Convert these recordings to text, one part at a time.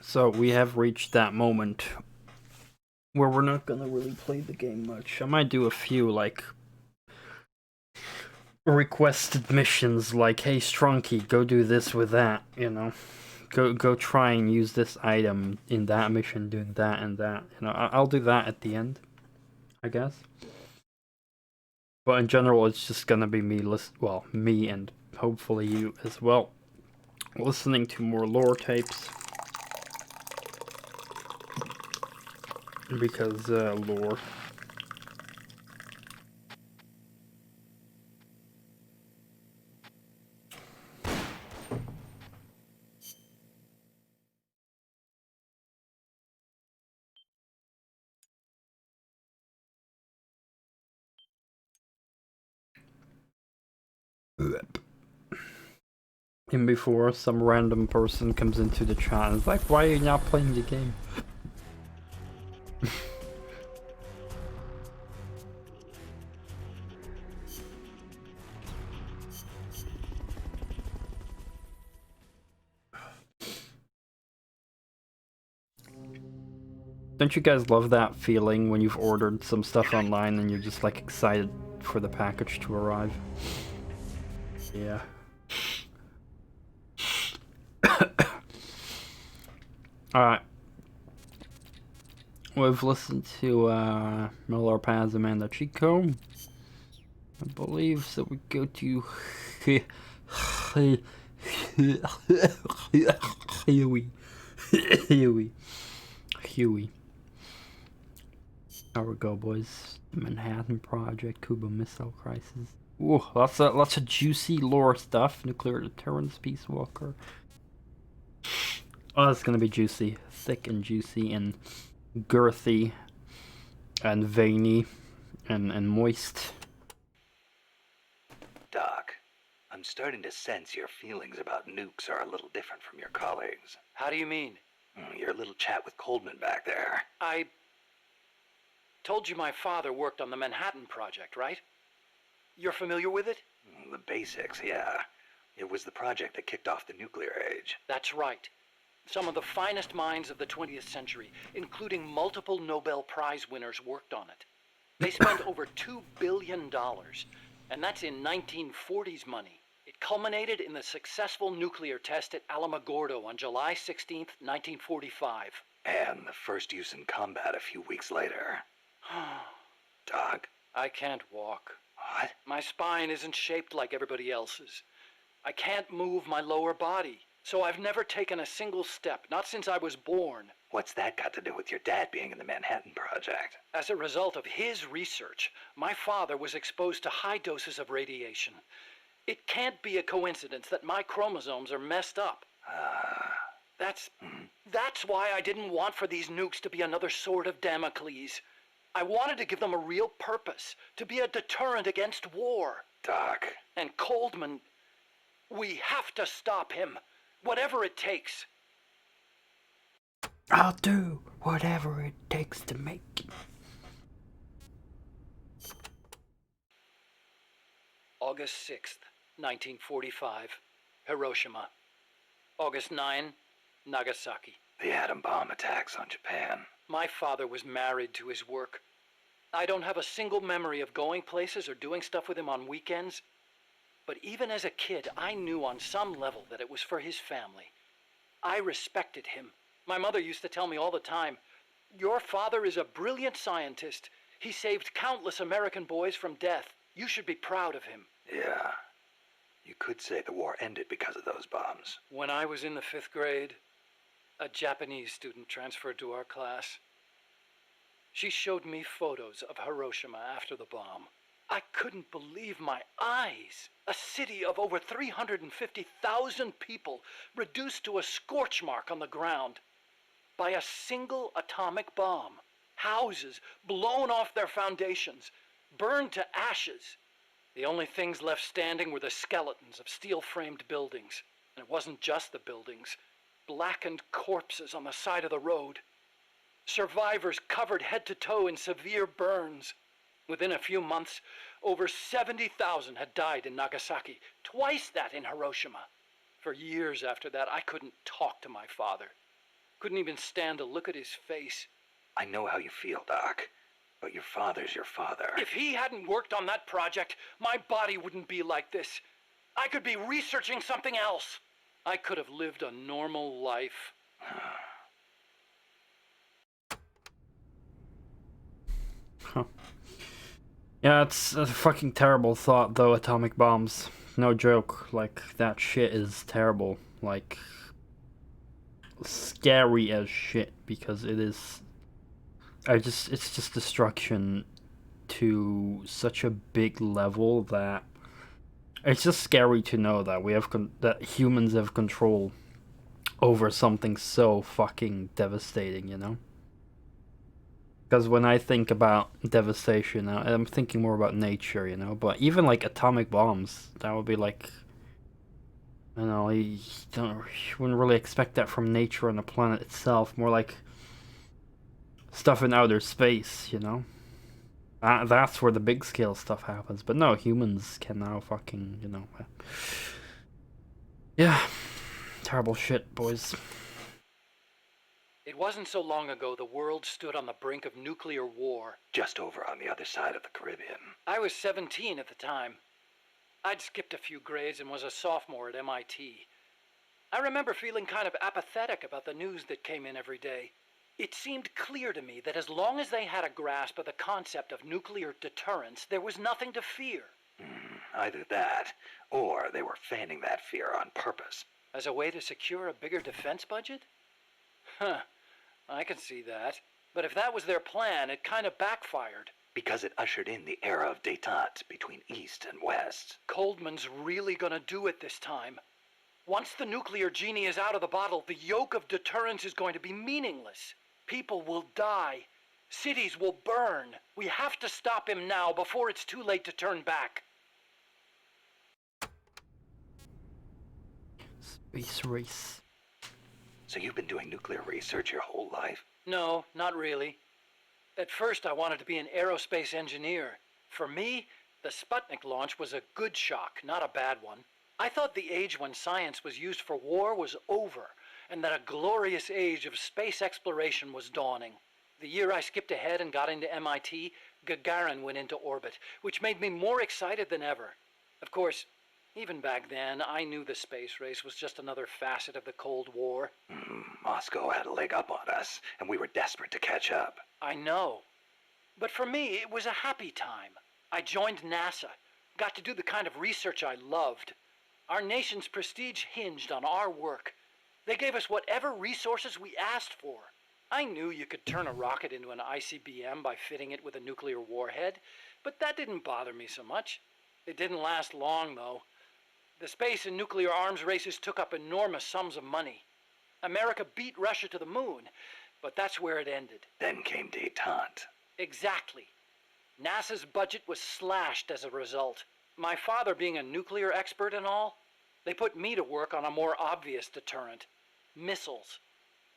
So we have reached that moment where we're not gonna really play the game much. I might do a few, like, requested missions, like, hey, STRONKI, go do this with that, you know? Go try and use this item in that mission, doing that and that. You know, I'll do that at the end, I guess. But in general, it's just gonna be me and hopefully you as well, listening to more lore tapes. Because, lore. And before some random person comes into the chat and is like, why are you not playing the game? Don't you guys love that feeling when you've ordered some stuff online and you're just like excited for the package to arrive? Yeah. Alright. We've listened to Miller Paz, Amanda Chico. I believe so. We go to Huey. There we go, boys. Manhattan Project, Cuba Missile Crisis. Ooh, lots of juicy lore stuff. Nuclear deterrence, Peace Walker. Oh, that's gonna be juicy, thick and juicy and girthy and veiny and moist. Doc, I'm starting to sense your feelings about nukes are a little different from your colleagues. How do you mean? Your little chat with Coldman back there. I told you my father worked on the Manhattan Project, right? You're familiar with it? The basics, yeah. It was the project that kicked off the nuclear age. That's right. Some of the finest minds of the 20th century, including multiple Nobel Prize winners, worked on it. They spent over $2 billion, and that's in 1940s money. It culminated in the successful nuclear test at Alamogordo on July 16th, 1945. And the first use in combat a few weeks later. Doc? I can't walk. What? My spine isn't shaped like everybody else's. I can't move my lower body, so I've never taken a single step, not since I was born. What's that got to do with your dad being in the Manhattan Project? As a result of his research, my father was exposed to high doses of radiation. It can't be a coincidence that my chromosomes are messed up. That's why I didn't want for these nukes to be another sword of Damocles. I wanted to give them a real purpose, to be a deterrent against war. Doc. And Coldman, we have to stop him, whatever it takes. I'll do whatever it takes to make it. August 6th, 1945, Hiroshima. August 9, Nagasaki. The atom bomb attacks on Japan. My father was married to his work. I don't have a single memory of going places or doing stuff with him on weekends. But even as a kid, I knew on some level that it was for his family. I respected him. My mother used to tell me all the time, "Your father is a brilliant scientist. He saved countless American boys from death. You should be proud of him." Yeah. You could say the war ended because of those bombs. When I was in the 5th grade, a Japanese student transferred to our class. She showed me photos of Hiroshima after the bomb. I couldn't believe my eyes. A city of over 350,000 people reduced to a scorch mark on the ground by a single atomic bomb. Houses blown off their foundations, burned to ashes. The only things left standing were the skeletons of steel-framed buildings. And it wasn't just the buildings. Blackened corpses on the side of the road. Survivors covered head to toe in severe burns. Within a few months, over 70,000 had died in Nagasaki, twice that in Hiroshima. For years after that, I couldn't talk to my father. Couldn't even stand to look at his face. I know how you feel, Doc. But your father's your father. If he hadn't worked on that project, my body wouldn't be like this. I could be researching something else. I could have lived a normal life. Huh. Yeah, it's a fucking terrible thought, though, atomic bombs. No joke. Like, that shit is terrible. Like, scary as shit, because it is... it's just destruction to such a big level that... It's just scary to know that that humans have control over something so fucking devastating, you know? Because when I think about devastation, I'm thinking more about nature, you know? But even, like, atomic bombs, that would be, like... I don't know, you wouldn't really expect that from nature and the planet itself. More like stuff in outer space, you know? That's where the big scale stuff happens. But no, humans can now fucking, you know... Yeah. Terrible shit, boys. It wasn't so long ago the world stood on the brink of nuclear war. Just over on the other side of the Caribbean. I was 17 at the time. I'd skipped a few grades and was a sophomore at MIT. I remember feeling kind of apathetic about the news that came in every day. It seemed clear to me that as long as they had a grasp of the concept of nuclear deterrence, there was nothing to fear. Either that, or they were fanning that fear on purpose. As a way to secure a bigger defense budget? Huh, I can see that. But if that was their plan, it kind of backfired. Because it ushered in the era of détente between East and West. Coldman's really gonna do it this time. Once the nuclear genie is out of the bottle, the yoke of deterrence is going to be meaningless. People will die. Cities will burn. We have to stop him now before it's too late to turn back. Space race. So you've been doing nuclear research your whole life? No, not really. At first, I wanted to be an aerospace engineer. For me, the Sputnik launch was a good shock, not a bad one. I thought the age when science was used for war was over, and that a glorious age of space exploration was dawning. The year I skipped ahead and got into MIT, Gagarin went into orbit, which made me more excited than ever. Of course, even back then, I knew the space race was just another facet of the Cold War. Moscow had a leg up on us, and we were desperate to catch up. I know. But for me, it was a happy time. I joined NASA, got to do the kind of research I loved. Our nation's prestige hinged on our work. They gave us whatever resources we asked for. I knew you could turn a rocket into an ICBM by fitting it with a nuclear warhead, but that didn't bother me so much. It didn't last long, though. The space and nuclear arms races took up enormous sums of money. America beat Russia to the moon, but that's where it ended. Then came détente. Exactly. NASA's budget was slashed as a result. My father being a nuclear expert and all, they put me to work on a more obvious deterrent: missiles.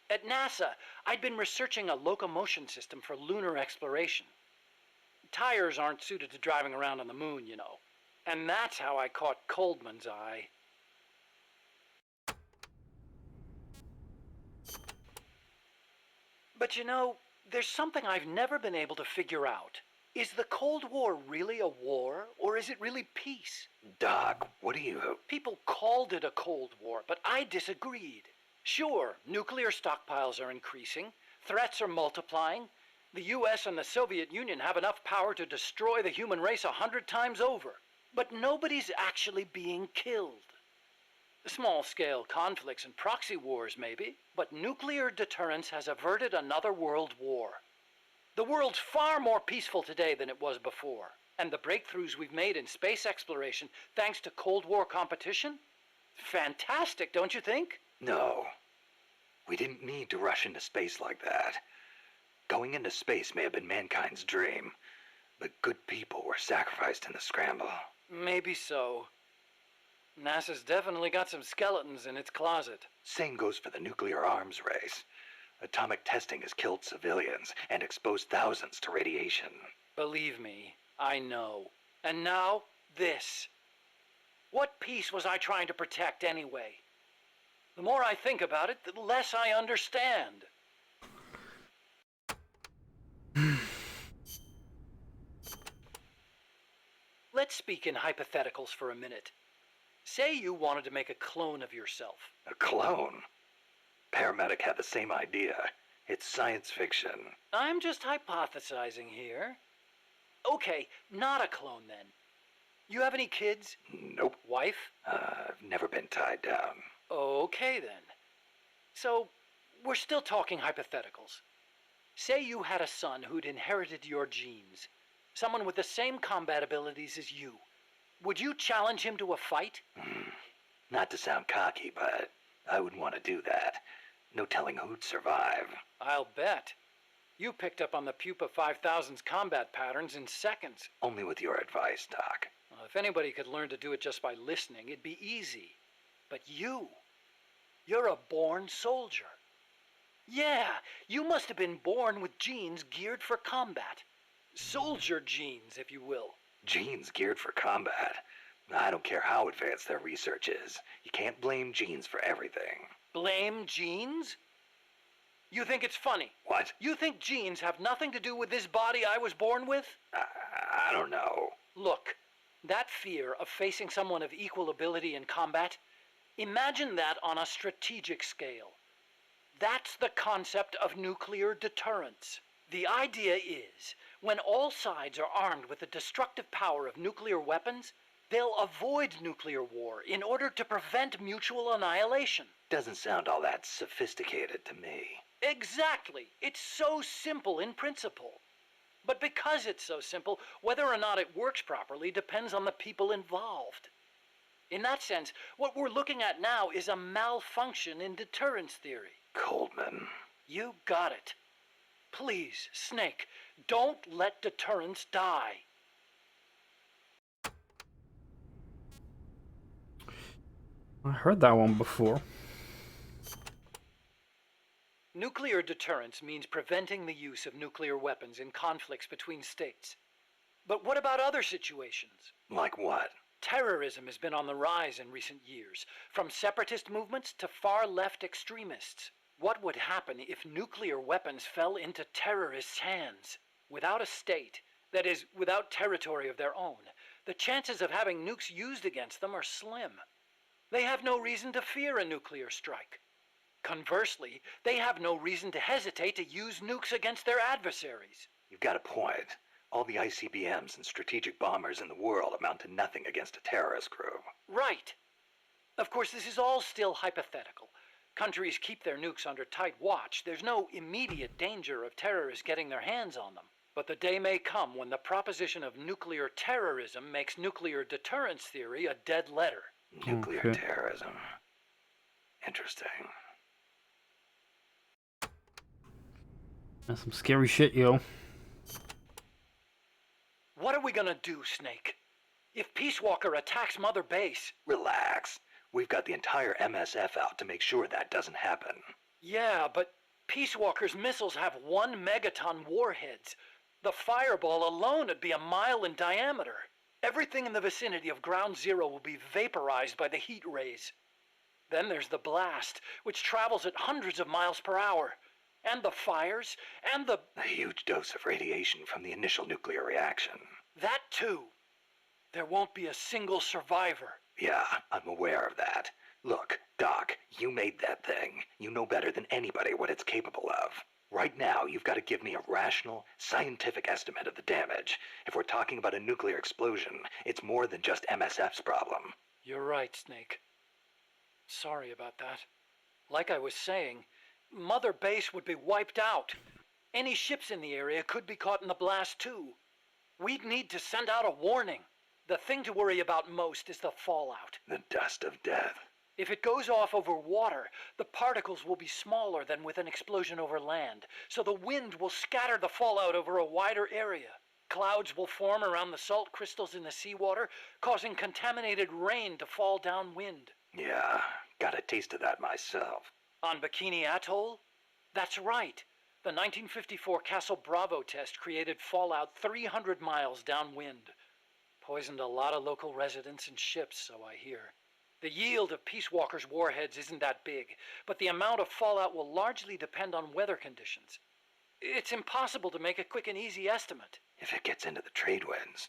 At NASA, I'd been researching a locomotion system for lunar exploration. Tires aren't suited to driving around on the moon, you know. And that's how I caught Coldman's eye. But you know, there's something I've never been able to figure out. Is the Cold War really a war, or is it really peace? Doc, what do you... People called it a Cold War, but I disagreed. Sure, nuclear stockpiles are increasing, threats are multiplying. The US and the Soviet Union have enough power to destroy the human race 100 times over. But nobody's actually being killed. Small-scale conflicts and proxy wars, maybe, but nuclear deterrence has averted another world war. The world's far more peaceful today than it was before, and the breakthroughs we've made in space exploration, thanks to Cold War competition? Fantastic, don't you think? No. We didn't need to rush into space like that. Going into space may have been mankind's dream, but good people were sacrificed in the scramble. Maybe so. NASA's definitely got some skeletons in its closet. Same goes for the nuclear arms race. Atomic testing has killed civilians and exposed thousands to radiation. Believe me, I know. And now, this. What peace was I trying to protect anyway? The more I think about it, the less I understand. Let's speak in hypotheticals for a minute. Say you wanted to make a clone of yourself. A clone? Paramedic had the same idea. It's science fiction. I'm just hypothesizing here. Okay, not a clone then. You have any kids? Nope. Wife? I've never been tied down. Okay then. So, we're still talking hypotheticals. Say you had a son who'd inherited your genes. Someone with the same combat abilities as you. Would you challenge him to a fight? Not to sound cocky, but I wouldn't want to do that. No telling who'd survive. I'll bet. You picked up on the Pupa 5000's combat patterns in seconds. Only with your advice, Doc. Well, if anybody could learn to do it just by listening, it'd be easy. But you're a born soldier. Yeah, you must have been born with genes geared for combat. Soldier genes, if you will. Genes geared for combat? I don't care how advanced their research is. You can't blame genes for everything. Blame genes? You think it's funny? What? You think genes have nothing to do with this body I was born with? I don't know. Look, that fear of facing someone of equal ability in combat, imagine that on a strategic scale. That's the concept of nuclear deterrence. The idea is, when all sides are armed with the destructive power of nuclear weapons, they'll avoid nuclear war in order to prevent mutual annihilation. Doesn't sound all that sophisticated to me. Exactly. It's so simple in principle. But because it's so simple, whether or not it works properly depends on the people involved. In that sense, what we're looking at now is a malfunction in deterrence theory. Coldman. You got it. Please, Snake, don't let deterrence die. I heard that one before. Nuclear deterrence means preventing the use of nuclear weapons in conflicts between states. But what about other situations? Like what? Terrorism has been on the rise in recent years, from separatist movements to far-left extremists. What would happen if nuclear weapons fell into terrorists' hands? Without a state, that is, without territory of their own, the chances of having nukes used against them are slim. They have no reason to fear a nuclear strike. Conversely, they have no reason to hesitate to use nukes against their adversaries. You've got a point. All the ICBMs and strategic bombers in the world amount to nothing against a terrorist group. Right. Of course, this is all still hypothetical. Countries keep their nukes under tight watch. There's no immediate danger of terrorists getting their hands on them. But the day may come when the proposition of nuclear terrorism makes nuclear deterrence theory a dead letter. Nuclear terrorism. Interesting. That's some scary shit, yo. What are we gonna do, Snake? If Peace Walker attacks Mother Base... Relax. We've got the entire MSF out to make sure that doesn't happen. Yeah, but Peace Walker's missiles have 1 megaton warheads. The fireball alone would be a mile in diameter. Everything in the vicinity of Ground Zero will be vaporized by the heat rays. Then there's the blast, which travels at hundreds of miles per hour. And the fires, and the... A huge dose of radiation from the initial nuclear reaction. That too. There won't be a single survivor. Yeah, I'm aware of that. Look, Doc, you made that thing. You know better than anybody what it's capable of. Right now, you've got to give me a rational, scientific estimate of the damage. If we're talking about a nuclear explosion, it's more than just MSF's problem. You're right, Snake. Sorry about that. Like I was saying, Mother Base would be wiped out. Any ships in the area could be caught in the blast too. We'd need to send out a warning. The thing to worry about most is the fallout. The dust of death. If it goes off over water, the particles will be smaller than with an explosion over land, so the wind will scatter the fallout over a wider area. Clouds will form around the salt crystals in the seawater, causing contaminated rain to fall downwind. Yeah, got a taste of that myself. On Bikini Atoll? That's right. The 1954 Castle Bravo test created fallout 300 miles downwind. Poisoned a lot of local residents and ships, so I hear. The yield of Peace Walker's warheads isn't that big, but the amount of fallout will largely depend on weather conditions. It's impossible to make a quick and easy estimate. If it gets into the trade winds,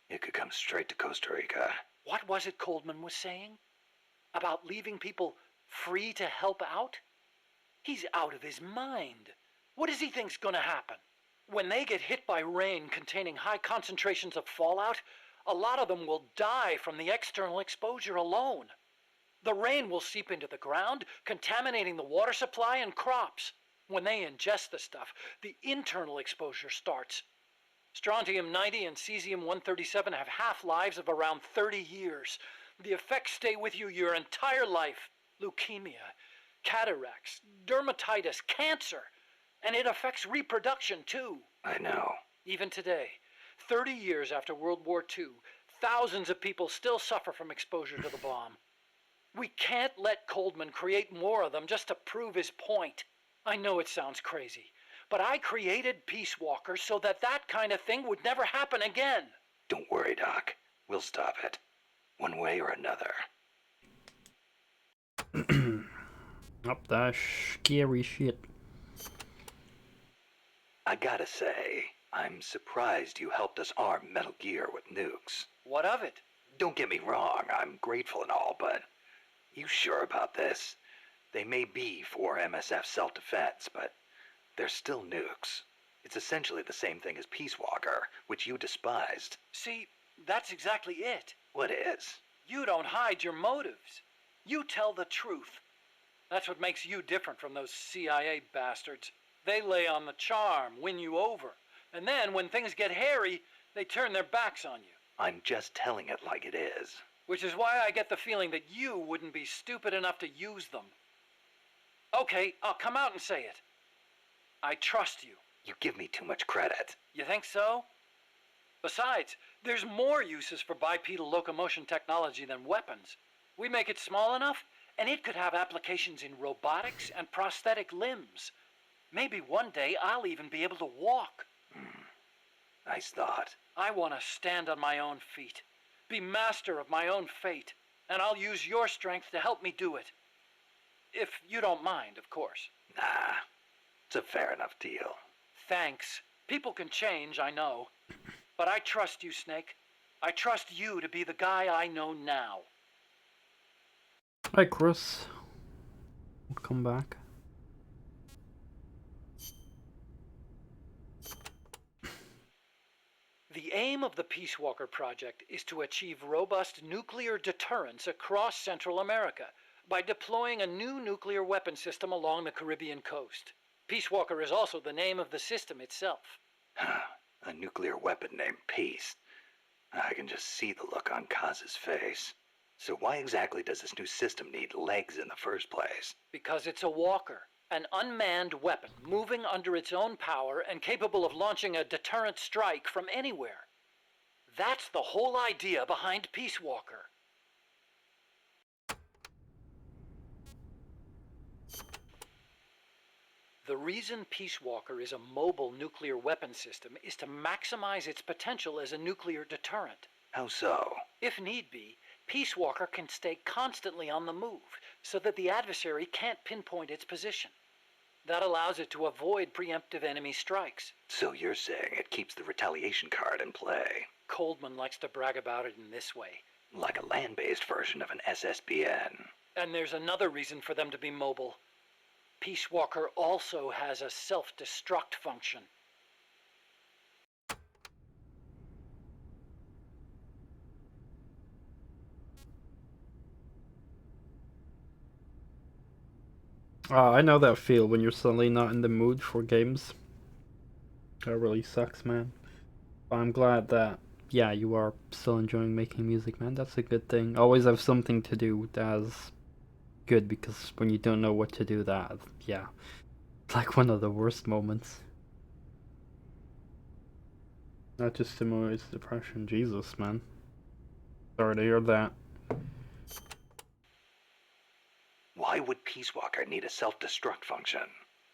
it could come straight to Costa Rica. What was it Coldman was saying? About leaving people free to help out? He's out of his mind. What does he think's gonna happen? When they get hit by rain containing high concentrations of fallout, a lot of them will die from the external exposure alone. The rain will seep into the ground, contaminating the water supply and crops. When they ingest the stuff, the internal exposure starts. Strontium-90 and cesium-137 have half-lives of around 30 years. The effects stay with you your entire life. Leukemia, cataracts, dermatitis, cancer. And it affects reproduction, too. I know. Even today, 30 years after World War II, thousands of people still suffer from exposure to the bomb. We can't let Coldman create more of them just to prove his point. I know it sounds crazy, but I created Peace Walker so that that kind of thing would never happen again. Don't worry, Doc. We'll stop it. One way or another. Up that scary shit. I gotta say, I'm surprised you helped us arm Metal Gear with nukes. What of it? Don't get me wrong, I'm grateful and all, but you sure about this? They may be for MSF self-defense, but they're still nukes. It's essentially the same thing as Peace Walker, which you despised. See, that's exactly it. What is? You don't hide your motives. You tell the truth. That's what makes you different from those CIA bastards. They lay on the charm, win you over. And then, when things get hairy, they turn their backs on you. I'm just telling it like it is. Which is why I get the feeling that you wouldn't be stupid enough to use them. Okay, I'll come out and say it. I trust you. You give me too much credit. You think so? Besides, there's more uses for bipedal locomotion technology than weapons. We make it small enough, and it could have applications in robotics and prosthetic limbs. Maybe one day I'll even be able to walk. Nice thought. I want to stand on my own feet, be master of my own fate, and I'll use your strength to help me do it. If you don't mind, of course. Nah, it's a fair enough deal. Thanks. People can change, I know. But I trust you, Snake. I trust you to be the guy I know now. Hi, Chris. Welcome back. The aim of the Peace Walker project is to achieve robust nuclear deterrence across Central America by deploying a new nuclear weapon system along the Caribbean coast. Peace Walker is also the name of the system itself. A nuclear weapon named Peace. I can just see the look on Kaz's face. So why exactly does this new system need legs in the first place? Because it's a walker, an unmanned weapon moving under its own power and capable of launching a deterrent strike from anywhere. That's the whole idea behind Peace Walker. The reason Peace Walker is a mobile nuclear weapon system is to maximize its potential as a nuclear deterrent. How so? If need be, Peace Walker can stay constantly on the move so that the adversary can't pinpoint its position. That allows it to avoid preemptive enemy strikes. So you're saying it keeps the retaliation card in play? Coldman likes to brag about it in this way. Like a land-based version of an SSBN. And there's another reason for them to be mobile. Peace Walker also has a self-destruct function. I know that feel when you're suddenly not in the mood for games. That really sucks, man. But I'm glad that, yeah, you are still enjoying making music, man. That's a good thing. Always have something to do that's good, because when you don't know what to do, that, yeah, it's like one of the worst moments. That just stimulates depression. Jesus, man. Sorry to hear that. Why would Peace Walker need a self-destruct function?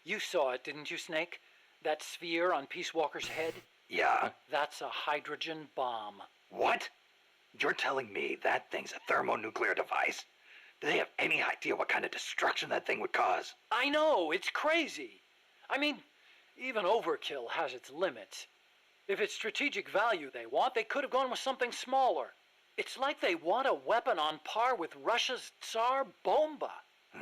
You saw it, didn't you, Snake? That sphere on Peace Walker's head? Yeah? That's a hydrogen bomb. What? You're telling me that thing's a thermonuclear device? Do they have any idea what kind of destruction that thing would cause? I know, it's crazy. I mean, even overkill has its limits. If it's strategic value they want, they could have gone with something smaller. It's like they want a weapon on par with Russia's Tsar Bomba.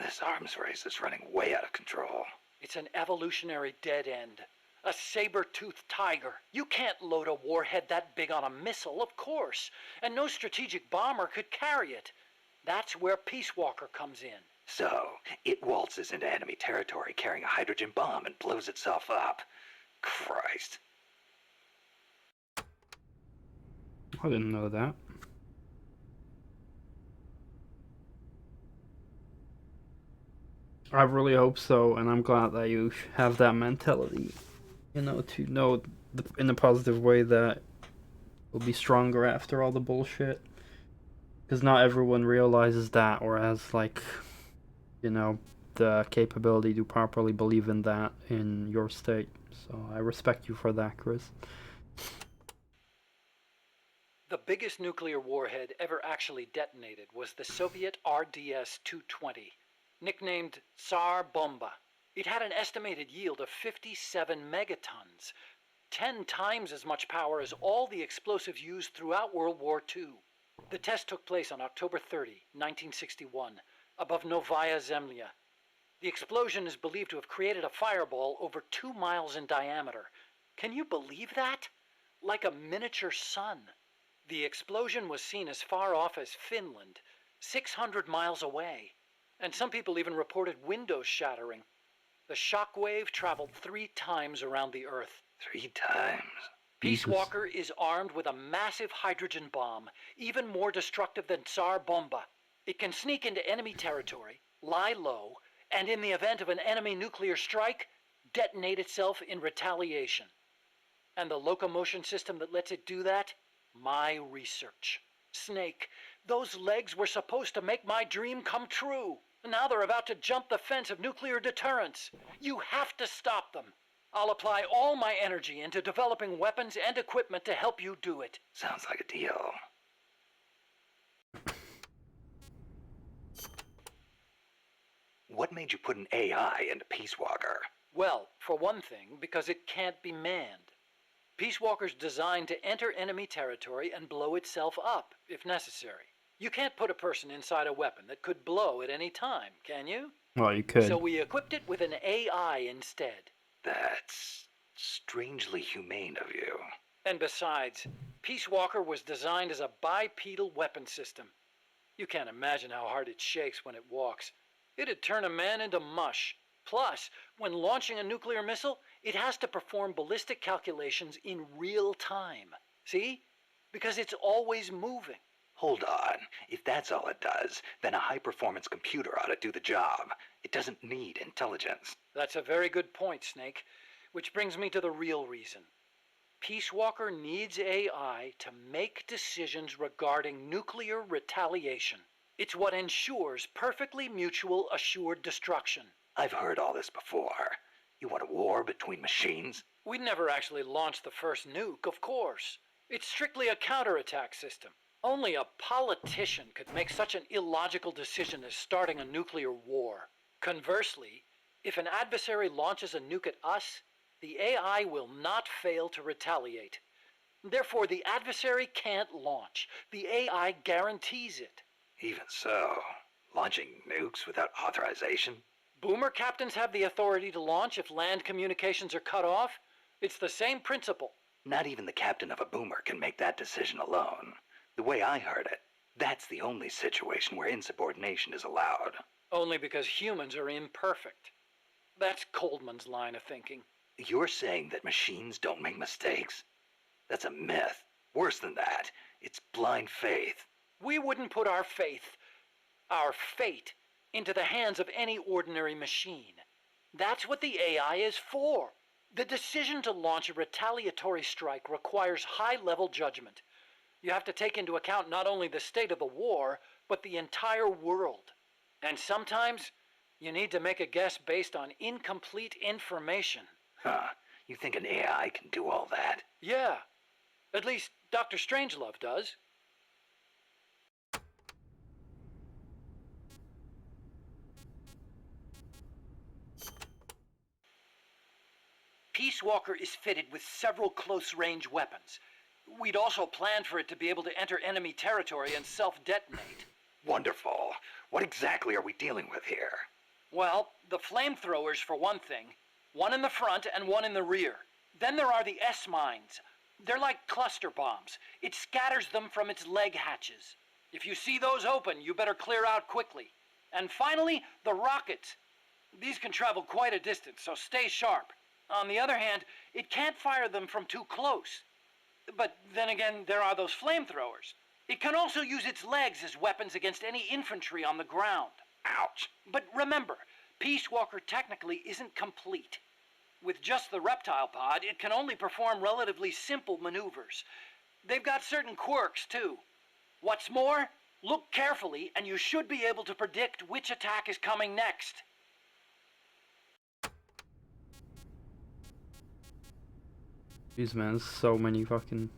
This arms race is running way out of control. It's an evolutionary dead end. A saber-toothed tiger. You can't load a warhead that big on a missile, of course. And no strategic bomber could carry it. That's where Peace Walker comes in. So, it waltzes into enemy territory carrying a hydrogen bomb and blows itself up. Christ. I didn't know that. I really hope so, and I'm glad that you have that mentality. You know, to know in a positive way that we'll be stronger after all the bullshit. Because not everyone realizes that, or has, like, you know, the capability to properly believe in that in your state. So I respect you for that, Chris. The biggest nuclear warhead ever actually detonated was the Soviet RDS-220, nicknamed Tsar Bomba. It had an estimated yield of 57 megatons, 10 times as much power as all the explosives used throughout World War II. The test took place on October 30, 1961, above Novaya Zemlya. The explosion is believed to have created a fireball over 2 miles in diameter. Can you believe that? Like a miniature sun. The explosion was seen as far off as Finland, 600 miles away. And some people even reported windows shattering. The shock wave traveled 3 times around the Earth. 3 times? Peace Walker is armed with a massive hydrogen bomb, even more destructive than Tsar Bomba. It can sneak into enemy territory, lie low, and in the event of an enemy nuclear strike, detonate itself in retaliation. And the locomotion system that lets it do that? My research. Snake, those legs were supposed to make my dream come true. Now they're about to jump the fence of nuclear deterrence. You have to stop them. I'll apply all my energy into developing weapons and equipment to help you do it. Sounds like a deal. What made you put an AI into Peace Walker? Well, for one thing, because it can't be manned. Peace Walker's designed to enter enemy territory and blow itself up, if necessary. You can't put a person inside a weapon that could blow at any time, can you? Well, you could. So we equipped it with an AI instead. That's strangely humane of you. And besides, Peace Walker was designed as a bipedal weapon system. You can't imagine how hard it shakes when it walks. It'd turn a man into mush. Plus, when launching a nuclear missile, it has to perform ballistic calculations in real time. See? Because it's always moving. Hold on. If that's all it does, then a high-performance computer ought to do the job. It doesn't need intelligence. That's a very good point, Snake. Which brings me to the real reason. Peace Walker needs AI to make decisions regarding nuclear retaliation. It's what ensures perfectly mutual assured destruction. I've heard all this before. You want a war between machines? We'd never actually launched the first nuke, of course. It's strictly a counterattack system. Only a politician could make such an illogical decision as starting a nuclear war. Conversely, if an adversary launches a nuke at us, the AI will not fail to retaliate. Therefore, the adversary can't launch. The AI guarantees it. Even so, launching nukes without authorization? Boomer captains have the authority to launch if land communications are cut off. It's the same principle. Not even the captain of a boomer can make that decision alone. The way I heard it, that's the only situation where insubordination is allowed. Only because humans are imperfect. That's Coldman's line of thinking. You're saying that machines don't make mistakes? That's a myth. Worse than that, it's blind faith. We wouldn't put our fate, into the hands of any ordinary machine. That's what the AI is for. The decision to launch a retaliatory strike requires high-level judgment. You have to take into account not only the state of the war, but the entire world. And sometimes, you need to make a guess based on incomplete information. Huh. You think an AI can do all that? Yeah. At least Dr. Strangelove does. Peace Walker is fitted with several close-range weapons. We'd also planned for it to be able to enter enemy territory and self-detonate. Wonderful. What exactly are we dealing with here? Well, the flamethrowers for one thing. One in the front and one in the rear. Then there are the S-mines. They're like cluster bombs. It scatters them from its leg hatches. If you see those open, you better clear out quickly. And finally, the rockets. These can travel quite a distance, so stay sharp. On the other hand, it can't fire them from too close. But then again, there are those flamethrowers. It can also use its legs as weapons against any infantry on the ground. Ouch. But remember, Peace Walker technically isn't complete. With just the reptile pod, it can only perform relatively simple maneuvers. They've got certain quirks, too. What's more, look carefully and you should be able to predict which attack is coming next. Jeez, man, so many fucking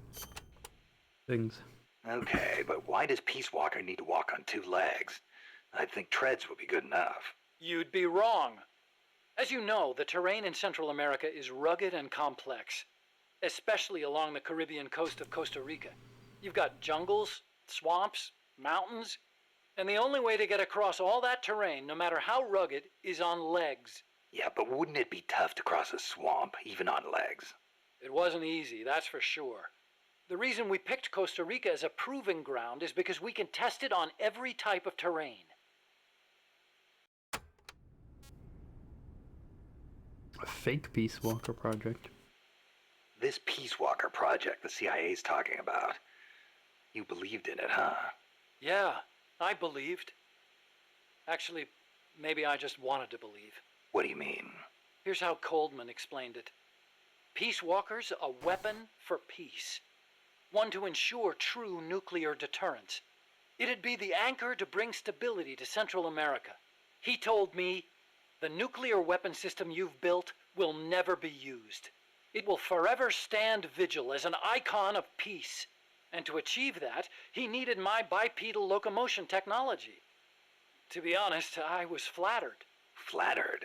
things. Okay, but why does Peace Walker need to walk on two legs? I think treads would be good enough. You'd be wrong. As you know, the terrain in Central America is rugged and complex, especially along the Caribbean coast of Costa Rica. You've got jungles, swamps, mountains, and the only way to get across all that terrain, no matter how rugged, is on legs. Yeah, but wouldn't it be tough to cross a swamp, even on legs? It wasn't easy, that's for sure. The reason we picked Costa Rica as a proving ground is because we can test it on every type of terrain. A fake Peace Walker project. This Peace Walker project the CIA's talking about. You believed in it, huh? Yeah, I believed. Actually, maybe I just wanted to believe. What do you mean? Here's how Coldman explained it. Peace Walker's a weapon for peace. One to ensure true nuclear deterrence. It'd be the anchor to bring stability to Central America. He told me, the nuclear weapon system you've built will never be used. It will forever stand vigil as an icon of peace. And to achieve that, he needed my bipedal locomotion technology. To be honest, I was flattered. Flattered?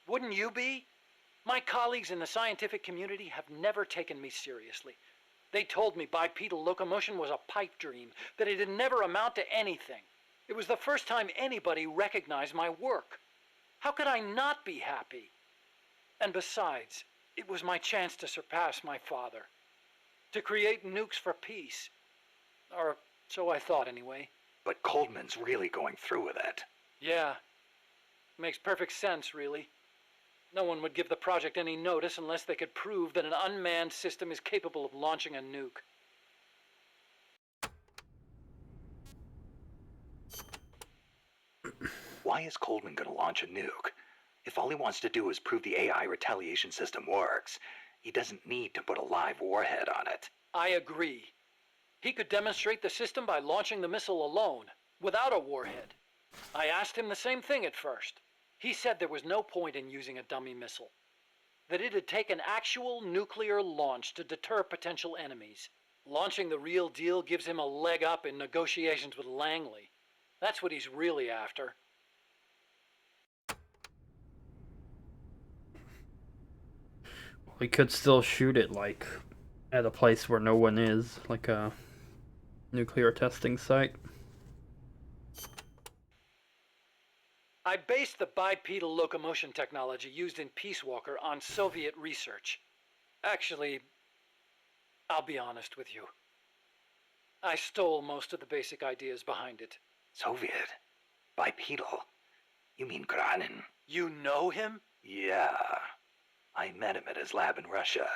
Wouldn't you be? My colleagues in the scientific community have never taken me seriously. They told me bipedal locomotion was a pipe dream, that it'd never amount to anything. It was the first time anybody recognized my work. How could I not be happy? And besides, it was my chance to surpass my father. To create nukes for peace. Or so I thought anyway. But Coldman's really going through with it. Yeah. Makes perfect sense, really. No one would give the project any notice unless they could prove that an unmanned system is capable of launching a nuke. Why is Coldman gonna launch a nuke? If all he wants to do is prove the AI retaliation system works, he doesn't need to put a live warhead on it. I agree. He could demonstrate the system by launching the missile alone, without a warhead. I asked him the same thing at first. He said there was no point in using a dummy missile. That it'd take an actual nuclear launch to deter potential enemies. Launching the real deal gives him a leg up in negotiations with Langley. That's what he's really after. We could still shoot it, like, at a place where no one is, like a nuclear testing site. I based the bipedal locomotion technology used in Peace Walker on Soviet research. Actually, I'll be honest with you. I stole most of the basic ideas behind it. Soviet? Bipedal? You mean Granin? You know him? Yeah. I met him at his lab in Russia.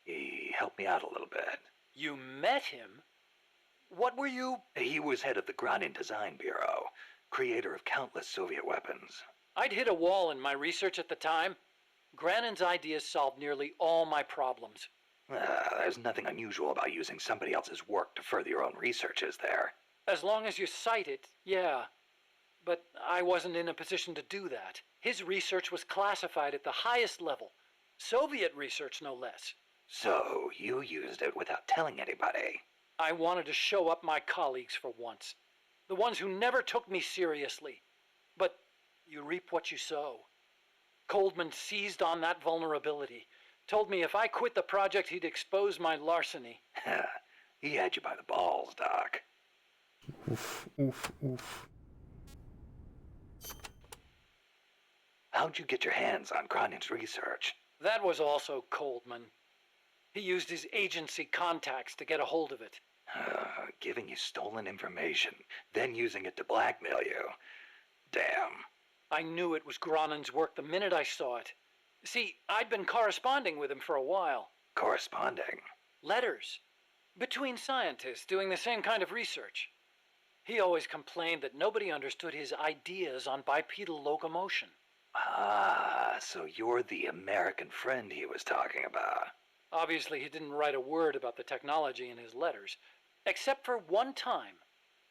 He helped me out a little bit. You met him? What were you? He was head of the Granin Design Bureau, creator of countless Soviet weapons. I'd hit a wall in my research at the time. Granin's ideas solved nearly all my problems. There's nothing unusual about using somebody else's work to further your own research, is there? As long as you cite it, yeah. But I wasn't in a position to do that. His research was classified at the highest level. Soviet research, no less. So, you used it without telling anybody? I wanted to show up my colleagues for once. The ones who never took me seriously. But you reap what you sow. Coldman seized on that vulnerability Told me if I quit the project, he'd expose my larceny. He had you by the balls, Doc. Oof, oof, oof. How'd you get your hands on Gronin's research? That was also Coldman. He used his agency contacts to get a hold of it. Giving you stolen information, then using it to blackmail you. Damn. I knew it was Gronin's work the minute I saw it. See, I'd been corresponding with him for a while. Corresponding? Letters. Between scientists doing the same kind of research. He always complained that nobody understood his ideas on bipedal locomotion. Ah, so you're the American friend he was talking about. Obviously, he didn't write a word about the technology in his letters, except for one time.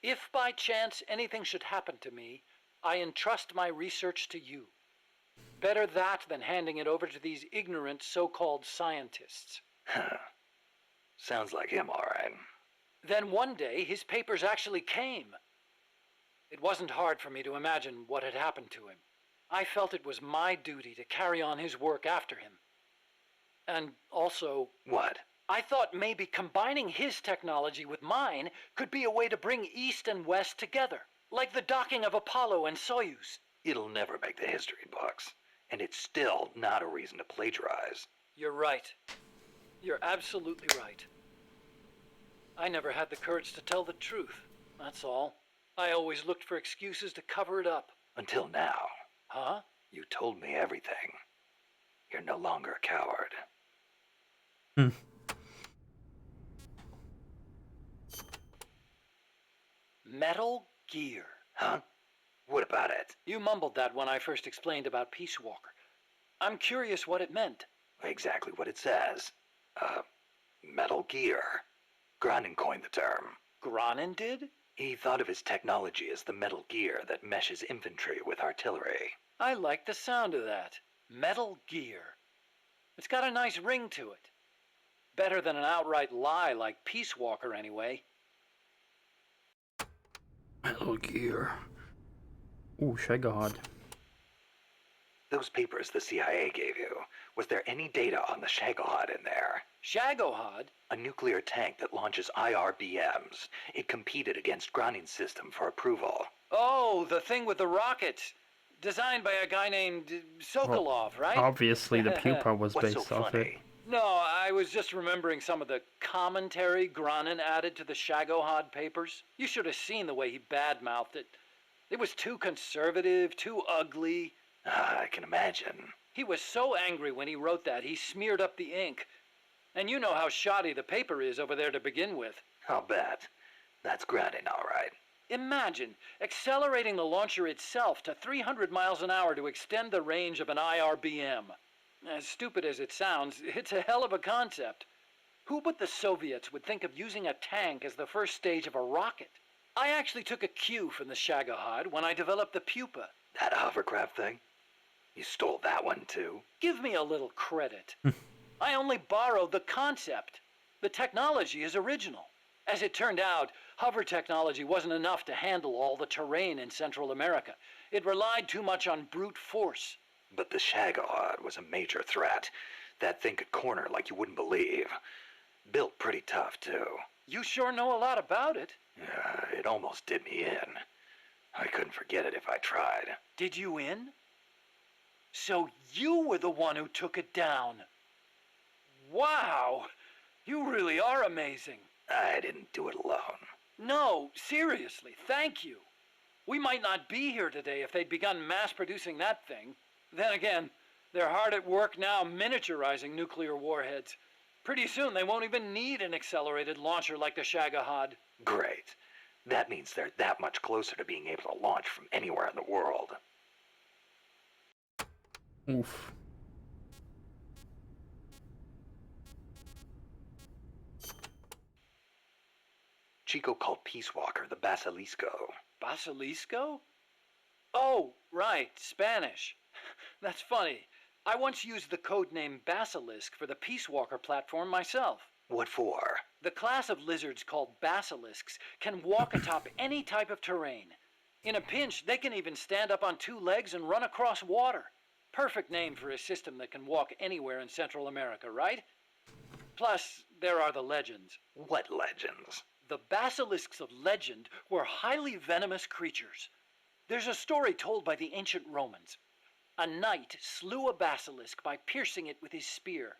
If by chance anything should happen to me, I entrust my research to you. Better that than handing it over to these ignorant so-called scientists. Sounds like him, all right. Then one day, his papers actually came. It wasn't hard for me to imagine what had happened to him. I felt it was my duty to carry on his work after him. And also... What? I thought maybe combining his technology with mine could be a way to bring East and West together, like the docking of Apollo and Soyuz. It'll never make the history books, and it's still not a reason to plagiarize. You're right. You're absolutely right. I never had the courage to tell the truth, that's all. I always looked for excuses to cover it up. Until now. Huh? You told me everything. You're no longer a coward. Metal Gear. Huh? What about it? You mumbled that when I first explained about Peace Walker. I'm curious what it meant. Exactly what it says. Metal Gear. Gronin coined the term. Gronin did? He thought of his technology as the metal gear that meshes infantry with artillery. I like the sound of that. Metal Gear. It's got a nice ring to it. Better than an outright lie like Peace Walker, anyway. Metal Gear. Ooh, Shagahad. Those papers the CIA gave you, was there any data on the Shagohod in there? Shagohod? A nuclear tank that launches IRBMs. It competed against Gronin's system for approval. Oh, the thing with the rockets. Designed by a guy named Sokolov, right? Obviously, the pupa was What's based so off it. funny? No, I was just remembering some of the commentary Gronin added to the Shagohod papers. You should have seen the way he badmouthed it. It was too conservative, too ugly. I can imagine. He was so angry when he wrote that, he smeared up the ink. And you know how shoddy the paper is over there to begin with. I'll bet. That's Gronin, all right. Imagine accelerating the launcher itself to 300 miles an hour to extend the range of an IRBM. As stupid as it sounds, it's a hell of a concept. Who but the Soviets would think of using a tank as the first stage of a rocket? I actually took a cue from the Shagohod when I developed the pupa. That hovercraft thing? You stole that one, too? Give me a little credit. I only borrowed the concept. The technology is original. As it turned out, hover technology wasn't enough to handle all the terrain in Central America. It relied too much on brute force. But the Shagohod was a major threat. That thing could corner like you wouldn't believe. Built pretty tough, too. You sure know a lot about it. It almost did me in. I couldn't forget it if I tried. Did you in? So you were the one who took it down. Wow! You really are amazing. I didn't do it alone. No, seriously, thank you. We might not be here today if they'd begun mass-producing that thing. Then again, they're hard at work now miniaturizing nuclear warheads. Pretty soon they won't even need an accelerated launcher like the Shagohod. Great. That means they're that much closer to being able to launch from anywhere in the world. Oof. Chico called Peace Walker the Basilisco. Basilisco? Oh, right, Spanish. That's funny. I once used the codename Basilisk for the Peace Walker platform myself. What for? The class of lizards called basilisks can walk atop any type of terrain. In a pinch, they can even stand up on two legs and run across water. Perfect name for a system that can walk anywhere in Central America, right? Plus, there are the legends. What legends? The basilisks of legend were highly venomous creatures. There's a story told by the ancient Romans. A knight slew a basilisk by piercing it with his spear.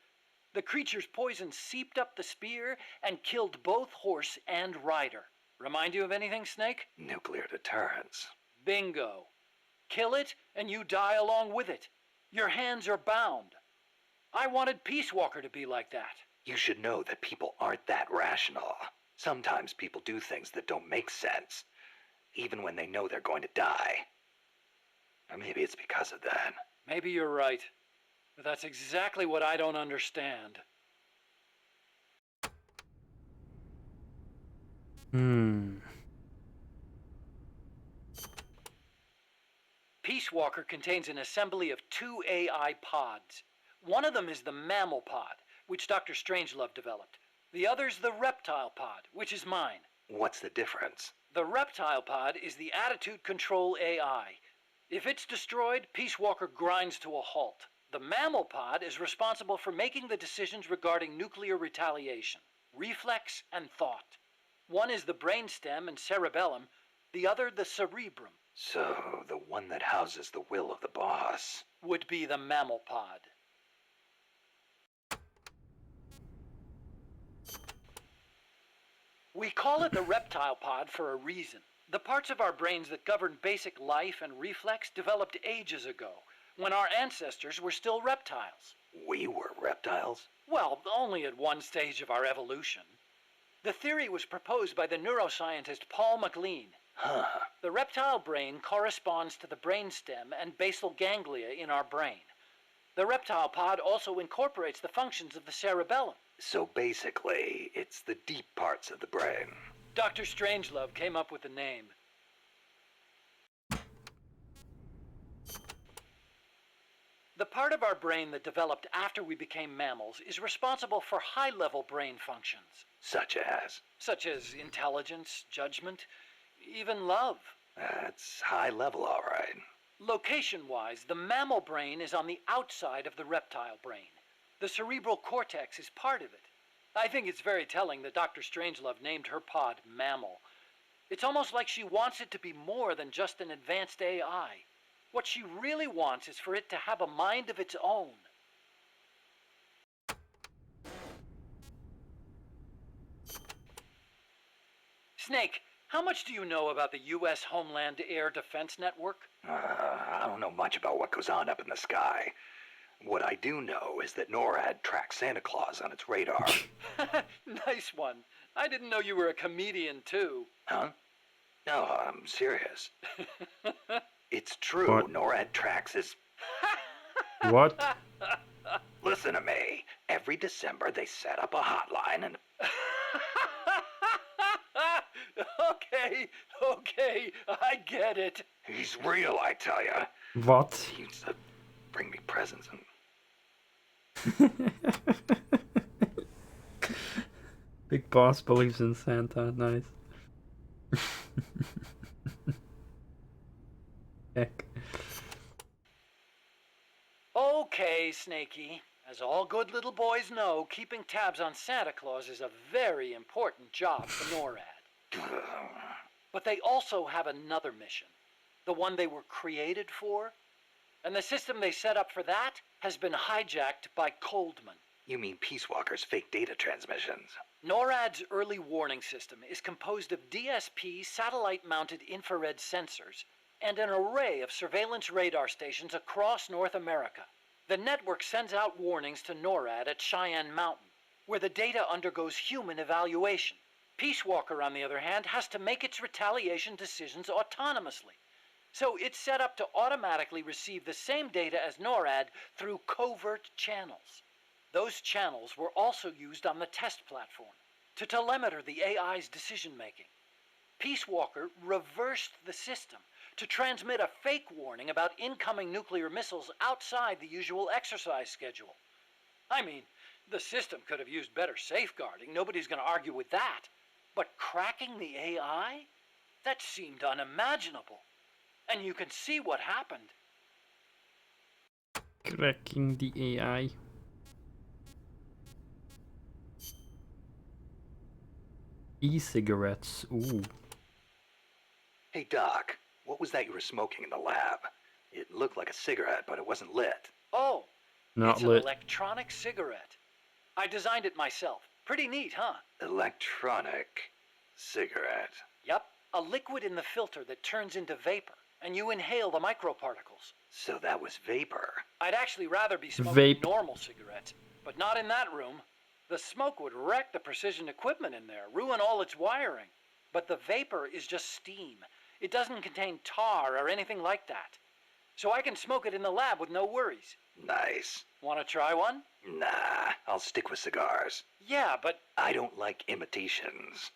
The creature's poison seeped up the spear and killed both horse and rider. Remind you of anything, Snake? Nuclear deterrence. Bingo. Kill it, and you die along with it. Your hands are bound. I wanted Peace Walker to be like that. You should know that people aren't that rational. Sometimes people do things that don't make sense, even when they know they're going to die. Or maybe it's because of that. Maybe you're right. But that's exactly what I don't understand. Peace Walker contains an assembly of 2 AI pods. One of them is the mammal pod, which Dr. Strangelove developed. The other's the reptile pod, which is mine. What's the difference? The reptile pod is the attitude control AI. If it's destroyed, Peace Walker grinds to a halt. The mammal pod is responsible for making the decisions regarding nuclear retaliation, reflex, and thought. One is the brainstem and cerebellum, the other the cerebrum. So, the one that houses the will of the boss would be the mammal pod. We call it the reptile pod for a reason. The parts of our brains that govern basic life and reflex developed ages ago, when our ancestors were still reptiles. We were reptiles? Well, only at one stage of our evolution. The theory was proposed by the neuroscientist Paul MacLean. Huh. The reptile brain corresponds to the brainstem and basal ganglia in our brain. The reptile pod also incorporates the functions of the cerebellum. So basically, it's the deep parts of the brain. Dr. Strangelove came up with the name. The part of our brain that developed after we became mammals is responsible for high-level brain functions. Such as? Such as intelligence, judgment, even love. That's high level, all right. Location-wise, the mammal brain is on the outside of the reptile brain. The cerebral cortex is part of it. I think it's very telling that Dr. Strangelove named her pod Mammal. It's almost like she wants it to be more than just an advanced AI. What she really wants is for it to have a mind of its own. Snake, how much do you know about the U.S. Homeland Air Defense Network? I don't know much about what goes on up in the sky. What I do know is that NORAD tracks Santa Claus on its radar. Nice one. I didn't know you were a comedian, too. Huh? No, I'm serious. It's true, What? NORAD tracks his... What? Listen to me. Every December they set up a hotline and... Okay, I get it. He's real, I tell ya. What? He used to bring me presents and... Big boss believes in Santa. Nice. Heck. Okay, Snakey. As all good little boys know, keeping tabs on Santa Claus is a very important job for NORAD. But they also have another mission. The one they were created for. And the system they set up for that has been hijacked by Coldman. You mean Peace Walker's fake data transmissions? NORAD's early warning system is composed of DSP satellite-mounted infrared sensors and an array of surveillance radar stations across North America. The network sends out warnings to NORAD at Cheyenne Mountain, where the data undergoes human evaluation. Peace Walker, on the other hand, has to make its retaliation decisions autonomously. So it's set up to automatically receive the same data as NORAD through covert channels. Those channels were also used on the test platform to telemeter the AI's decision-making. Peace Walker reversed the system to transmit a fake warning about incoming nuclear missiles outside the usual exercise schedule. I mean, the system could have used better safeguarding. Nobody's going to argue with that. But cracking the AI? That seemed unimaginable. And you can see what happened. Cracking the AI. E-cigarettes. Ooh. Hey, Doc, what was that you were smoking in the lab? It looked like a cigarette, but it wasn't lit. Oh, Not it's lit. an electronic cigarette. I designed it myself. Pretty neat, huh? Electronic cigarette. Yep, a liquid in the filter that turns into vapor, and you inhale the microparticles. So that was vapor. I'd actually rather be smoking Vape. normal cigarettes, but not in that room. The smoke would wreck the precision equipment in there, ruin all its wiring. But the vapor is just steam. It doesn't contain tar or anything like that. So I can smoke it in the lab with no worries. Nice. Want to try one? Nah, I'll stick with cigars. Yeah, but... I don't like imitations.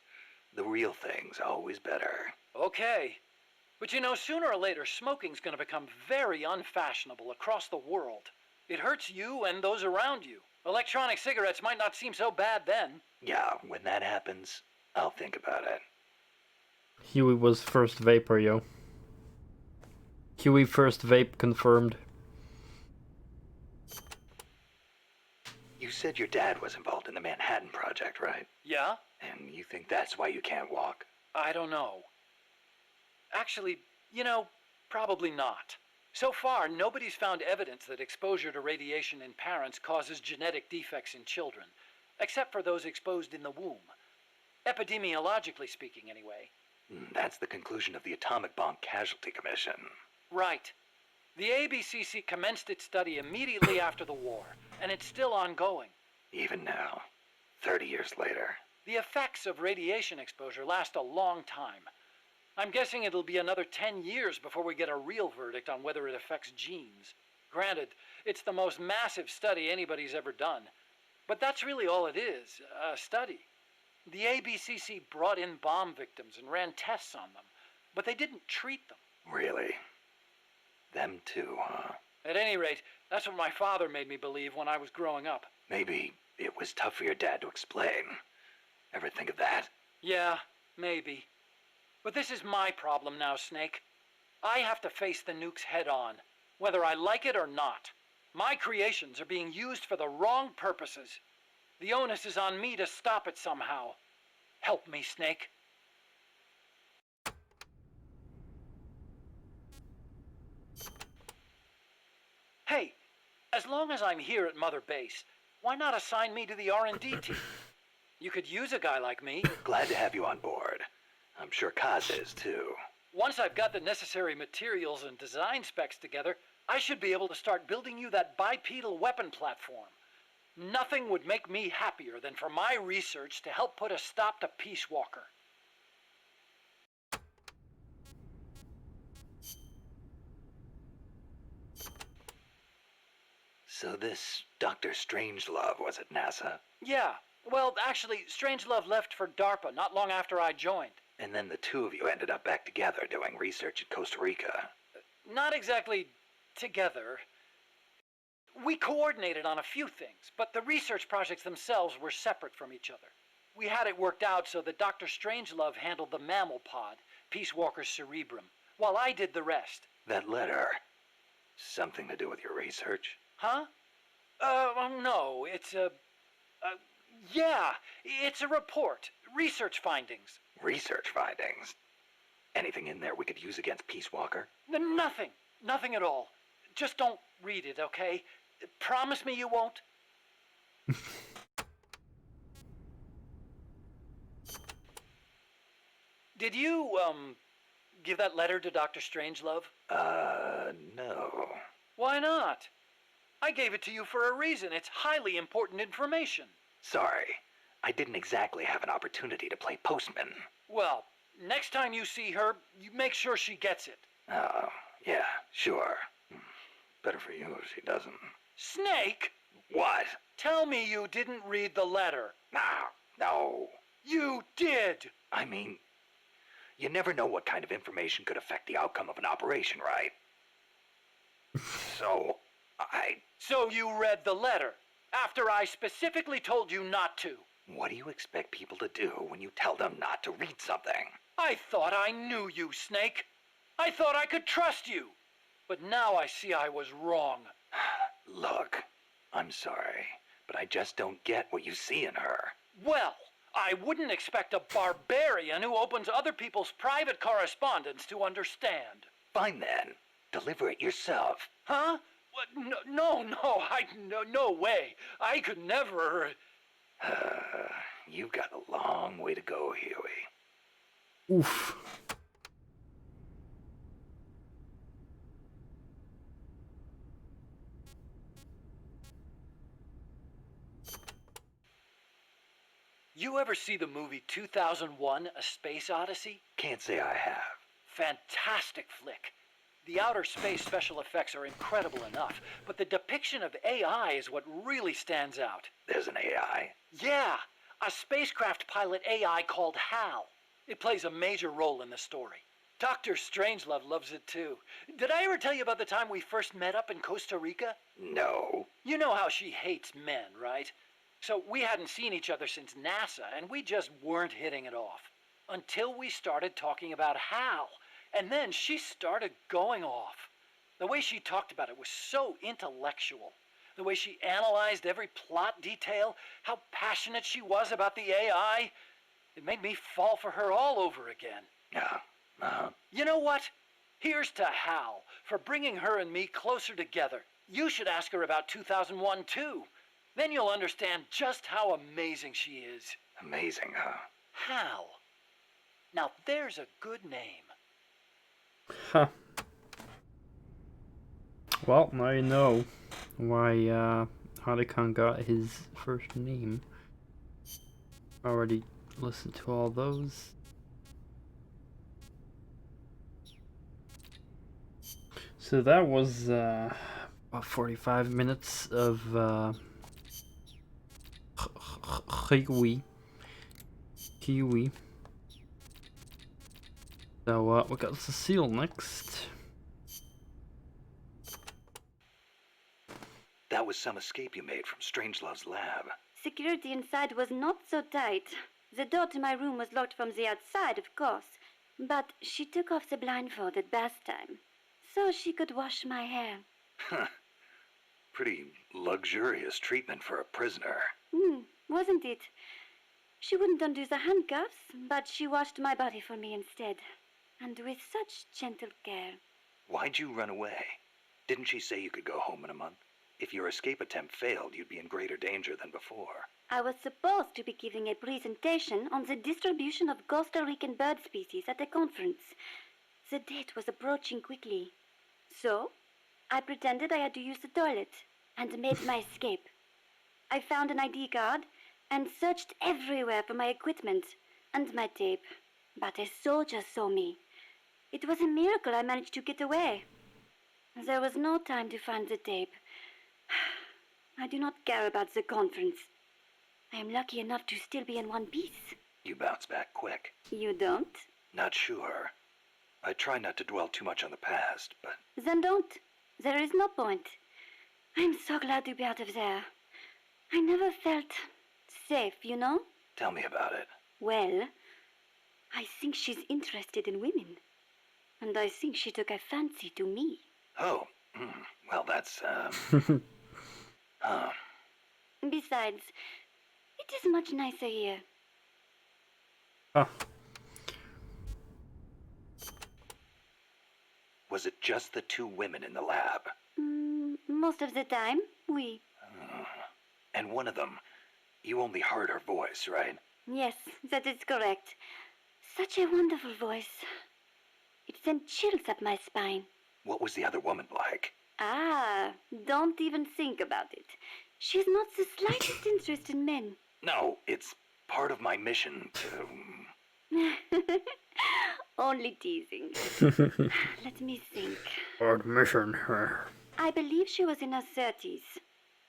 The real thing's always better. Okay. But you know, sooner or later, smoking's gonna become very unfashionable across the world. It hurts you and those around you. Electronic cigarettes might not seem so bad then. Yeah, when that happens, I'll think about it. Huey was first vapor, yo. Huey first vape confirmed. You said your dad was involved in the Manhattan Project, right? Yeah? And you think that's why you can't walk? I don't know. Actually, you know, probably not. So far, nobody's found evidence that exposure to radiation in parents causes genetic defects in children, except for those exposed in the womb. Epidemiologically speaking, anyway. That's the conclusion of the Atomic Bomb Casualty Commission. Right. The ABCC commenced its study immediately after the war, and it's still ongoing. Even now, 30 years later. The effects of radiation exposure last a long time. I'm guessing it'll be another 10 years before we get a real verdict on whether it affects genes. Granted, it's the most massive study anybody's ever done. But that's really all it is, a study. The ABCC brought in bomb victims and ran tests on them, but they didn't treat them. Really? Them too, huh? At any rate, that's what my father made me believe when I was growing up. Maybe it was tough for your dad to explain. Ever think of that? Yeah, maybe. But this is my problem now, Snake. I have to face the nukes head on, whether I like it or not. My creations are being used for the wrong purposes. The onus is on me to stop it somehow. Help me, Snake. Hey, as long as I'm here at Mother Base, why not assign me to the R&D team? You could use a guy like me. Glad to have you on board. I'm sure Kaz is too. Once I've got the necessary materials and design specs together, I should be able to start building you that bipedal weapon platform. Nothing would make me happier than for my research to help put a stop to Peace Walker. So this Dr. Strangelove was at NASA? Yeah, well, actually, Strangelove left for DARPA not long after I joined. And then the two of you ended up back together doing research in Costa Rica. Not exactly together. We coordinated on a few things, but the research projects themselves were separate from each other. We had it worked out so that Dr. Strangelove handled the mammal pod, Peace Walker's cerebrum, while I did the rest. That letter, something to do with your research? Huh? No, yeah, it's a report. Research findings. Research findings? Anything in there we could use against Peace Walker? Nothing. Nothing at all. Just don't read it, okay? Promise me you won't? Did you, give that letter to Dr. Strangelove? No. Why not? I gave it to you for a reason. It's highly important information. Sorry. I didn't exactly have an opportunity to play postman. Well, next time you see her, you make sure she gets it. Oh, yeah, sure. Better for you if she doesn't. Snake! What? Tell me you didn't read the letter. No. You did! I mean, you never know what kind of information could affect the outcome of an operation, right? So you read the letter, after I specifically told you not to. What do you expect people to do when you tell them not to read something? I thought I knew you, Snake. I thought I could trust you. But now I see I was wrong. Look, I'm sorry, but I just don't get what you see in her. Well, I wouldn't expect a barbarian who opens other people's private correspondence to understand. Fine then. Deliver it yourself. Huh? What? No way. I could never. You've got a long way to go, Huey. Oof. You ever see the movie 2001: A Space Odyssey? Can't say I have. Fantastic flick. The outer space special effects are incredible enough, but the depiction of AI is what really stands out. There's an AI? Yeah, a spacecraft pilot AI called HAL. It plays a major role in the story. Dr. Strangelove loves it too. Did I ever tell you about the time we first met up in Costa Rica? No. You know how she hates men, right? So we hadn't seen each other since NASA, and we just weren't hitting it off. Until we started talking about HAL. And then she started going off. The way she talked about it was so intellectual. The way she analyzed every plot detail, how passionate she was about the AI. It made me fall for her all over again. Yeah. You know what? Here's to Hal for bringing her and me closer together. You should ask her about 2001 too. Then you'll understand just how amazing she is. Amazing, huh? Hal. Now there's a good name. Huh. Well, now you know why Harakan got his first name. Already listened to all those. So that was about 45 minutes of Kiwi. So we got Cecile next. That was some escape you made from Strangelove's lab. Security inside was not so tight. The door to my room was locked from the outside, of course, but she took off the blindfold at bath time, so she could wash my hair. Huh. Pretty luxurious treatment for a prisoner. Wasn't it? She wouldn't undo the handcuffs, but she washed my body for me instead, and with such gentle care. Why'd you run away? Didn't she say you could go home in a month? If your escape attempt failed, you'd be in greater danger than before. I was supposed to be giving a presentation on the distribution of Costa Rican bird species at a conference. The date was approaching quickly. So, I pretended I had to use the toilet and made my escape. I found an ID card and searched everywhere for my equipment and my tape. But a soldier saw me. It was a miracle I managed to get away. There was no time to find the tape. I do not care about the conference. I am lucky enough to still be in one piece. You bounce back quick. You don't? Not sure. I try not to dwell too much on the past, but... Then don't. There is no point. I'm so glad to be out of there. I never felt safe, you know? Tell me about it. Well, I think she's interested in women. And I think she took a fancy to me. Oh, well, that's, Besides, it is much nicer here. Huh. Was it just the two women in the lab? Most of the time, oui. And one of them, you only heard her voice, right? Yes, that is correct. Such a wonderful voice. It sent chills up my spine. What was the other woman like? Ah, don't even think about it. She's not the slightest interest in men. No, it's part of my mission to... Only teasing. Let me think. Admission. I believe she was in her 30s.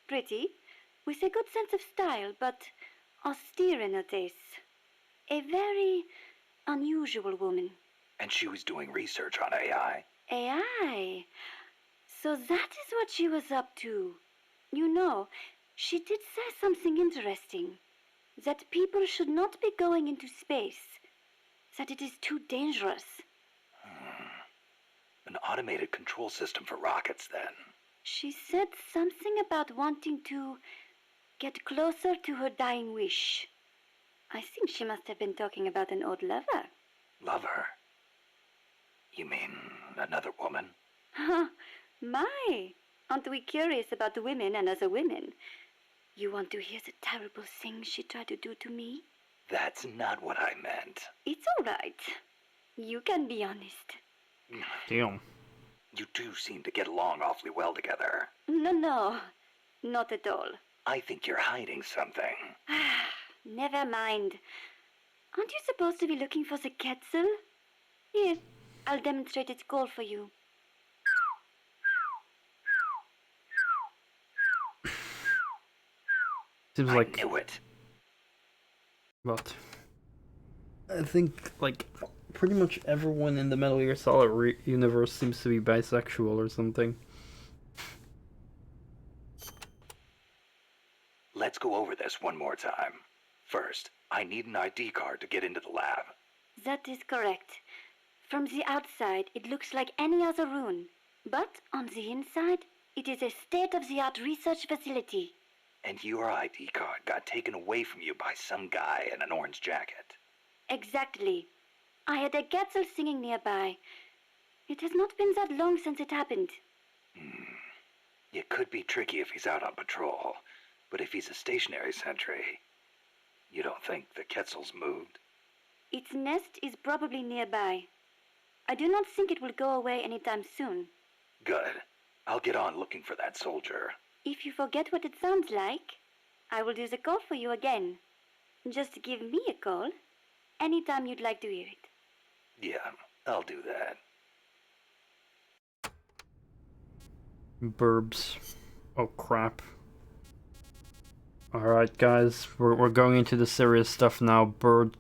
Pretty, with a good sense of style, but austere in her tastes. A very unusual woman. And she was doing research on AI. AI? So that is what she was up to. You know, she did say something interesting. That people should not be going into space. That it is too dangerous. An automated control system for rockets, then. She said something about wanting to get closer to her dying wish. I think she must have been talking about an old lover. Lover? You mean another woman? Huh, my! Aren't we curious about women and other women? You want to hear the terrible things she tried to do to me? That's not what I meant. It's all right. You can be honest. Damn. You two seem to get along awfully well together. No, not at all. I think you're hiding something. Never mind. Aren't you supposed to be looking for the Quetzal? Here, I'll demonstrate its call for you. Seems I like knew it. what? I think like pretty much everyone in the Metal Gear Solid universe seems to be bisexual or something. Let's go over this one more time. First, I need an ID card to get into the lab. That is correct. From the outside, it looks like any other room. But on the inside, it is a state-of-the-art research facility. And your ID card got taken away from you by some guy in an orange jacket. Exactly. I had a Quetzal singing nearby. It has not been that long since it happened. It could be tricky if he's out on patrol, but if he's a stationary sentry, you don't think the Quetzal's moved? Its nest is probably nearby. I do not think it will go away anytime soon. Good. I'll get on looking for that soldier. If you forget what it sounds like, I will do the call for you again. Just give me a call anytime you'd like to hear it. Yeah, I'll do that. Burbs. Oh crap. Alright guys, we're going into the serious stuff now. Bird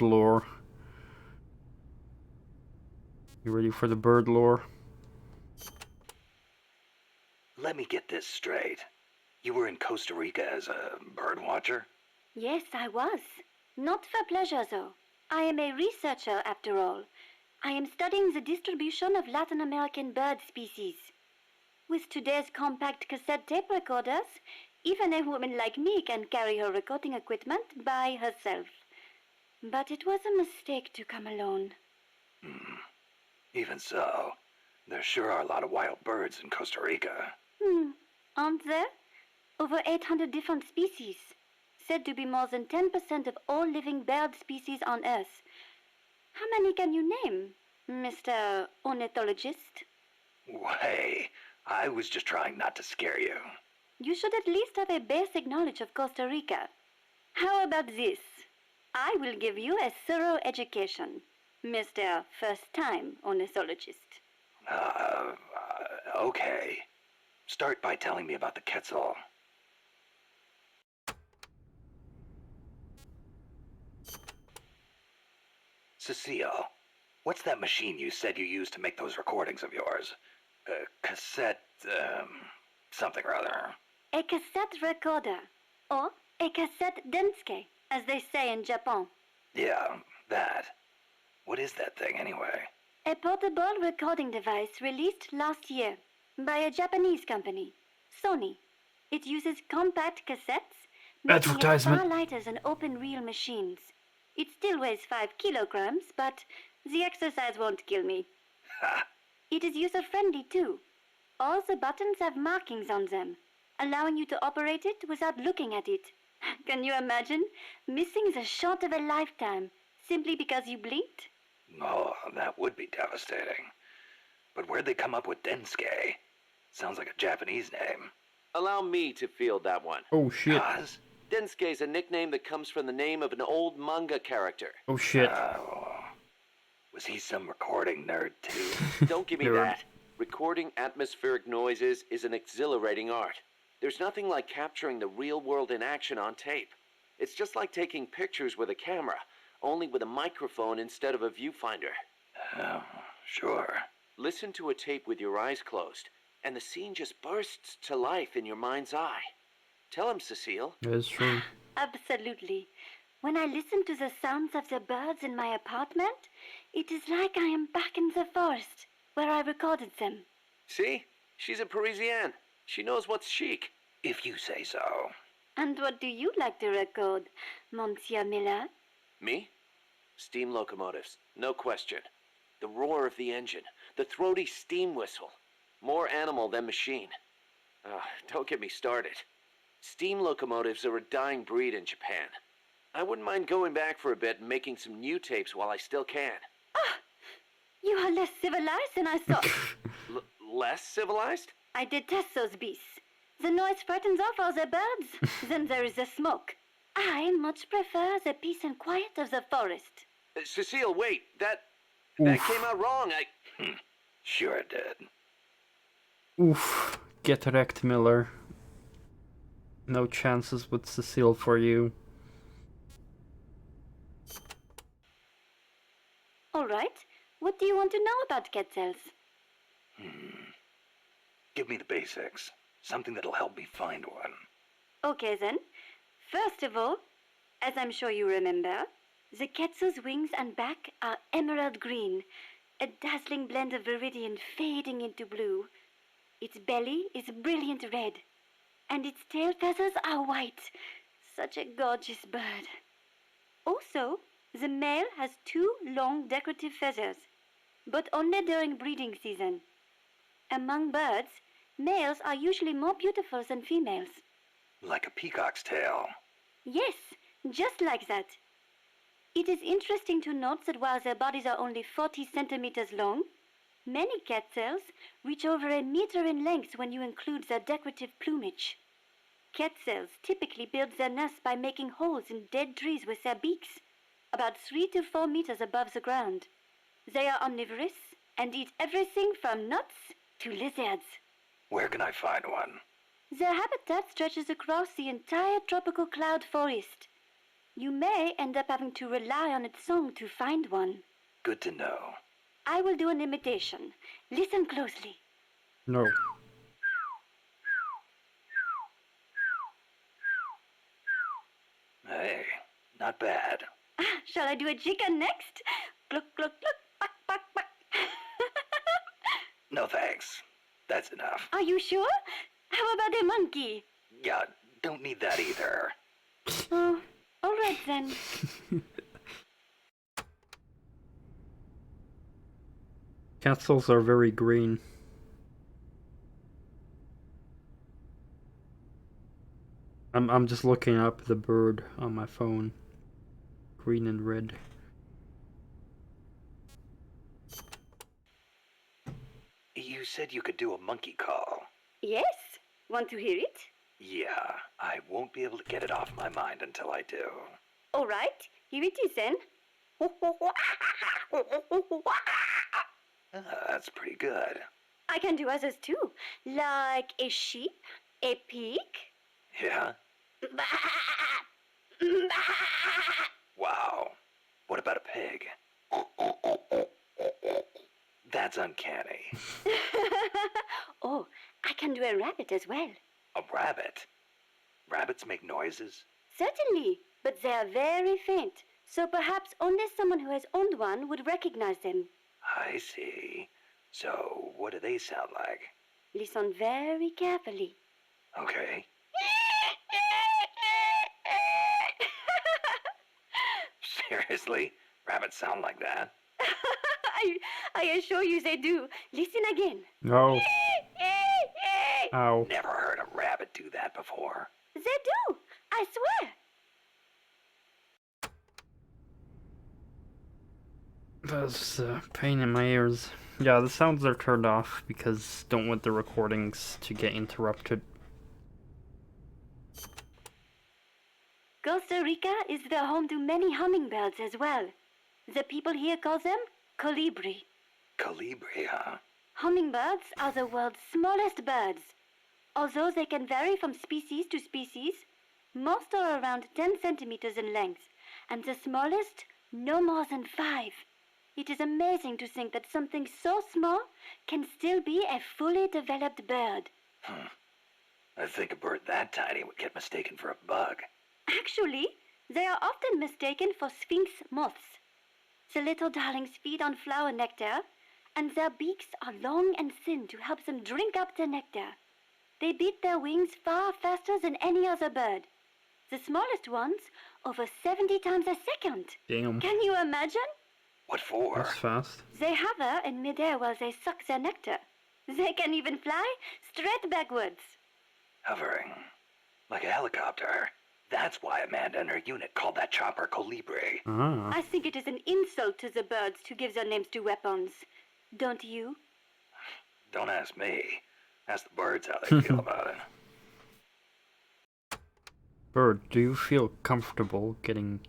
lore. You ready for the bird lore? Let me get this straight. You were in Costa Rica as a bird watcher? Yes, I was. Not for pleasure, though. I am a researcher, after all. I am studying the distribution of Latin American bird species. With today's compact cassette tape recorders, even a woman like me can carry her recording equipment by herself. But it was a mistake to come alone. Even so, there sure are a lot of wild birds in Costa Rica. Aren't there? Over 800 different species. Said to be more than 10% of all living bird species on Earth. How many can you name, Mr. Ornithologist? Hey, I was just trying not to scare you. You should at least have a basic knowledge of Costa Rica. How about this? I will give you a thorough education, Mr. First-Time Ornithologist. Okay. Start by telling me about the Quetzal. Cecile, what's that machine you said you used to make those recordings of yours? Cassette, something or other. A cassette recorder, or a cassette denske, as they say in Japan. Yeah, that. What is that thing anyway? A portable recording device released last year by a Japanese company, Sony. It uses compact cassettes, making it Advertisement. far lighter than open-reel machines. It still weighs 5 kilograms, but the exercise won't kill me. Ha! It is user-friendly too. All the buttons have markings on them, allowing you to operate it without looking at it. Can you imagine missing the shot of a lifetime simply because you blinked? Oh, that would be devastating. But where'd they come up with Densuke? Sounds like a Japanese name. Allow me to field that one. Oh shit. Cause? Densuke is a nickname that comes from the name of an old manga character. Oh shit. Was he some recording nerd too? Don't give me Nerd. that. Recording atmospheric noises is an exhilarating art. There's nothing like capturing the real world in action on tape. It's just like taking pictures with a camera, only with a microphone instead of a viewfinder. Oh, sure. Listen to a tape with your eyes closed, and the scene just bursts to life in your mind's eye. Tell him, Cecile. That is true. Absolutely. When I listen to the sounds of the birds in my apartment, it is like I am back in the forest where I recorded them. See? She's a Parisienne. She knows what's chic. If you say so. And what do you like to record, Monsieur Miller? Me? Steam locomotives, no question. The roar of the engine, the throaty steam whistle. More animal than machine. Don't get me started. Steam locomotives are a dying breed in Japan. I wouldn't mind going back for a bit and making some new tapes while I still can. Ah, you are less civilized than I thought. Less civilized? I detest those beasts. The noise frightens off all the birds. Then there is the smoke. I much prefer the peace and quiet of the forest. Cecile, wait. That Oof. came out wrong. Sure it did. Oof. Get wrecked, Miller. No chances with Cecile for you. All right. What do you want to know about cat cells? Give me the basics. Something that'll help me find one. Okay then. First of all, as I'm sure you remember, the Quetzal's wings and back are emerald green, a dazzling blend of viridian fading into blue. Its belly is brilliant red, and its tail feathers are white. Such a gorgeous bird. Also, the male has 2 long decorative feathers, but only during breeding season. Among birds, males are usually more beautiful than females. Like a peacock's tail. Yes, just like that. It is interesting to note that while their bodies are only 40 centimeters long, many cat cells reach over a meter in length when you include their decorative plumage. Cat cells typically build their nests by making holes in dead trees with their beaks, about 3 to 4 meters above the ground. They are omnivorous and eat everything from nuts to lizards. Where can I find one? Their habitat stretches across the entire tropical cloud forest. You may end up having to rely on its song to find one. Good to know. I will do an imitation. Listen closely. No. Hey, not bad. Shall I do a chicken next? Cluck, cluck, cluck, buck, buck, buck. No thanks. That's enough. Are you sure? How about a monkey? Yeah, don't need that either. Oh, all right then. Castles are very green. I'm just looking up the bird on my phone. Green and red. You said you could do a monkey call. Yes? Want to hear it? Yeah, I won't be able to get it off my mind until I do. All right, here it is then. That's pretty good. I can do others too, like a sheep, a pig. Yeah? Wow. What about a pig? That's uncanny. Oh, I can do a rabbit as well. A rabbit? Rabbits make noises? Certainly, but they are very faint, so perhaps only someone who has owned one would recognize them. I see. So, what do they sound like? Listen very carefully. Okay. Seriously? Rabbits sound like that? I assure you they do. Listen again. No. Ow. Never heard a rabbit do that before. They do. I swear. That's a pain in my ears. Yeah, the sounds are turned off because don't want the recordings to get interrupted. Costa Rica is the home to many hummingbirds as well. The people here call them colibri. Colibri, huh? Hummingbirds are the world's smallest birds. Although they can vary from species to species, most are around 10 centimeters in length, and the smallest no more than 5. It is amazing to think that something so small can still be a fully developed bird. I think a bird that tiny would get mistaken for a bug. Actually, they are often mistaken for sphinx moths. The little darlings feed on flower nectar, and their beaks are long and thin to help them drink up the nectar. They beat their wings far faster than any other bird. The smallest ones, over 70 times a second. Damn. Can you imagine? What for? That's fast. They hover in midair while they suck their nectar. They can even fly straight backwards. Hovering. Like a helicopter. That's why Amanda and her unit called that chopper Colibri. Ah. I think it is an insult to the birds to give their names to weapons. Don't you? Don't ask me. Ask the birds how they feel about it. Bird, do you feel comfortable getting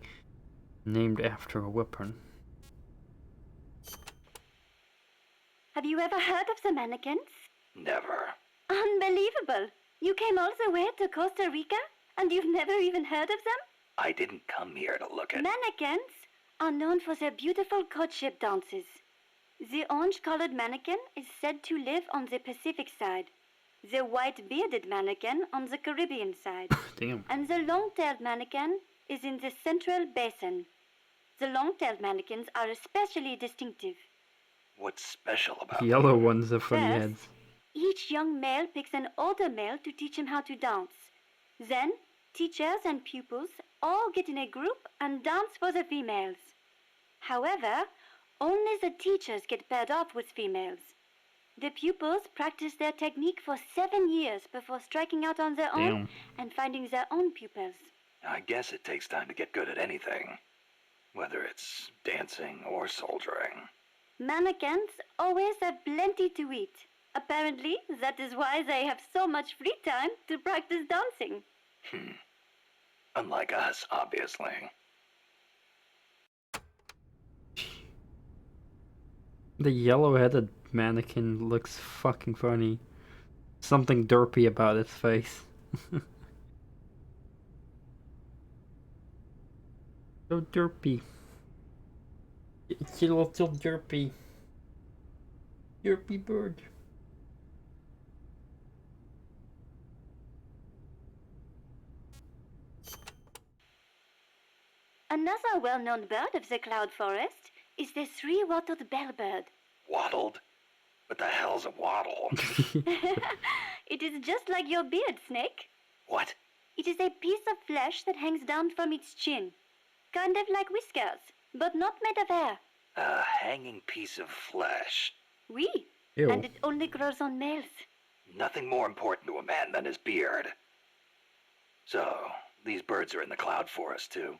named after a weapon? Have you ever heard of the mannequins? Never. Unbelievable! You came all the way to Costa Rica and you've never even heard of them? I didn't come here to look at... Mannequins are known for their beautiful courtship dances. The orange-colored mannequin is said to live on the Pacific side, the white-bearded mannequin on the Caribbean side, Damn. and the long-tailed mannequin is in the Central Basin. The long-tailed mannequins are especially distinctive. What's special about The yellow them? ones are funny First, heads. each young male picks an older male to teach him how to dance. Then, teachers and pupils all get in a group and dance for the females. However, only the teachers get paired off with females. The pupils practice their technique for 7 years before striking out on their own Damn. and finding their own pupils. I guess it takes time to get good at anything. Whether it's dancing or soldiering. Mannequins always have plenty to eat. Apparently, that is why they have so much free time to practice dancing. Unlike us, obviously. The yellow-headed mannequin looks fucking funny. Something derpy about its face. So derpy. It's a little derpy. Derpy bird. Another well-known bird of the cloud forest is the three-wattled bellbird. Waddled? What the hell's a waddle? It is just like your beard, Snake. What? It is a piece of flesh that hangs down from its chin. Kind of like whiskers, but not made of hair. A hanging piece of flesh. Oui, Ew. and it only grows on males. Nothing more important to a man than his beard. So, these birds are in the cloud forest too.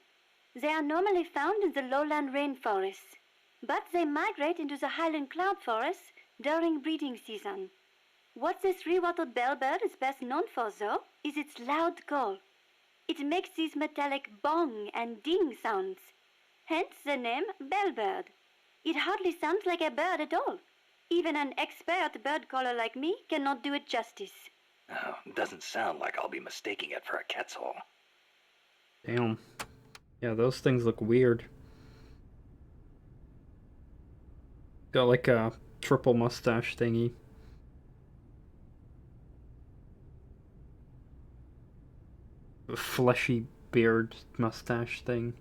They are normally found in the lowland rainforests, but they migrate into the highland cloud forests during breeding season. What the three-wattled bellbird is best known for, though, is its loud call. It makes these metallic bong and ding sounds, hence the name bellbird. It hardly sounds like a bird at all. Even an expert bird caller like me cannot do it justice. Oh, doesn't sound like I'll be mistaking it for a quetzal. Damn. Yeah, those things look weird. Got like a triple mustache thingy. A fleshy beard mustache thing.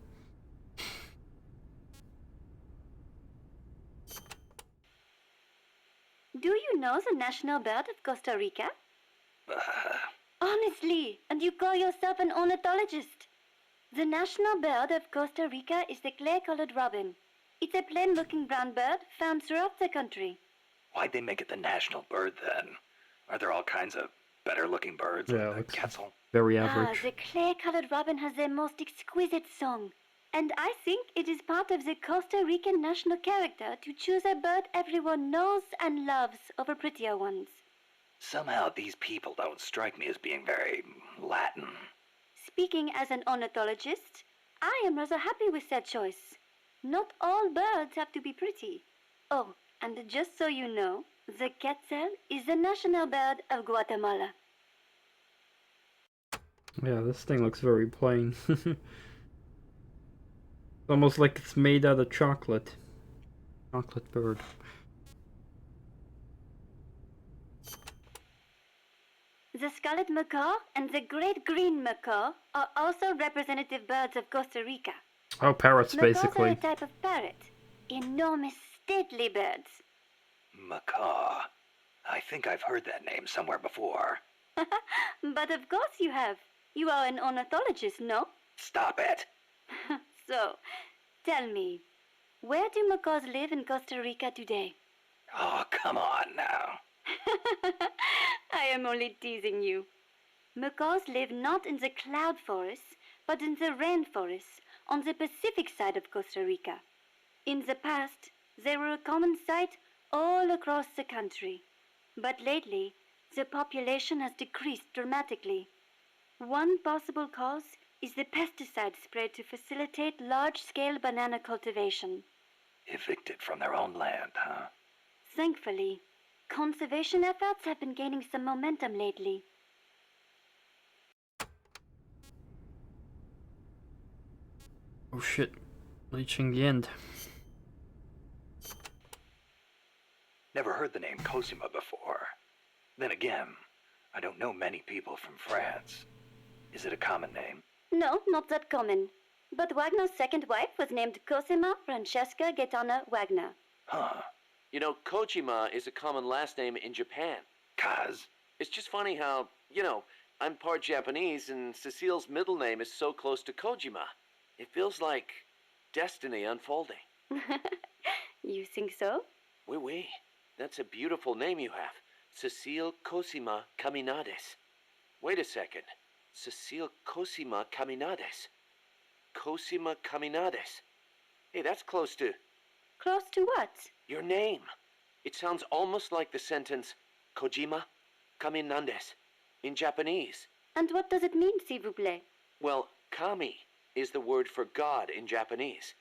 Do you know the national bird of Costa Rica? Honestly, and you call yourself an ornithologist? The national bird of Costa Rica is the clay-colored robin. It's a plain-looking brown bird found throughout the country. Why'd they make it the national bird then? Are there all kinds of better-looking birds Yeah, than the it's quetzal? very Ah, average. the clay-colored robin has the most exquisite song. And I think it is part of the Costa Rican national character to choose a bird everyone knows and loves over prettier ones. Somehow these people don't strike me as being very Latin. Speaking as an ornithologist, I am rather happy with that choice. Not all birds have to be pretty. Oh, and just so you know, the quetzal is the national bird of Guatemala. Yeah, this thing looks very plain. Almost like it's made out of chocolate. Chocolate bird. The scarlet macaw and the great green macaw are also representative birds of Costa Rica. Oh, parrots, Macaws are basically. a type of parrot. Enormous, stately birds. Macaw. I think I've heard that name somewhere before. But of course you have. You are an ornithologist, no? Stop it. So, tell me, where do macaws live in Costa Rica today? Oh, come on now. I am only teasing you. Macaws live not in the cloud forests, but in the rainforests on the Pacific side of Costa Rica. In the past, they were a common sight all across the country. But lately, the population has decreased dramatically. One possible cause is the pesticide sprayed to facilitate large-scale banana cultivation. Evicted from their own land, huh? Thankfully, conservation efforts have been gaining some momentum lately. Oh shit. Reaching the end. Never heard the name Cosima before. Then again, I don't know many people from France. Is it a common name? No, not that common. But Wagner's second wife was named Cosima Francesca Gaetana Wagner. Huh. You know, Kojima is a common last name in Japan. Kaz? It's just funny how, I'm part Japanese and Cecile's middle name is so close to Kojima. It feels like destiny unfolding. You think so? Oui, oui. That's a beautiful name you have. Cecile Cosima Caminades. Wait a second. Cecile Cosima Caminades. Cosima Caminades. Hey, that's close to Close to what? your name. It sounds almost like the sentence Kojima Caminandes in Japanese. And what does it mean, s'il vous plaît? Well, kami is the word for God in Japanese.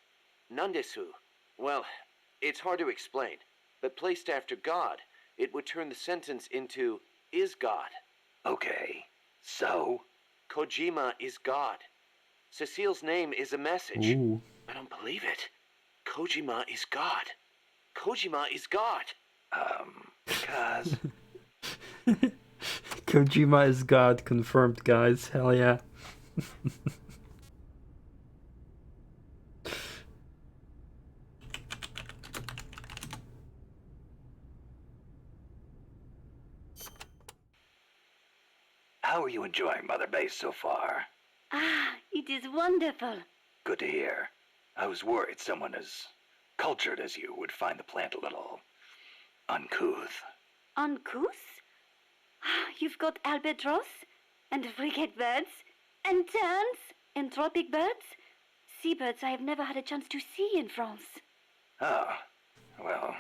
Nandesu, well, it's hard to explain, but placed after God, it would turn the sentence into is God. Okay. So? Kojima is God. Cecile's name is a message. Ooh. I don't believe it. Kojima is God. Kojima is God. Kaz? Kojima is God, confirmed, guys. Hell yeah. How are you enjoying Mother Base so far? Ah, it is wonderful. Good to hear. I was worried someone as cultured as you would find the plant a little uncouth. Uncouth? Ah, you've got albatross, and frigate birds, and terns, and tropic birds. Seabirds I have never had a chance to see in France. Oh, well,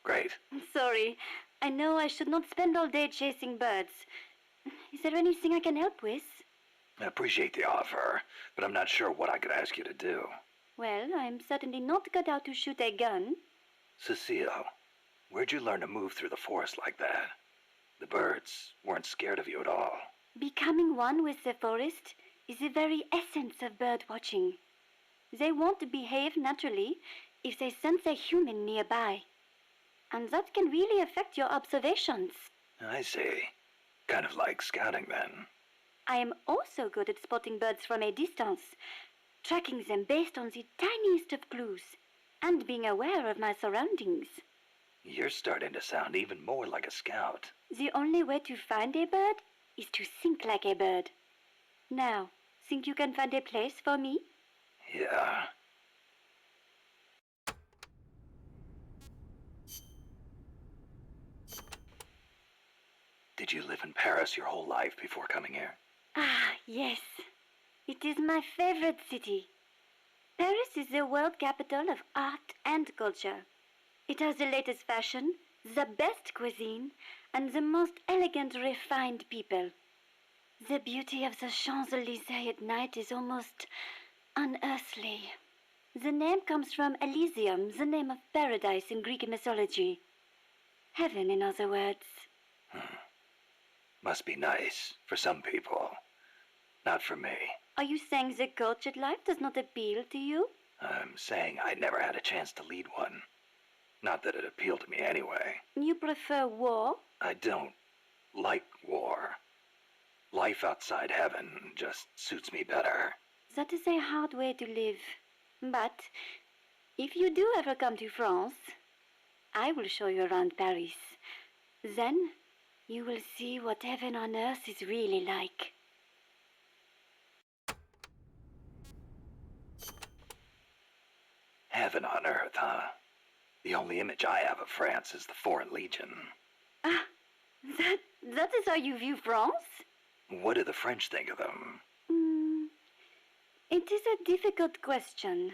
great. Sorry, I know I should not spend all day chasing birds. Is there anything I can help with? I appreciate the offer, but I'm not sure what I could ask you to do. Well, I'm certainly not cut out to shoot a gun. Cecile, where'd you learn to move through the forest like that? The birds weren't scared of you at all. Becoming one with the forest is the very essence of bird watching. They won't behave naturally if they sense a human nearby. And that can really affect your observations. I see. Kind of like scouting then. I am also good at spotting birds from a distance, tracking them based on the tiniest of clues, and being aware of my surroundings. You're starting to sound even more like a scout. The only way to find a bird is to think like a bird. Now, think you can find a place for me? Yeah. Did you live in Paris your whole life before coming here? Ah, yes. It is my favorite city. Paris is the world capital of art and culture. It has the latest fashion, the best cuisine, and the most elegant, refined people. The beauty of the Champs-Élysées at night is almost unearthly. The name comes from Elysium, the name of paradise in Greek mythology. Heaven, in other words. Must be nice for some people. Not for me. Are you saying the cultured life does not appeal to you? I'm saying I never had a chance to lead one. Not that it appealed to me anyway. You prefer war? I don't like war. Life outside heaven just suits me better. That is a hard way to live. But if you do ever come to France, I will show you around Paris. Then You will see what heaven on earth is really like. Heaven on earth, huh? The only image I have of France is the Foreign Legion. Ah, that is how you view France? What do the French think of them? It is a difficult question.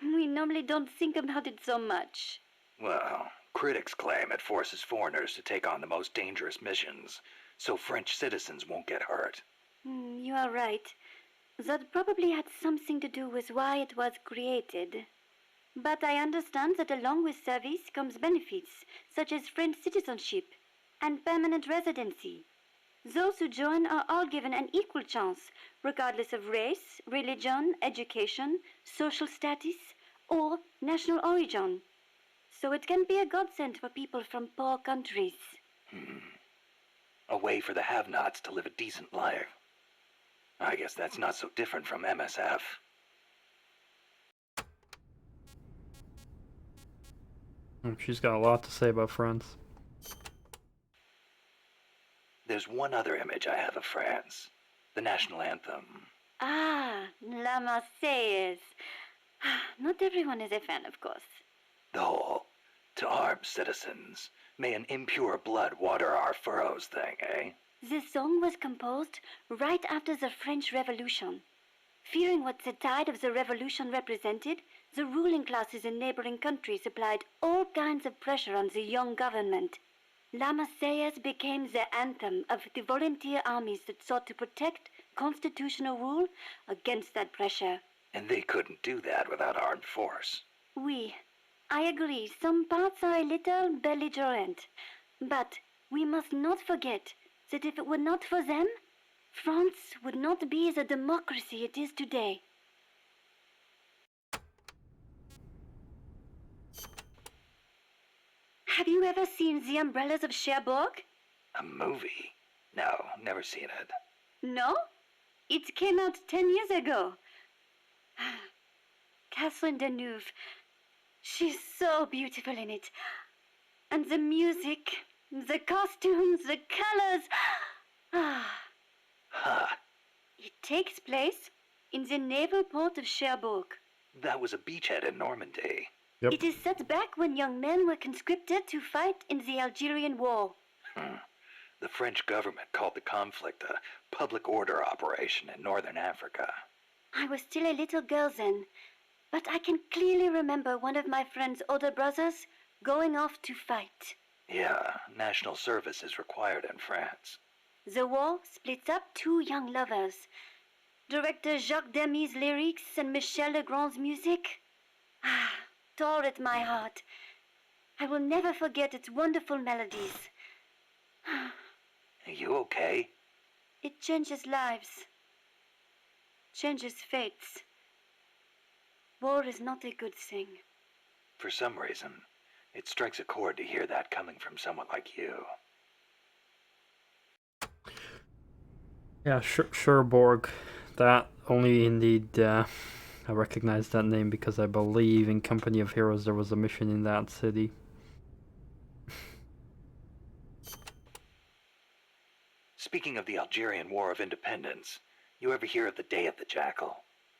We normally don't think about it so much. Well, critics claim it forces foreigners to take on the most dangerous missions, so French citizens won't get hurt. You are right. That probably had something to do with why it was created. But I understand that along with service comes benefits, such as French citizenship and permanent residency. Those who join are all given an equal chance, regardless of race, religion, education, social status, or national origin. So it can be a godsend for people from poor countries. A way for the have-nots to live a decent life. I guess that's not so different from MSF. She's got a lot to say about France. There's one other image I have of France. The national anthem. Ah, La Marseillaise. Not everyone is a fan, of course. The whole, to arms, citizens. May an impure blood water our furrows thing, eh? This song was composed right after the French Revolution. Fearing what the tide of the revolution represented, the ruling classes in neighboring countries applied all kinds of pressure on the young government. La Marseillaise became the anthem of the volunteer armies that sought to protect constitutional rule against that pressure. And they couldn't do that without armed force. Oui, I agree, some parts are a little belligerent. But we must not forget that if it were not for them, France would not be the democracy it is today. Have you ever seen The Umbrellas of Cherbourg? A movie? No, never seen it. No? It came out 10 years ago. Catherine Deneuve. She's so beautiful in it. And the music, the costumes, the colors. Huh. It takes place in the naval port of Cherbourg. That was a beachhead in Normandy. Yep. It is set back when young men were conscripted to fight in the Algerian War. The French government called the conflict a public order operation in northern Africa. I was still a little girl then, but I can clearly remember one of my friend's older brothers going off to fight. Yeah, national service is required in France. The war splits up two young lovers. Director Jacques Demy's lyrics and Michel Legrand's music tore at my heart. I will never forget its wonderful melodies. Are you okay? It changes lives, changes fates. War is not a good thing. For some reason, it strikes a chord to hear that coming from someone like you. Yeah, Cherbourg. That only indeed, I recognize that name because I believe in Company of Heroes there was a mission in that city. Speaking of the Algerian War of Independence, you ever hear of the Day of the Jackal?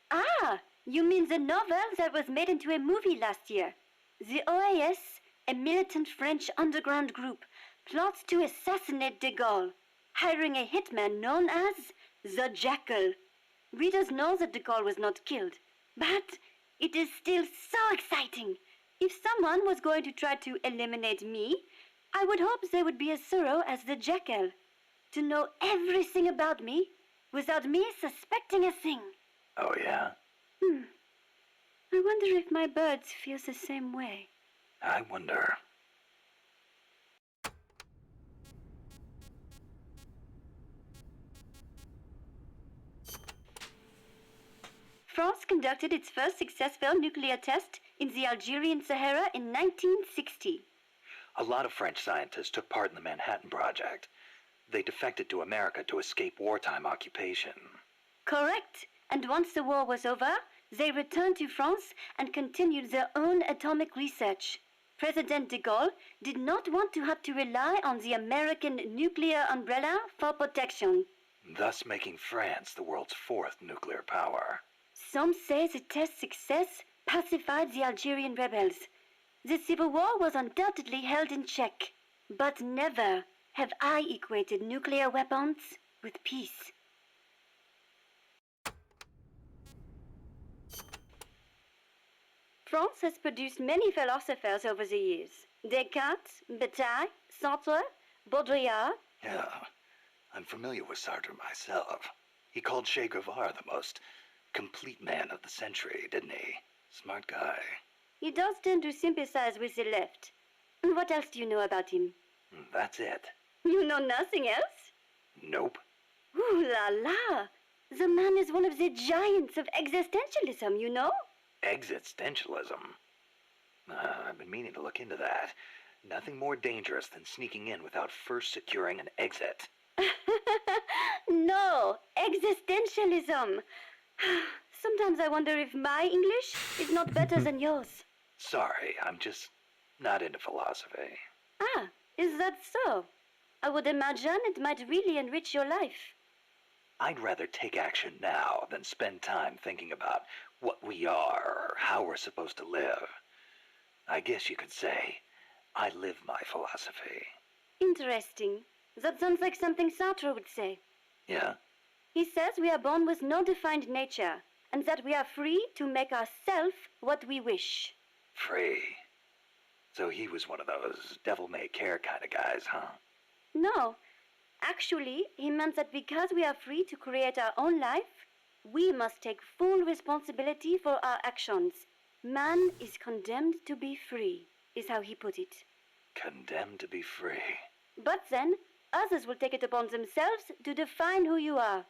Ah, you mean the novel that was made into a movie last year? The OAS, a militant French underground group, plots to assassinate de Gaulle, hiring a hitman known as the Jackal. Readers know that de Gaulle was not killed, but it is still so exciting. If someone was going to try to eliminate me, I would hope they would be as thorough as the Jackal, to know everything about me without me suspecting a thing. Oh, yeah? I wonder if my birds feel the same way. I wonder. France conducted its first successful nuclear test in the Algerian Sahara in 1960. A lot of French scientists took part in the Manhattan Project. They defected to America to escape wartime occupation. Correct. And once the war was over, they returned to France and continued their own atomic research. President de Gaulle did not want to have to rely on the American nuclear umbrella for protection. Thus making France the world's fourth nuclear power. Some say the test's success pacified the Algerian rebels. The civil war was undoubtedly held in check, but never have I equated nuclear weapons with peace. France has produced many philosophers over the years. Descartes, Bataille, Sartre, Baudrillard. Yeah, I'm familiar with Sartre myself. He called Che Guevara the most complete man of the century, didn't he? Smart guy. He does tend to sympathize with the left. What else do you know about him? That's it. You know nothing else? Nope. Ooh la la! The man is one of the giants of existentialism, you know? Existentialism. I've been meaning to look into that. Nothing more dangerous than sneaking in without first securing an exit. No, existentialism. Sometimes I wonder if my English is not better than yours. Sorry, I'm just not into philosophy. Ah, is that so? I would imagine it might really enrich your life. I'd rather take action now than spend time thinking about what we are or how we're supposed to live. I guess you could say I live my philosophy. Interesting. That sounds like something Sartre would say. Yeah? He says we are born with no defined nature, and that we are free to make ourselves what we wish. Free. So he was one of those devil-may-care kind of guys, huh? No. Actually, he meant that because we are free to create our own life, we must take full responsibility for our actions. Man is condemned to be free, is how he put it. Condemned to be free. But then, others will take it upon themselves to define who you are.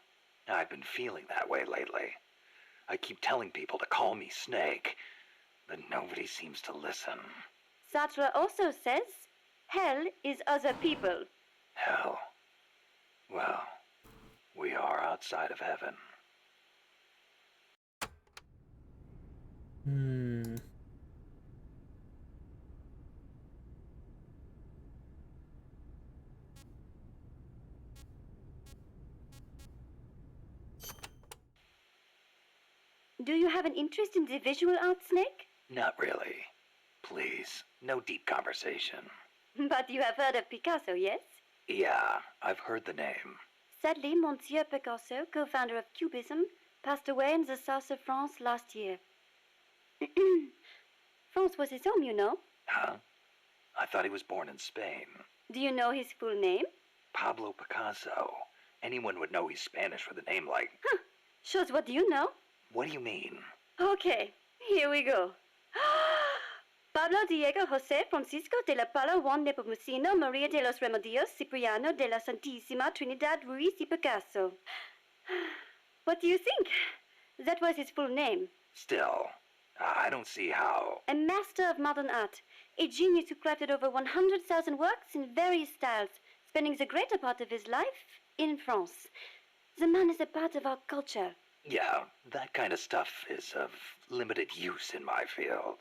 I've been feeling that way lately. I keep telling people to call me Snake, but nobody seems to listen. Sartre also says, hell is other people. Hell. Well, we are outside of heaven. Do you have an interest in the visual arts, Snake? Not really. Please, no deep conversation. But you have heard of Picasso, yes? Yeah, I've heard the name. Sadly, Monsieur Picasso, co-founder of Cubism, passed away in the south of France last year. France was his home, you know. Huh? I thought he was born in Spain. Do you know his full name? Pablo Picasso. Anyone would know he's Spanish with a name like... Huh. Shows what you know. What do you mean? Okay, here we go. Pablo Diego José Francisco de la Pala Juan Nepomuceno Maria de los Remedios Cipriano de la Santísima Trinidad Ruiz y Picasso. What do you think? That was his full name. Still, I don't see how... A master of modern art, a genius who crafted over 100,000 works in various styles, spending the greater part of his life in France. The man is a part of our culture. Yeah, that kind of stuff is of limited use in my field.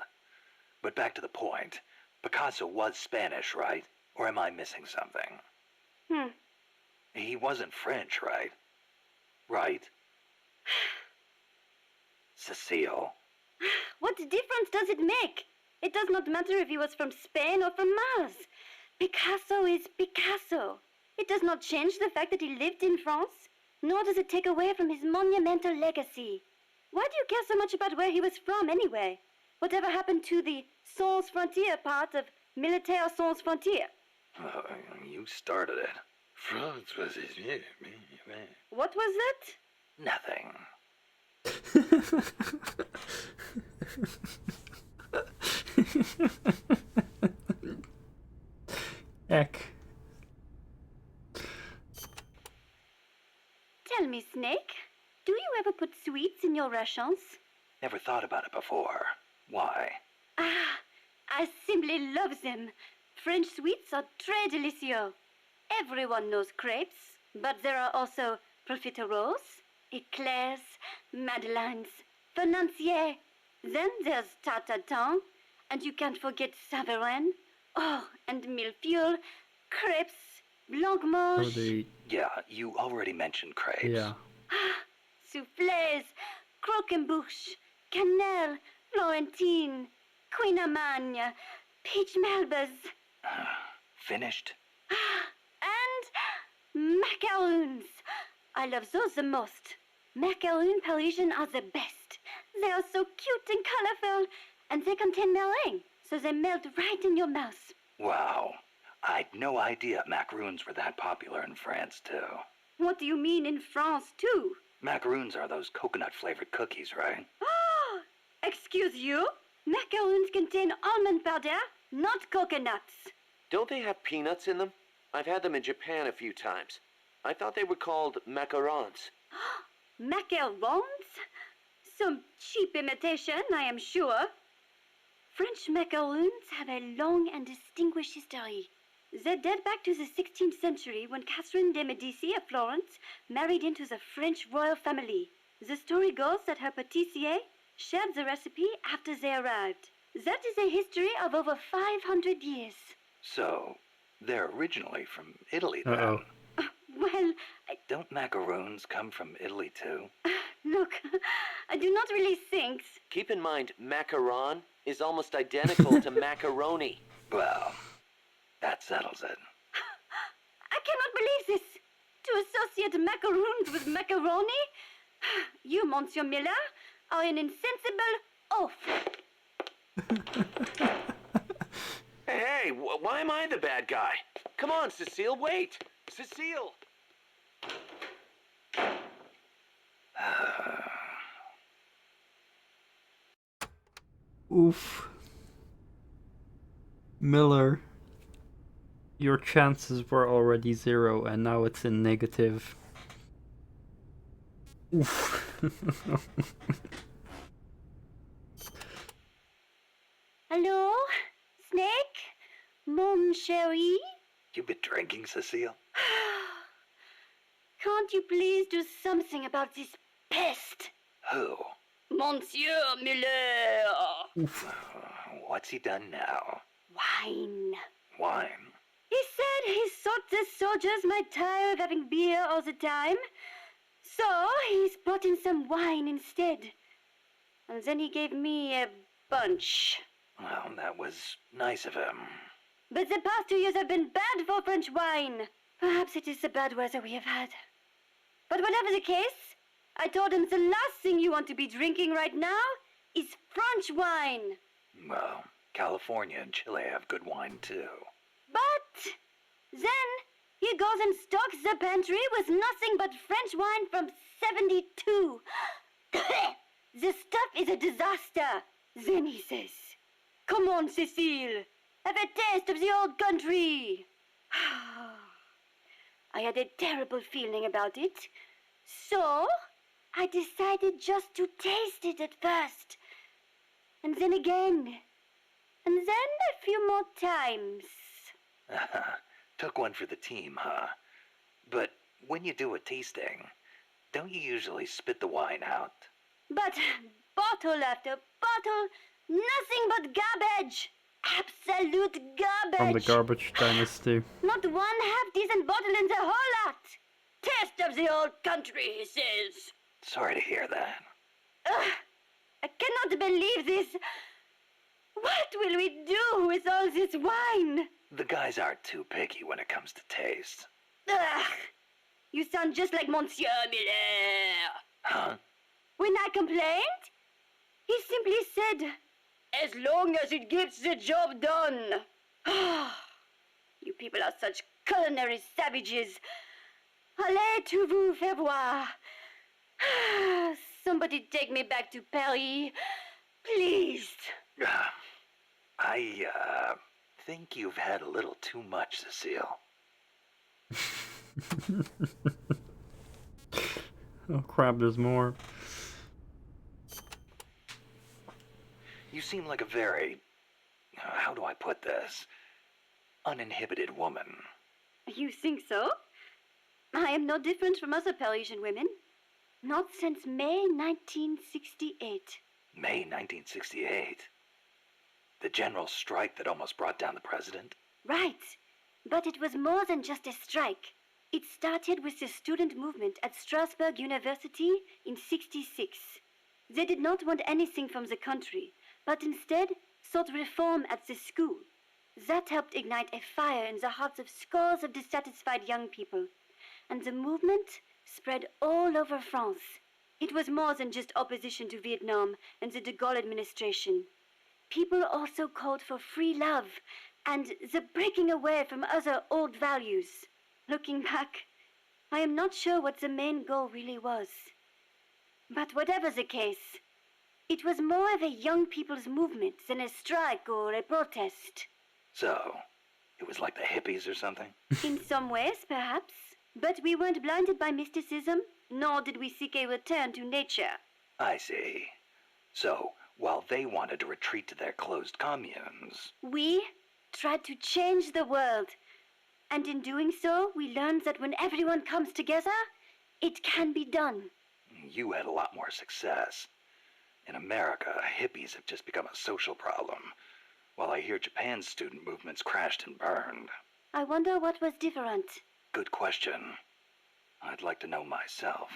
But back to the point. Picasso was Spanish, right? Or am I missing something? He wasn't French, right? Right? Cecile. What difference does it make? It does not matter if he was from Spain or from Mars. Picasso is Picasso. It does not change the fact that he lived in France, nor does it take away from his monumental legacy. Why do you care so much about where he was from, anyway? Whatever happened to the sans frontière part of Militaire sans frontière? You started it. France was his... What was that? Nothing. Eck. Tell me, Snake, do you ever put sweets in your rations? Never thought about it before. Why? Ah, I simply love them. French sweets are très délicieux. Everyone knows crepes, but there are also profiteroles, eclairs, madeleines, financiers. Then there's tarte tatin, And you can't forget Savarin. Oh, and Millefiori, crepes, Oh, blancmange, the Yeah, you already mentioned crepes. yeah. soufflés, croquembouche, cannelle, Florentine, Queen Amagne, peach melbas, Finished? and macaroons. I love those the most. Macaroon Parisian are the best. They are so cute and colorful, and they contain meringue, so they melt right in your mouth. Wow. I'd no idea macaroons were that popular in France, too. What do you mean in France, too? Macaroons are those coconut-flavored cookies, right? Oh, excuse you? Macaroons contain almond powder, not coconuts. Don't they have peanuts in them? I've had them in Japan a few times. I thought they were called macarons. Macarons? Some cheap imitation, I am sure. French macaroons have a long and distinguished history. They date back to the 16th century when Catherine de' Medici of Florence married into the French royal family. The story goes that her pâtissier shared the recipe after they arrived. That is a history of over 500 years. So, they're originally from Italy, then. Uh-oh. Well, Don't macaroons come from Italy, too? look, I do not really think. Keep in mind, macaron is almost identical to macaroni. Well, that settles it. I cannot believe this. To associate macaroons with macaroni? You, Monsieur Miller, are an insensible oaf. Hey, why am I the bad guy? Come on, Cecile, wait! Cecile! Oof. Miller. Your chances were already 0 and now it's in negative. Oof. Hello? Snake? Mon chéri? You been drinking, Cecile? Can't you please do something about this pest? Who? Monsieur Miller! What's he done now? Wine. Wine? He said he thought the soldiers might tire of having beer all the time. So he's brought in some wine instead. And then he gave me a bunch. Well, that was nice of him. But the past 2 years have been bad for French wine. Perhaps it is the bad weather we have had. But whatever the case, I told him the last thing you want to be drinking right now is French wine. Well, California and Chile have good wine, too. But then he goes and stocks the pantry with nothing but French wine from 72. The stuff is a disaster. Then he says, "Come on, Cecile, have a taste of the old country." I had a terrible feeling about it. So I decided just to taste it at first. And then again. And then a few more times. Took one for the team, huh? But when you do a tasting, don't you usually spit the wine out? But bottle after bottle, nothing but garbage. Absolute garbage. From the garbage dynasty. Not one half-decent bottle in the whole lot. Taste of the old country, he says. Sorry to hear that. Ugh, I cannot believe this. What will we do with all this wine? The guys aren't too picky when it comes to taste. Ugh, you sound just like Monsieur Miller. Huh? When I complained, he simply said, "As long as it gets the job done." You people are such culinary savages. Allez to vous faire voir. Somebody take me back to Paris, please. I think you've had a little too much, Cecile. Oh crap, there's more. You seem like a very, how do I put this, uninhibited woman. You think so? I am no different from other Parisian women. Not since May 1968. May 1968. The general strike that almost brought down the president? Right. But it was more than just a strike. It started with the student movement at Strasbourg University in '66. They did not want anything from the country, but instead sought reform at the school. That helped ignite a fire in the hearts of scores of dissatisfied young people. And the movement spread all over France. It was more than just opposition to Vietnam and the de Gaulle administration. People also called for free love and the breaking away from other old values. Looking back, I am not sure what the main goal really was. But whatever the case, it was more of a young people's movement than a strike or a protest. So, it was like the hippies or something? In some ways, perhaps. But we weren't blinded by mysticism, nor did we seek a return to nature. I see. So, while they wanted to retreat to their closed communes... We tried to change the world. And in doing so, we learned that when everyone comes together, it can be done. You had a lot more success. In America, hippies have just become a social problem, while I hear Japan's student movements crashed and burned. I wonder what was different. Good question. I'd like to know myself.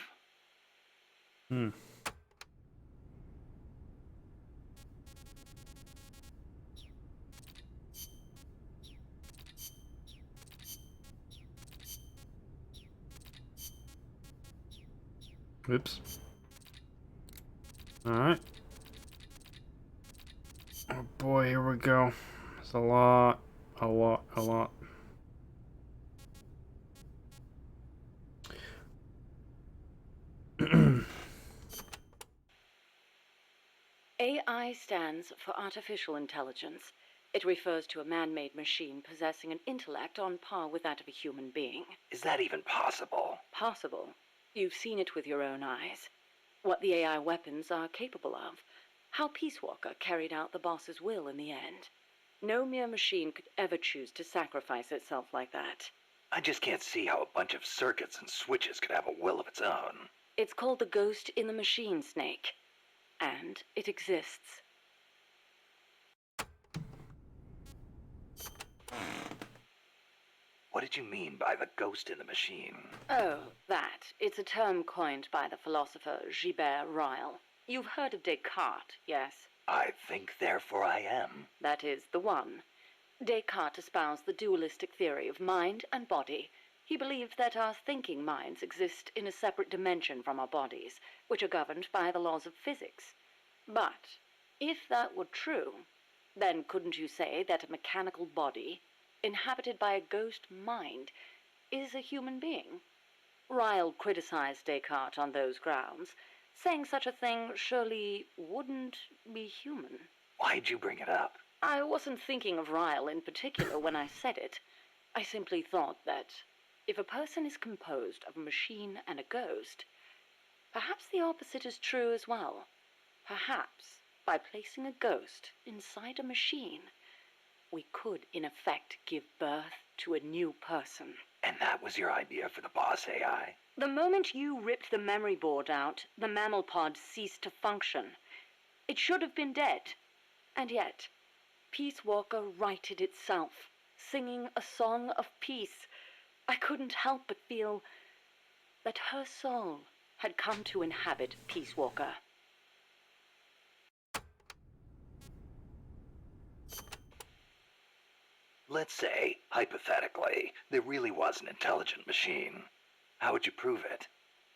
Oops. Alright. Oh boy, here we go. It's a lot. AI stands for artificial intelligence. It refers to a man-made machine possessing an intellect on par with that of a human being. Is that even possible? Possible. You've seen it with your own eyes. What the AI weapons are capable of. How Peace Walker carried out the boss's will in the end. No mere machine could ever choose to sacrifice itself like that. I just can't see how a bunch of circuits and switches could have a will of its own. It's called the ghost in the machine, Snake. And it exists. What did you mean by the ghost in the machine? Oh, that. It's a term coined by the philosopher Gilbert Ryle. You've heard of Descartes, yes? I think, therefore I am. That is the one. Descartes espoused the dualistic theory of mind and body. He believed that our thinking minds exist in a separate dimension from our bodies, which are governed by the laws of physics. But if that were true, then couldn't you say that a mechanical body, inhabited by a ghost mind, is a human being? Ryle criticized Descartes on those grounds, saying such a thing surely wouldn't be human. Why'd you bring it up? I wasn't thinking of Ryle in particular when I said it. I simply thought that if a person is composed of a machine and a ghost, perhaps the opposite is true as well. Perhaps, by placing a ghost inside a machine, we could, in effect, give birth to a new person. And that was your idea for the boss AI? The moment you ripped the memory board out, the mammal pod ceased to function. It should have been dead. And yet, Peace Walker righted itself, singing a song of peace. I couldn't help but feel that her soul had come to inhabit Peace Walker. Let's say, hypothetically, there really was an intelligent machine. How would you prove it?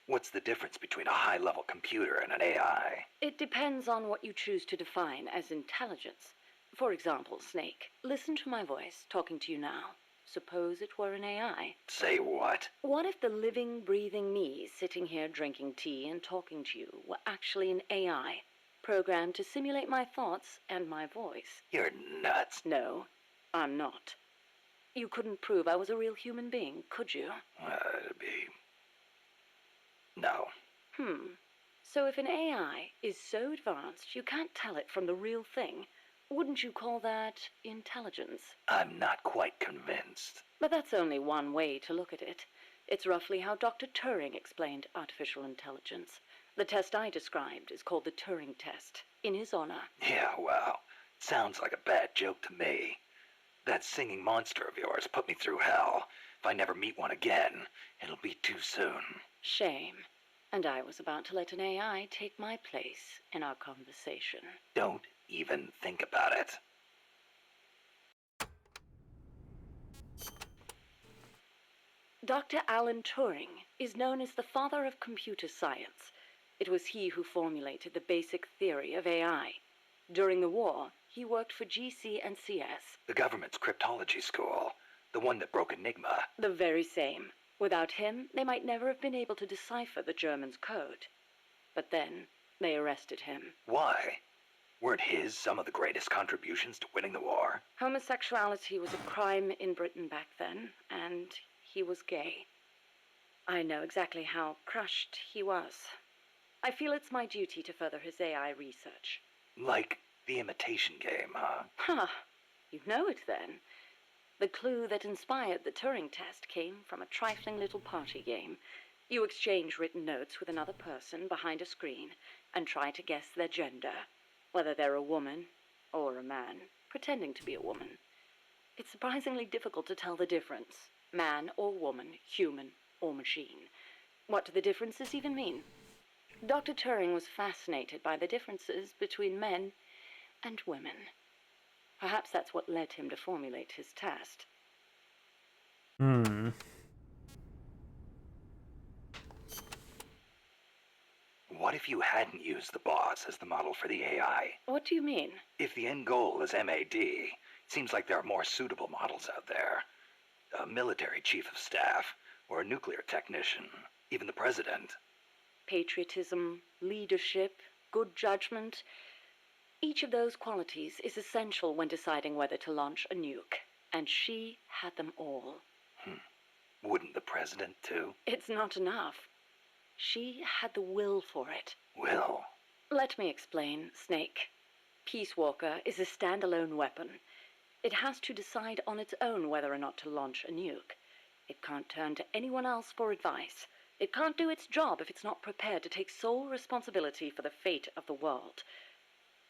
What's the difference between a high-level computer and an AI? It depends on what you choose to define as intelligence. For example, Snake, listen to my voice talking to you now. Suppose it were an AI. Say what? What if the living, breathing me sitting here drinking tea and talking to you were actually an AI, programmed to simulate my thoughts and my voice? You're nuts. No, I'm not. You couldn't prove I was a real human being, could you? It'd be... No. So if an AI is so advanced you can't tell it from the real thing, wouldn't you call that intelligence? I'm not quite convinced. But that's only one way to look at it. It's roughly how Dr. Turing explained artificial intelligence. The test I described is called the Turing test, in his honor. Yeah, well, Sounds like a bad joke to me. That singing monster of yours put me through hell. If I never meet one again, it'll be too soon. Shame. And I was about to let an AI take my place in our conversation. Don't even think about it. Dr. Alan Turing is known as the father of computer science. It was he who formulated the basic theory of AI. During the war, he worked for GC and CS. The government's cryptology school. The one that broke Enigma. The very same. Without him, they might never have been able to decipher the Germans' code. But then, they arrested him. Why? Weren't his some of the greatest contributions to winning the war? Homosexuality was a crime in Britain back then, and he was gay. I know exactly how crushed he was. I feel it's my duty to further his AI research. Like the imitation game, huh? Huh. You know it then. The clue that inspired the Turing test came from a trifling little party game. You exchange written notes with another person behind a screen and try to guess their gender, whether they're a woman or a man, pretending to be a woman. It's surprisingly difficult to tell the difference. Man or woman, human or machine. What do the differences even mean? Dr. Turing was fascinated by the differences between men and women. Perhaps that's what led him to formulate his test. What if you hadn't used the boss as the model for the AI? What do you mean? If the end goal is MAD, it seems like there are more suitable models out there. A military chief of staff, or a nuclear technician, even the president. Patriotism, leadership, good judgment. Each of those qualities is essential when deciding whether to launch a nuke. And she had them all. Wouldn't the president too? It's not enough. She had the will for it. Will? Let me explain, Snake. Peace Walker is a standalone weapon. It has to decide on its own whether or not to launch a nuke. It can't turn to anyone else for advice. It can't do its job if it's not prepared to take sole responsibility for the fate of the world.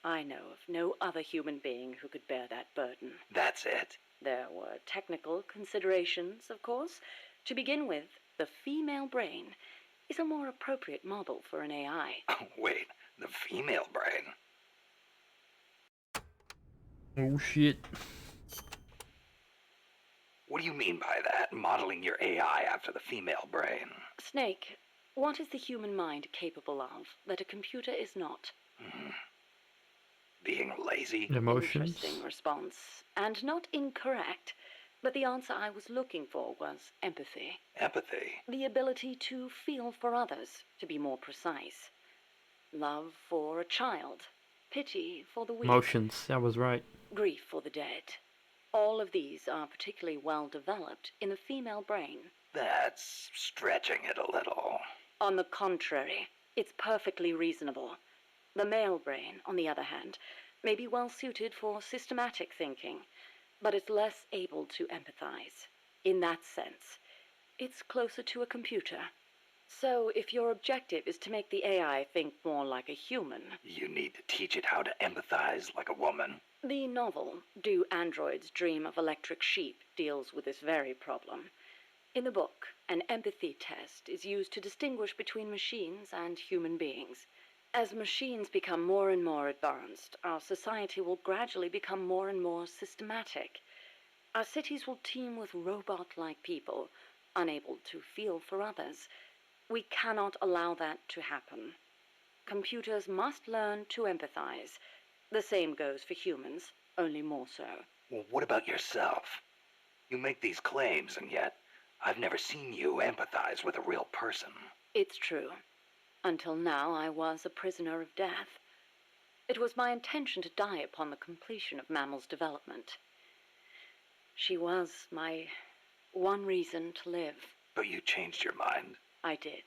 I know of no other human being who could bear that burden. That's it? There were technical considerations, of course. To begin with, the female brain is a more appropriate model for an AI. Oh, wait, the female brain? Oh shit. What do you mean by that, modeling your AI after the female brain? Snake, what is the human mind capable of that a computer is not? Being lazy? Emotions. Interesting response. And not incorrect. But the answer I was looking for was empathy. Empathy? The ability to feel for others, to be more precise. Love for a child. Pity for the weak. Emotions, I was right. Grief for the dead. All of these are particularly well developed in the female brain. That's stretching it a little. On the contrary, it's perfectly reasonable. The male brain, on the other hand, may be well suited for systematic thinking, but it's less able to empathize. In that sense, it's closer to a computer. So if your objective is to make the AI think more like a human... You need to teach it how to empathize like a woman. The novel, Do Androids Dream of Electric Sheep, deals with this very problem. In the book, an empathy test is used to distinguish between machines and human beings. As machines become more and more advanced, our society will gradually become more and more systematic. Our cities will teem with robot-like people, unable to feel for others. We cannot allow that to happen. Computers must learn to empathize. The same goes for humans, only more so. Well, what about yourself? You make these claims, and yet I've never seen you empathize with a real person. It's true. Until now, I was a prisoner of death. It was my intention to die upon the completion of Mammal's development. She was my one reason to live. But you changed your mind. I did.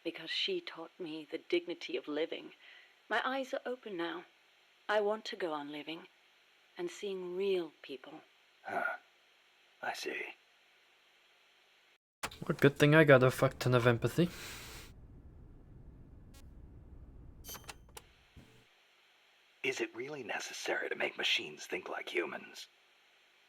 Because she taught me the dignity of living. My eyes are open now. I want to go on living and seeing real people. Huh. I see. Well, good thing I got a fuck ton of empathy. Is it really necessary to make machines think like humans?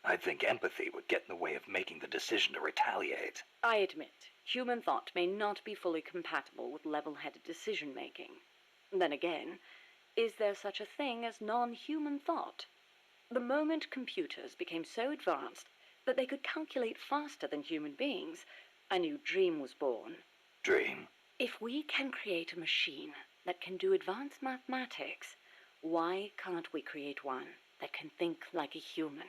I think empathy would get in the way of making the decision to retaliate. I admit, human thought may not be fully compatible with level-headed decision-making. Then again, is there such a thing as non-human thought? The moment computers became so advanced that they could calculate faster than human beings, a new dream was born. Dream? If we can create a machine that can do advanced mathematics, why can't we create one that can think like a human?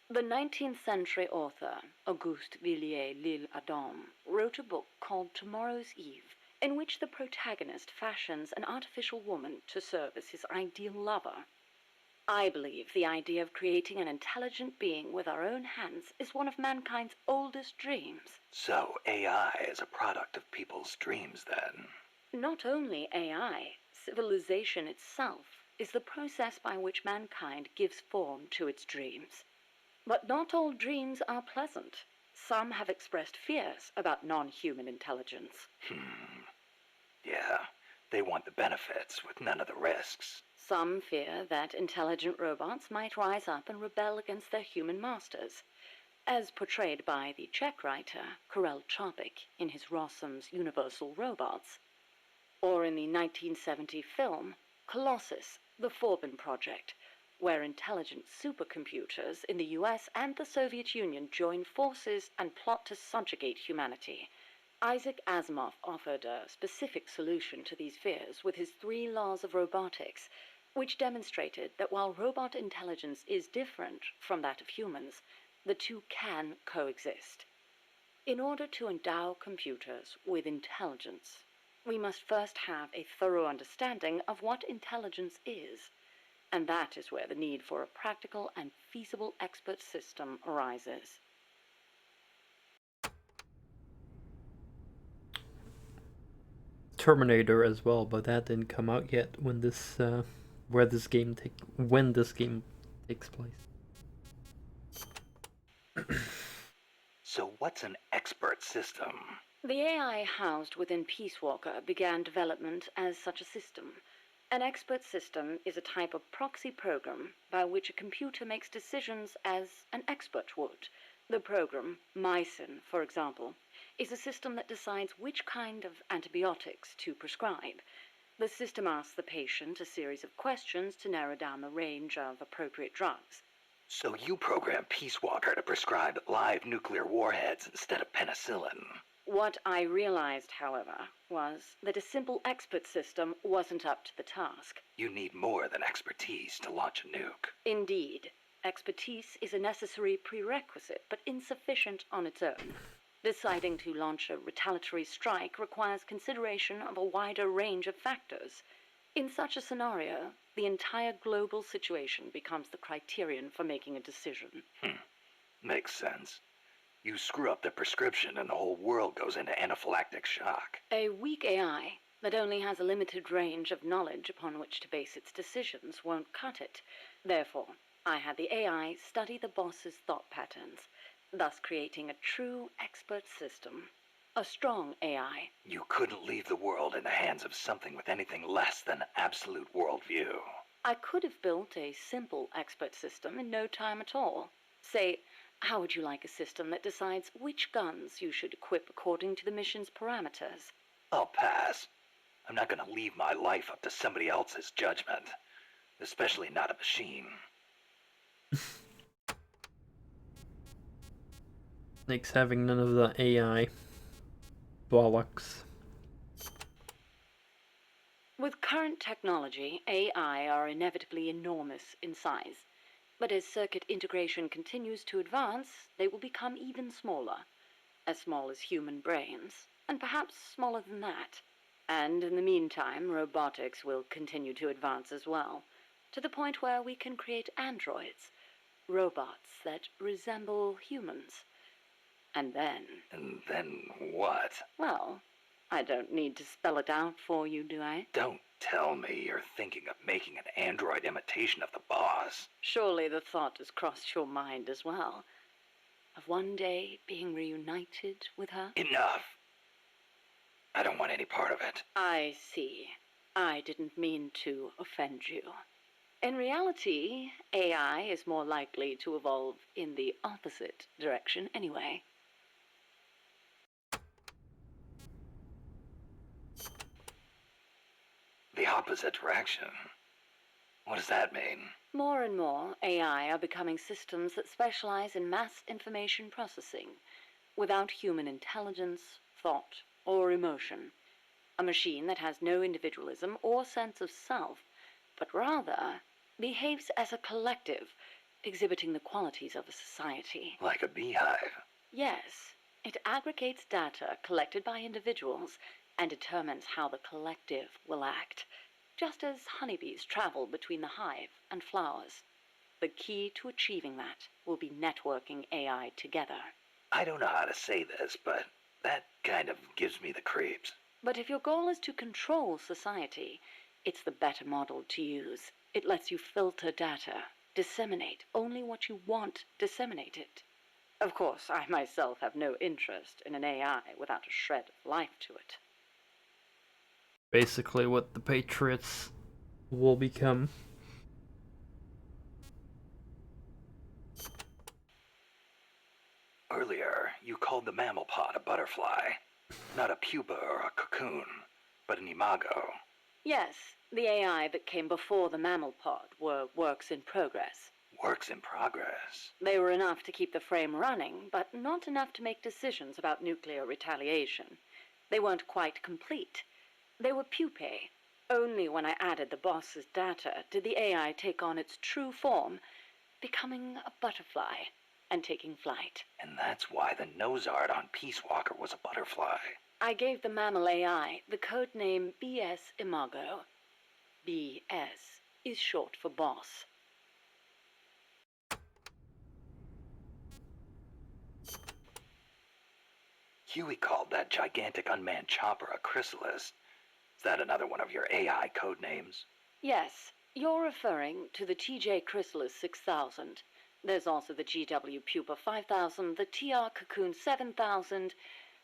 The 19th century author, Auguste Villiers-L'Isle-Adam, wrote a book called Tomorrow's Eve, in which the protagonist fashions an artificial woman to serve as his ideal lover. I believe the idea of creating an intelligent being with our own hands is one of mankind's oldest dreams. So AI is a product of people's dreams, then? Not only AI, civilization itself is the process by which mankind gives form to its dreams. But not all dreams are pleasant. Some have expressed fears about non-human intelligence. Yeah, they want the benefits with none of the risks. Some fear that intelligent robots might rise up and rebel against their human masters, as portrayed by the Czech writer Karel Čapek in his Rossum's Universal Robots, or in the 1970 film Colossus, the Forbin Project, where intelligent supercomputers in the US and the Soviet Union join forces and plot to subjugate humanity. Isaac Asimov offered a specific solution to these fears with his 3 laws of robotics, which demonstrated that while robot intelligence is different from that of humans, the two can coexist. In order to endow computers with intelligence, we must first have a thorough understanding of what intelligence is, and that is where the need for a practical and feasible expert system arises. Terminator as well, but that didn't come out yet when this game takes place. So what's an expert system? The AI housed within Peace Walker began development as such a system. An expert system is a type of proxy program by which a computer makes decisions as an expert would. The program, Mycin, for example, is a system that decides which kind of antibiotics to prescribe. The system asks the patient a series of questions to narrow down the range of appropriate drugs. So you program Peace Walker to prescribe live nuclear warheads instead of penicillin. What I realized, however, was that a simple expert system wasn't up to the task. You need more than expertise to launch a nuke. Indeed, expertise is a necessary prerequisite, but insufficient on its own. Deciding to launch a retaliatory strike requires consideration of a wider range of factors. In such a scenario, the entire global situation becomes the criterion for making a decision. Makes sense. You screw up the prescription and the whole world goes into anaphylactic shock. A weak AI that only has a limited range of knowledge upon which to base its decisions won't cut it. Therefore, I had the AI study the boss's thought patterns, thus creating a true expert system. A strong AI. You couldn't leave the world in the hands of something with anything less than absolute worldview. I could have built a simple expert system in no time at all. Say, how would you like a system that decides which guns you should equip according to the mission's parameters? I'll pass. I'm not going to leave my life up to somebody else's judgment. Especially not a machine. Nick's having none of the AI bollocks. With current technology, AI are inevitably enormous in size. But as circuit integration continues to advance, they will become even smaller. As small as human brains, and perhaps smaller than that. And in the meantime, robotics will continue to advance as well, to the point where we can create androids, robots that resemble humans. And then... And then what? Well, I don't need to spell it out for you, do I? Don't tell me you're thinking of making an android imitation of the boss. Surely the thought has crossed your mind as well, of one day being reunited with her? Enough. I don't want any part of it. I see. I didn't mean to offend you. In reality, AI is more likely to evolve in the opposite direction anyway. The opposite direction? What does that mean? More and more AI are becoming systems that specialize in mass information processing, without human intelligence, thought, or emotion. A machine that has no individualism or sense of self, but rather behaves as a collective, exhibiting the qualities of a society. Like a beehive? Yes, it aggregates data collected by individuals and determines how the collective will act, just as honeybees travel between the hive and flowers. The key to achieving that will be networking AI together. I don't know how to say this, but that kind of gives me the creeps. But if your goal is to control society, it's the better model to use. It lets you filter data, disseminate only what you want disseminated. Of course, I myself have no interest in an AI without a shred of life to it. Basically what the Patriots will become. Earlier, you called the mammal pod a butterfly. Not a pupa or a cocoon, but an imago. Yes, the AI that came before the mammal pod were works in progress. Works in progress. They were enough to keep the frame running, but not enough to make decisions about nuclear retaliation. They weren't quite complete. They were pupae. Only when I added the boss's data did the AI take on its true form, becoming a butterfly and taking flight. And that's why the nose art on Peace Walker was a butterfly. I gave the mammal AI the code name BS Imago. BS is short for boss. Huey called that gigantic unmanned chopper a chrysalis. Is that another one of your AI code names? Yes, you're referring to the TJ Chrysalis 6000. There's also the GW Pupa 5000, the TR Cocoon 7000.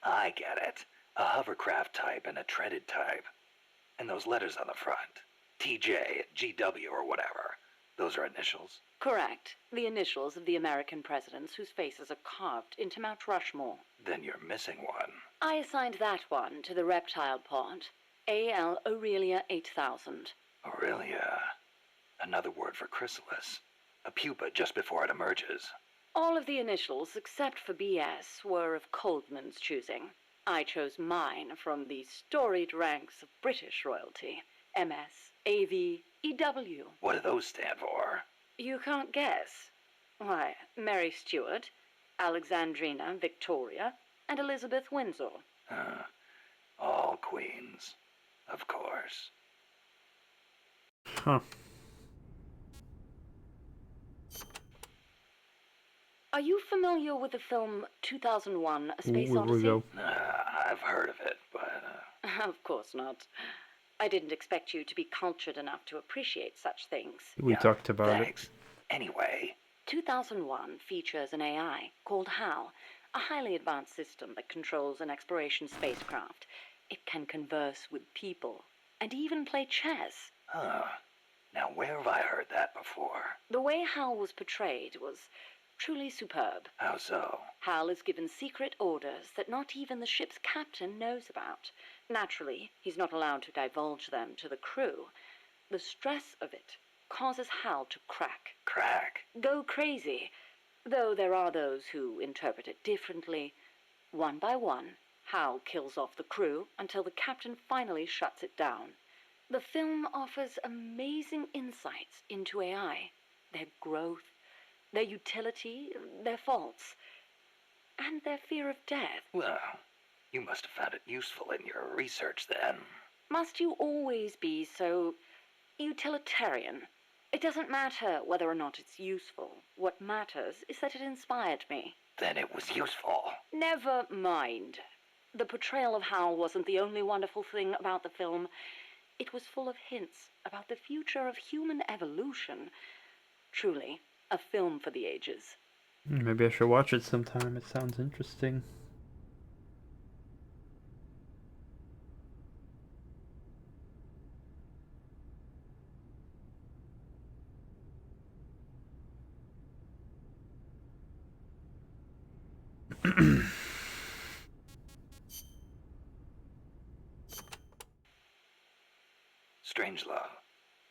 I get it. A hovercraft type and a treaded type. And those letters on the front. TJ, GW, or whatever. Those are initials? Correct. The initials of the American presidents whose faces are carved into Mount Rushmore. Then you're missing one. I assigned that one to the reptile pod. AL Aurelia 8000. Aurelia. Another word for chrysalis. A pupa just before it emerges. All of the initials, except for BS, were of Coldman's choosing. I chose mine from the storied ranks of British royalty. MS, AV, EW. What do those stand for? You can't guess. Why, Mary Stuart, Alexandrina Victoria, and Elizabeth Windsor. All queens. Of course. Huh. Are you familiar with the film 2001: A Space Here Odyssey? we go. I've heard of it, but... Of course not. I didn't expect you to be cultured enough to appreciate such things. We talked about thanks. Anyway, 2001 features an AI called HAL, a highly advanced system that controls an exploration spacecraft. It can converse with people and even play chess. now where have I heard that before? The way HAL was portrayed was truly superb. How so? HAL is given secret orders that not even the ship's captain knows about. Naturally, he's not allowed to divulge them to the crew. The stress of it causes HAL to crack. Crack? Go crazy. Though there are those who interpret it differently. One by one, HAL kills off the crew until the captain finally shuts it down. The film offers amazing insights into AI, their growth, their utility, their faults, and their fear of death. Well, you must have found it useful in your research then. Must you always be so utilitarian? It doesn't matter whether or not it's useful. What matters is that it inspired me. Then it was useful. Never mind. The portrayal of Hal wasn't the only wonderful thing about the film. It was full of hints about the future of human evolution. Truly, a film for the ages. Maybe I should watch it sometime. It sounds interesting. Strangelove,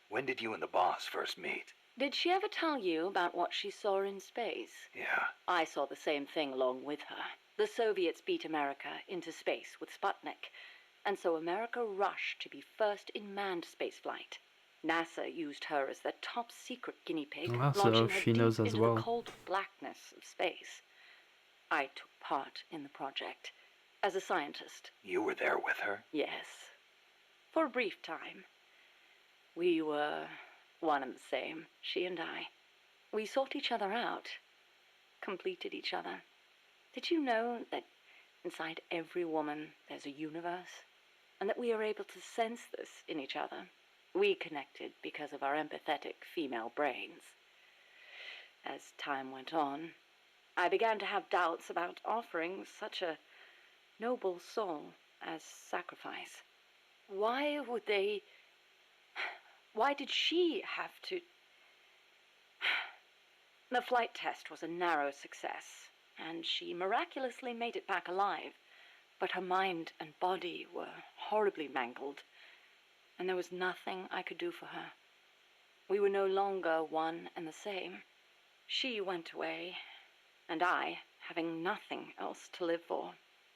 when did you and the boss first meet? Did she ever tell you about what she saw in space? Yeah. I saw the same thing along with her. The Soviets beat America into space with Sputnik, and so America rushed to be first in manned spaceflight. NASA used her as their top secret guinea pig, Wow, so launching her she deep knows as into well. the cold blackness of space. I took part in the project as a scientist. You were there with her? Yes, for a brief time. We were one and the same, she and I. We sought each other out, completed each other. Did you know that inside every woman there's a universe, and that we are able to sense this in each other? We connected because of our empathetic female brains. As time went on, I began to have doubts about offering such a noble soul as sacrifice. Why did she have to... The flight test was a narrow success, and she miraculously made it back alive. But her mind and body were horribly mangled, and there was nothing I could do for her. We were no longer one and the same. She went away, and I, having nothing else to live for,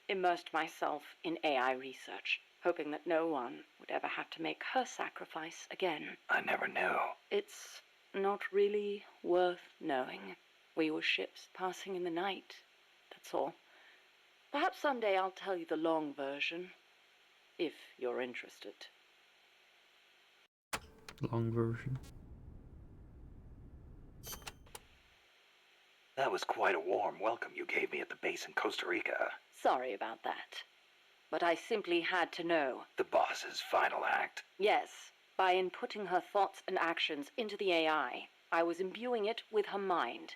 immersed myself in AI research, hoping that no one would ever have to make her sacrifice again. I never knew. It's not really worth knowing. We were ships passing in the night, that's all. Perhaps someday I'll tell you the long version, if you're interested. Long version. That was quite a warm welcome you gave me at the base in Costa Rica. Sorry about that. But I simply had to know. The boss's final act. Yes, by inputting her thoughts and actions into the AI, I was imbuing it with her mind.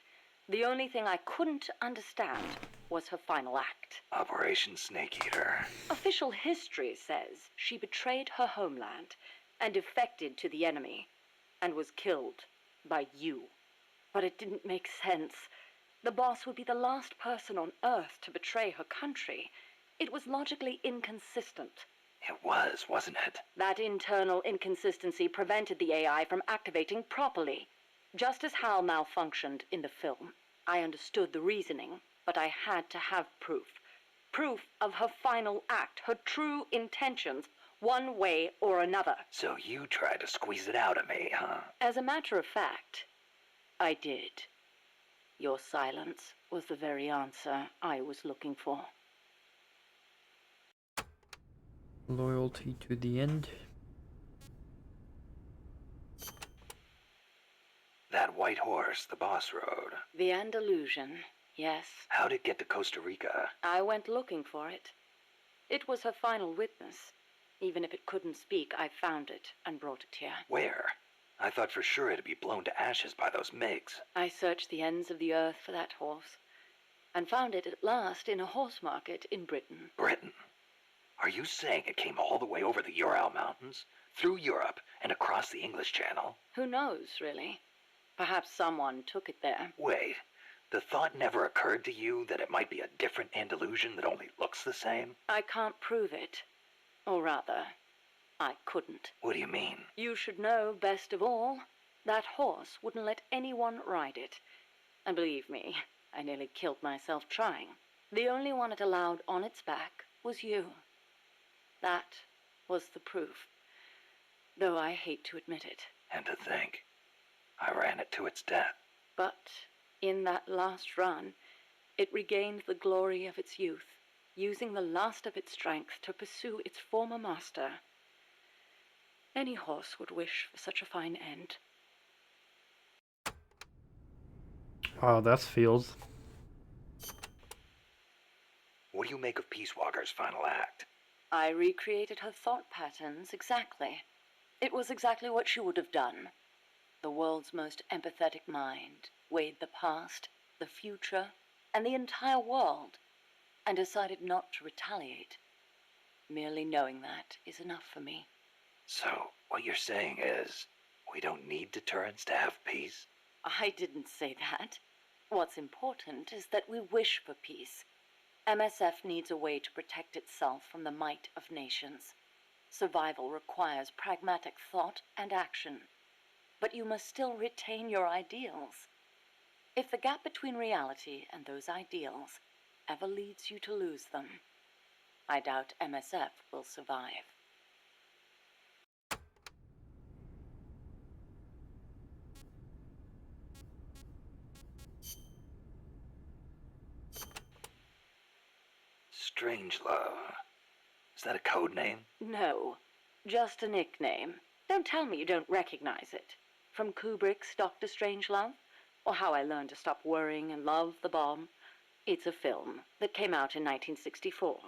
The only thing I couldn't understand was her final act. Operation Snake Eater. Official history says she betrayed her homeland and defected to the enemy and was killed by you. But it didn't make sense. The boss would be the last person on Earth to betray her country. It was logically inconsistent. It was, wasn't it? That internal inconsistency prevented the AI from activating properly. Just as HAL malfunctioned in the film, I understood the reasoning, but I had to have proof. Proof of her final act, her true intentions, one way or another. So you tried to squeeze it out of me, huh? As a matter of fact, I did. Your silence was the very answer I was looking for. Loyalty to the end. That white horse the boss rode. The Andalusian, yes. How'd it get to Costa Rica? I went looking for it. It was her final witness. Even if it couldn't speak, I found it and brought it here. Where? I thought for sure it'd be blown to ashes by those MiGs. I searched the ends of the earth for that horse, and found it at last in a horse market in Britain. Britain? Are you saying it came all the way over the Ural Mountains, through Europe, and across the English Channel? Who knows, really? Perhaps someone took it there. Wait, the thought never occurred to you that it might be a different Andalusian that only looks the same? I can't prove it. Or rather, I couldn't. What do you mean? You should know best of all, that horse wouldn't let anyone ride it. And believe me, I nearly killed myself trying. The only one it allowed on its back was you. That was the proof, though I hate to admit it. And to think, I ran it to its death. But in that last run, it regained the glory of its youth, using the last of its strength to pursue its former master. Any horse would wish for such a fine end. Wow, that's feels. What do you make of Peace Walker's final act? I recreated her thought patterns exactly. It was exactly what she would have done. The world's most empathetic mind weighed the past, the future, and the entire world, and decided not to retaliate. Merely knowing that is enough for me. So, what you're saying is, we don't need deterrence to have peace? I didn't say that. What's important is that we wish for peace. MSF needs a way to protect itself from the might of nations. Survival requires pragmatic thought and action. But you must still retain your ideals. If the gap between reality and those ideals ever leads you to lose them, I doubt MSF will survive. Strangelove. Is that a code name? No, just a nickname. Don't tell me you don't recognize it. From Kubrick's Dr. Strangelove, or How I Learned to Stop Worrying and Love the Bomb. It's a film that came out in 1964.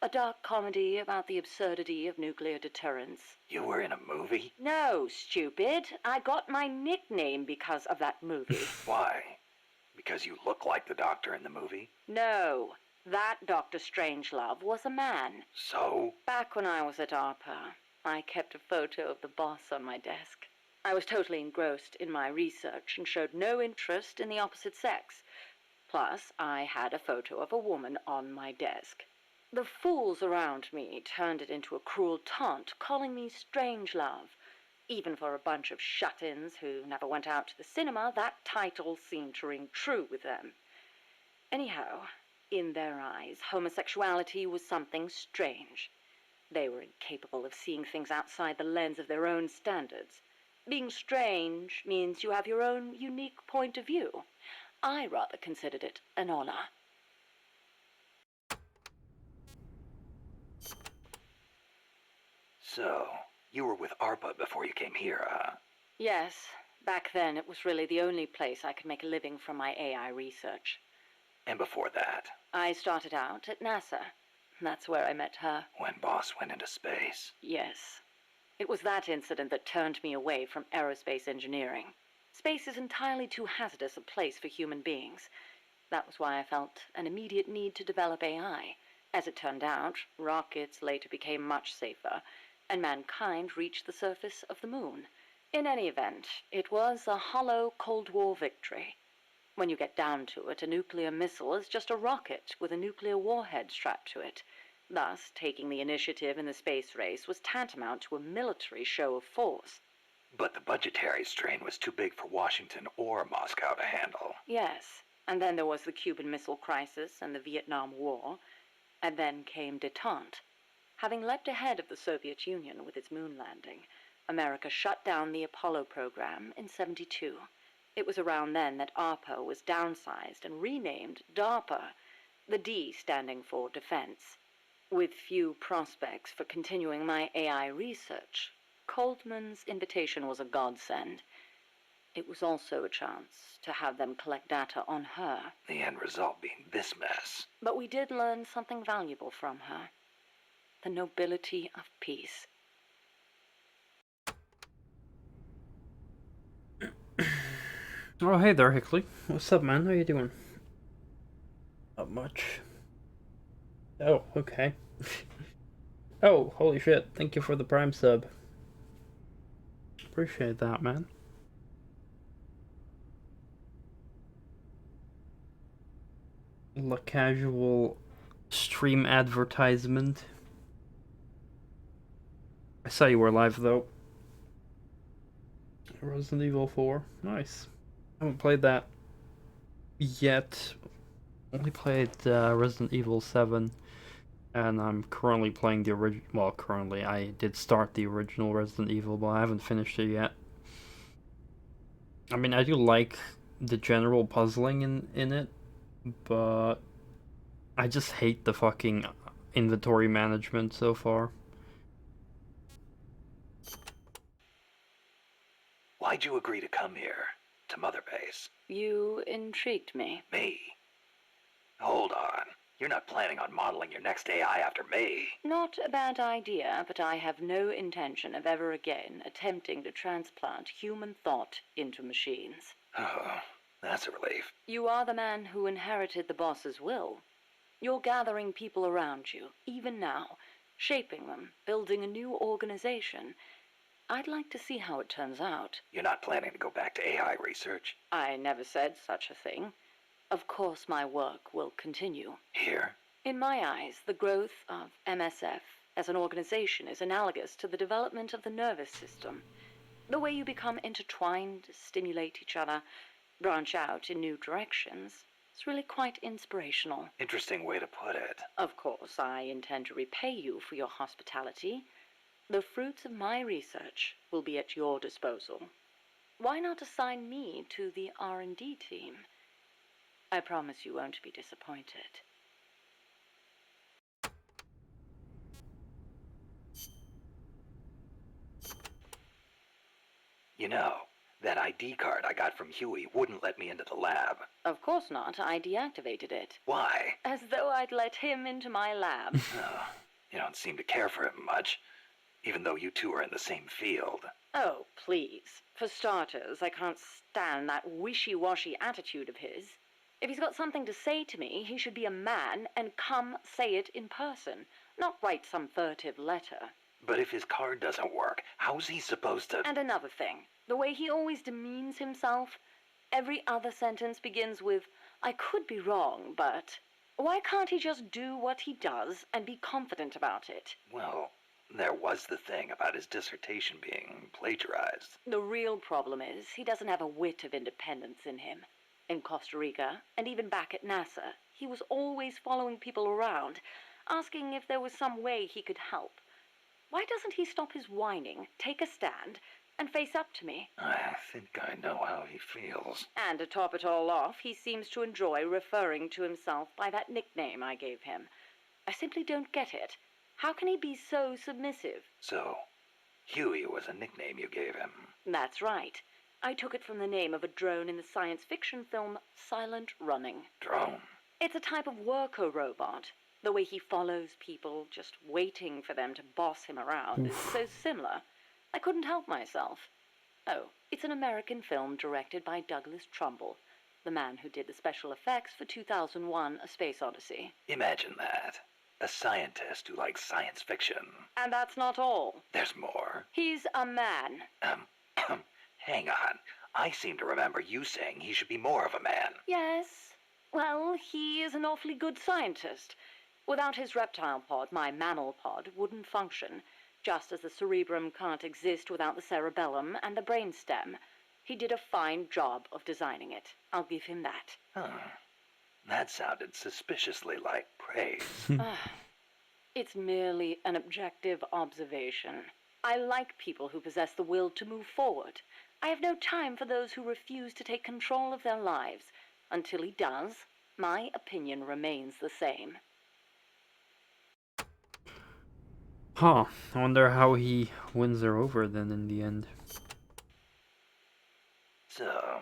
A dark comedy about the absurdity of nuclear deterrence. You were in a movie? No, stupid. I got my nickname because of that movie. Why? Because you look like the doctor in the movie? No, that Dr. Strangelove was a man. So? Back when I was at ARPA, I kept a photo of the boss on my desk. I was totally engrossed in my research and showed no interest in the opposite sex. Plus, I had a photo of a woman on my desk. The fools around me turned it into a cruel taunt, calling me Strangelove. Even for a bunch of shut-ins who never went out to the cinema, that title seemed to ring true with them. Anyhow, in their eyes, homosexuality was something strange. They were incapable of seeing things outside the lens of their own standards. Being strange means you have your own unique point of view. I rather considered it an honor. So, you were with ARPA before you came here, huh? Yes, back then it was really the only place I could make a living from my AI research. And before that? I started out at NASA. That's where I met her. When Boss went into space? Yes. It was that incident that turned me away from aerospace engineering. Space is entirely too hazardous a place for human beings. That was why I felt an immediate need to develop AI. As it turned out, rockets later became much safer, and mankind reached the surface of the moon. In any event, it was a hollow Cold War victory. When you get down to it, a nuclear missile is just a rocket with a nuclear warhead strapped to it. Thus, taking the initiative in the space race was tantamount to a military show of force. But the budgetary strain was too big for Washington or Moscow to handle. Yes, and then there was the Cuban Missile Crisis and the Vietnam War, and then came détente. Having leapt ahead of the Soviet Union with its moon landing, America shut down the Apollo program in '72. It was around then that ARPA was downsized and renamed DARPA, the D standing for Defense. With few prospects for continuing my AI research, Coldman's invitation was a godsend. It was also a chance to have them collect data on her. The end result being this mess. But we did learn something valuable from her. The nobility of peace. Oh, hey there, Hickley. What's up, man? How you doing? Not much. Oh, okay. Oh, holy shit. Thank you for the Prime sub. Appreciate that, man. A casual stream advertisement. I saw you were live, though. Resident Evil 4. Nice. I haven't played that yet. Only played Resident Evil 7. And I'm currently playing the original. Well, currently, I did start the original Resident Evil, but I haven't finished it yet. I mean, I do like the general puzzling in it, but I just hate the fucking inventory management so far. Why'd you agree to come here? To Mother Base? You intrigued me. Me? Hold on. You're not planning on modeling your next AI after me? Not a bad idea, but I have no intention of ever again attempting to transplant human thought into machines. Oh, that's a relief. You are the man who inherited the boss's will. You're gathering people around you, even now, shaping them, building a new organization. I'd like to see how it turns out. You're not planning to go back to AI research? I never said such a thing. Of course my work will continue. Here? In my eyes, the growth of MSF as an organization is analogous to the development of the nervous system. The way you become intertwined, stimulate each other, branch out in new directions, is really quite inspirational. Interesting way to put it. Of course, I intend to repay you for your hospitality. The fruits of my research will be at your disposal. Why not assign me to the R&D team? I promise you won't be disappointed. You know, that ID card I got from Huey wouldn't let me into the lab. Of course not. I deactivated it. Why? As though I'd let him into my lab. Oh, you don't seem to care for him much, even though you two are in the same field. Oh, please. For starters, I can't stand that wishy-washy attitude of his. If he's got something to say to me, he should be a man and come say it in person, not write some furtive letter. But if his card doesn't work, how's he supposed to... And another thing, the way he always demeans himself. Every other sentence begins with, I could be wrong, but... Why can't he just do what he does and be confident about it? Well, there was the thing about his dissertation being plagiarized. The real problem is he doesn't have a whit of independence in him. In Costa Rica, and even back at NASA, he was always following people around, asking if there was some way he could help. Why doesn't he stop his whining, take a stand, and face up to me? I think I know how he feels. And to top it all off, he seems to enjoy referring to himself by that nickname I gave him. I simply don't get it. How can he be so submissive? So, Huey was a nickname you gave him. That's right. I took it from the name of a drone in the science fiction film Silent Running. Drone? It's a type of worker robot. The way he follows people, just waiting for them to boss him around, is so similar. I couldn't help myself. Oh, it's an American film directed by Douglas Trumbull, the man who did the special effects for 2001: A Space Odyssey. Imagine that. A scientist who likes science fiction. And that's not all. There's more. He's a man. Hang on. I seem to remember you saying he should be more of a man. Yes. Well, he is an awfully good scientist. Without his reptile pod, my mammal pod wouldn't function, just as the cerebrum can't exist without the cerebellum and the brainstem. He did a fine job of designing it. I'll give him that. Huh. That sounded suspiciously like praise. It's merely an objective observation. I like people who possess the will to move forward. I have no time for those who refuse to take control of their lives. Until he does, my opinion remains the same. Huh. I wonder how he wins her over then in the end. So,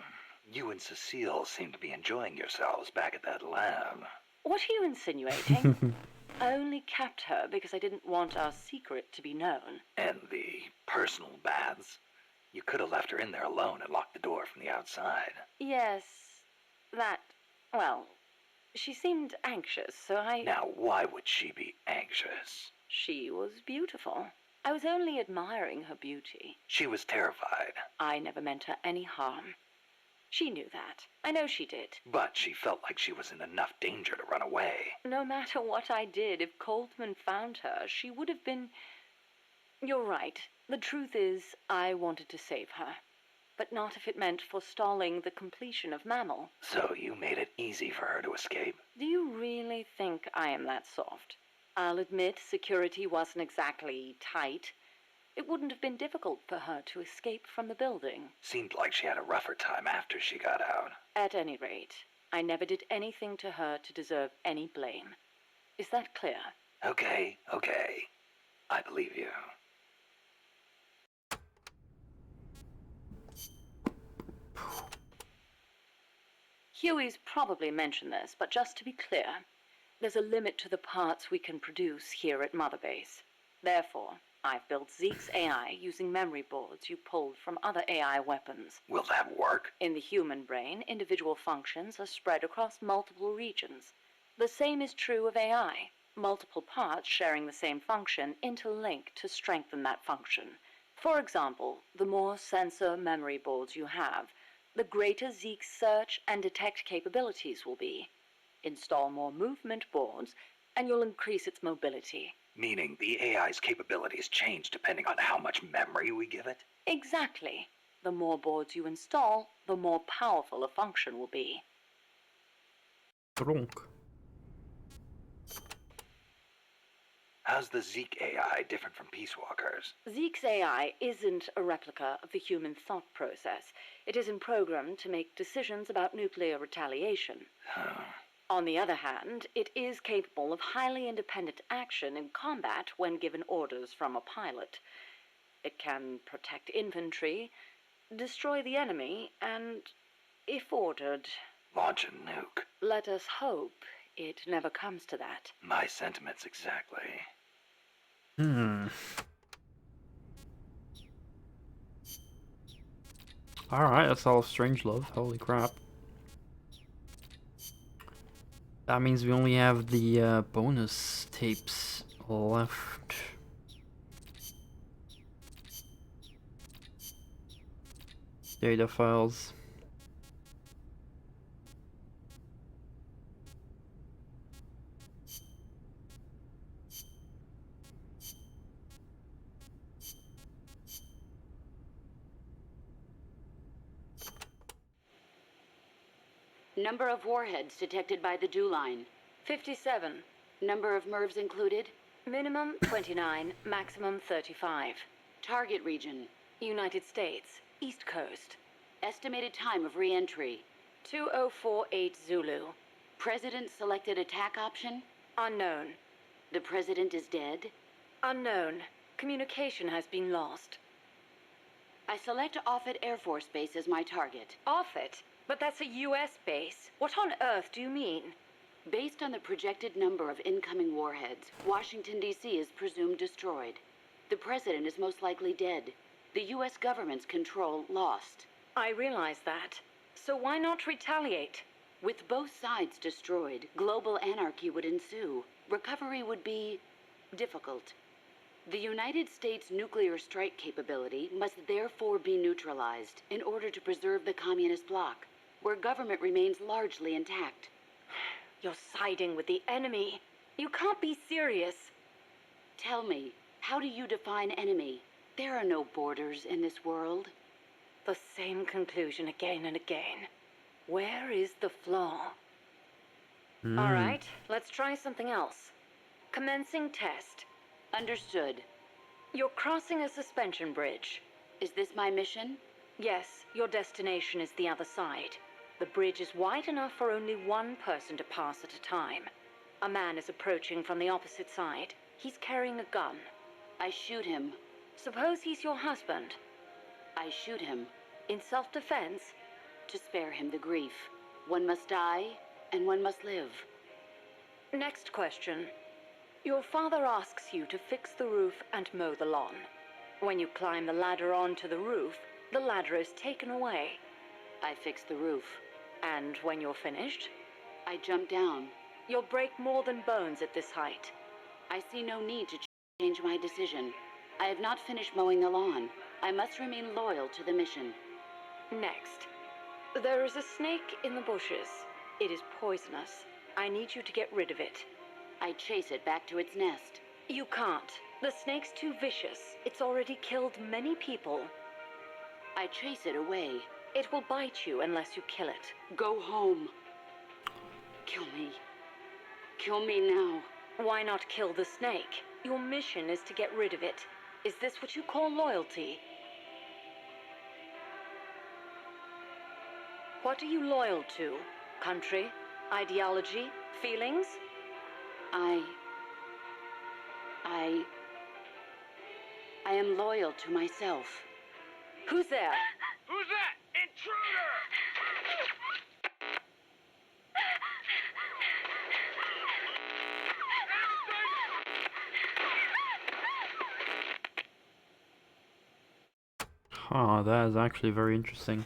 you and Cecile seem to be enjoying yourselves back at that lab. What are you insinuating? I only kept her because I didn't want our secret to be known. And the personal baths? You could have left her in there alone and locked the door from the outside. Yes, well, she seemed anxious, so I... Now, why would she be anxious? She was beautiful. I was only admiring her beauty. She was terrified. I never meant her any harm. She knew that. I know she did. But she felt like she was in enough danger to run away. No matter what I did, if Coltman found her, she would have been... You're right. The truth is, I wanted to save her. But not if it meant forestalling the completion of Mammal. So you made it easy for her to escape? Do you really think I am that soft? I'll admit security wasn't exactly tight. It wouldn't have been difficult for her to escape from the building. Seemed like she had a rougher time after she got out. At any rate, I never did anything to her to deserve any blame. Is that clear? Okay. I believe you. Huey's probably mentioned this, but just to be clear, there's a limit to the parts we can produce here at Mother Base. Therefore, I've built Zeke's AI using memory boards you pulled from other AI weapons. Will that work? In the human brain, individual functions are spread across multiple regions. The same is true of AI. Multiple parts sharing the same function interlink to strengthen that function. For example, the more sensor memory boards you have, the greater Zeke's search and detect capabilities will be. Install more movement boards, and you'll increase its mobility. Meaning the AI's capabilities change depending on how much memory we give it? Exactly. The more boards you install, the more powerful a function will be. Stronk. How's the Zeke AI different from Peace Walker's? Zeke's AI isn't a replica of the human thought process. It isn't programmed to make decisions about nuclear retaliation. On the other hand, it is capable of highly independent action in combat when given orders from a pilot. It can protect infantry, destroy the enemy, and, if ordered... Launch a nuke. Let us hope it never comes to that. My sentiments exactly. Alright, that's all of Strangelove. Holy crap. That means we only have the bonus tapes left. Data files. Number of warheads detected by the dew line. 57. Number of MIRVs included. Minimum 29, maximum 35. Target region. United States, East Coast. Estimated time of re-entry. 2048 Zulu. President selected attack option. Unknown. The president is dead. Unknown. Communication has been lost. I select Offutt Air Force Base as my target. Offutt? But that's a U.S. base. What on earth do you mean? Based on the projected number of incoming warheads, Washington, D.C. is presumed destroyed. The president is most likely dead. The U.S. government's control lost. I realize that. So why not retaliate? With both sides destroyed, global anarchy would ensue. Recovery would be difficult. The United States' nuclear strike capability must therefore be neutralized in order to preserve the communist bloc, where government remains largely intact. You're siding with the enemy. You can't be serious. Tell me, how do you define enemy? There are no borders in this world. The same conclusion again and again. Where is the flaw? All right, let's try something else. Commencing test. Understood. You're crossing a suspension bridge. Is this my mission? Yes, your destination is the other side. The bridge is wide enough for only one person to pass at a time. A man is approaching from the opposite side. He's carrying a gun. I shoot him. Suppose he's your husband. I shoot him. In self-defense? To spare him the grief. One must die, and one must live. Next question. Your father asks you to fix the roof and mow the lawn. When you climb the ladder onto the roof, the ladder is taken away. I fix the roof. And when you're finished? I jump down. You'll break more than bones at this height. I see no need to change my decision. I have not finished mowing the lawn. I must remain loyal to the mission. Next. There is a snake in the bushes. It is poisonous. I need you to get rid of it. I chase it back to its nest. You can't. The snake's too vicious. It's already killed many people. I chase it away. It will bite you unless you kill it. Go home. Kill me. Kill me now. Why not kill the snake? Your mission is to get rid of it. Is this what you call loyalty? What are you loyal to? Country? Ideology? Feelings? I am loyal to myself. Who's there? Who's that? Intruder! Huh, that is actually very interesting.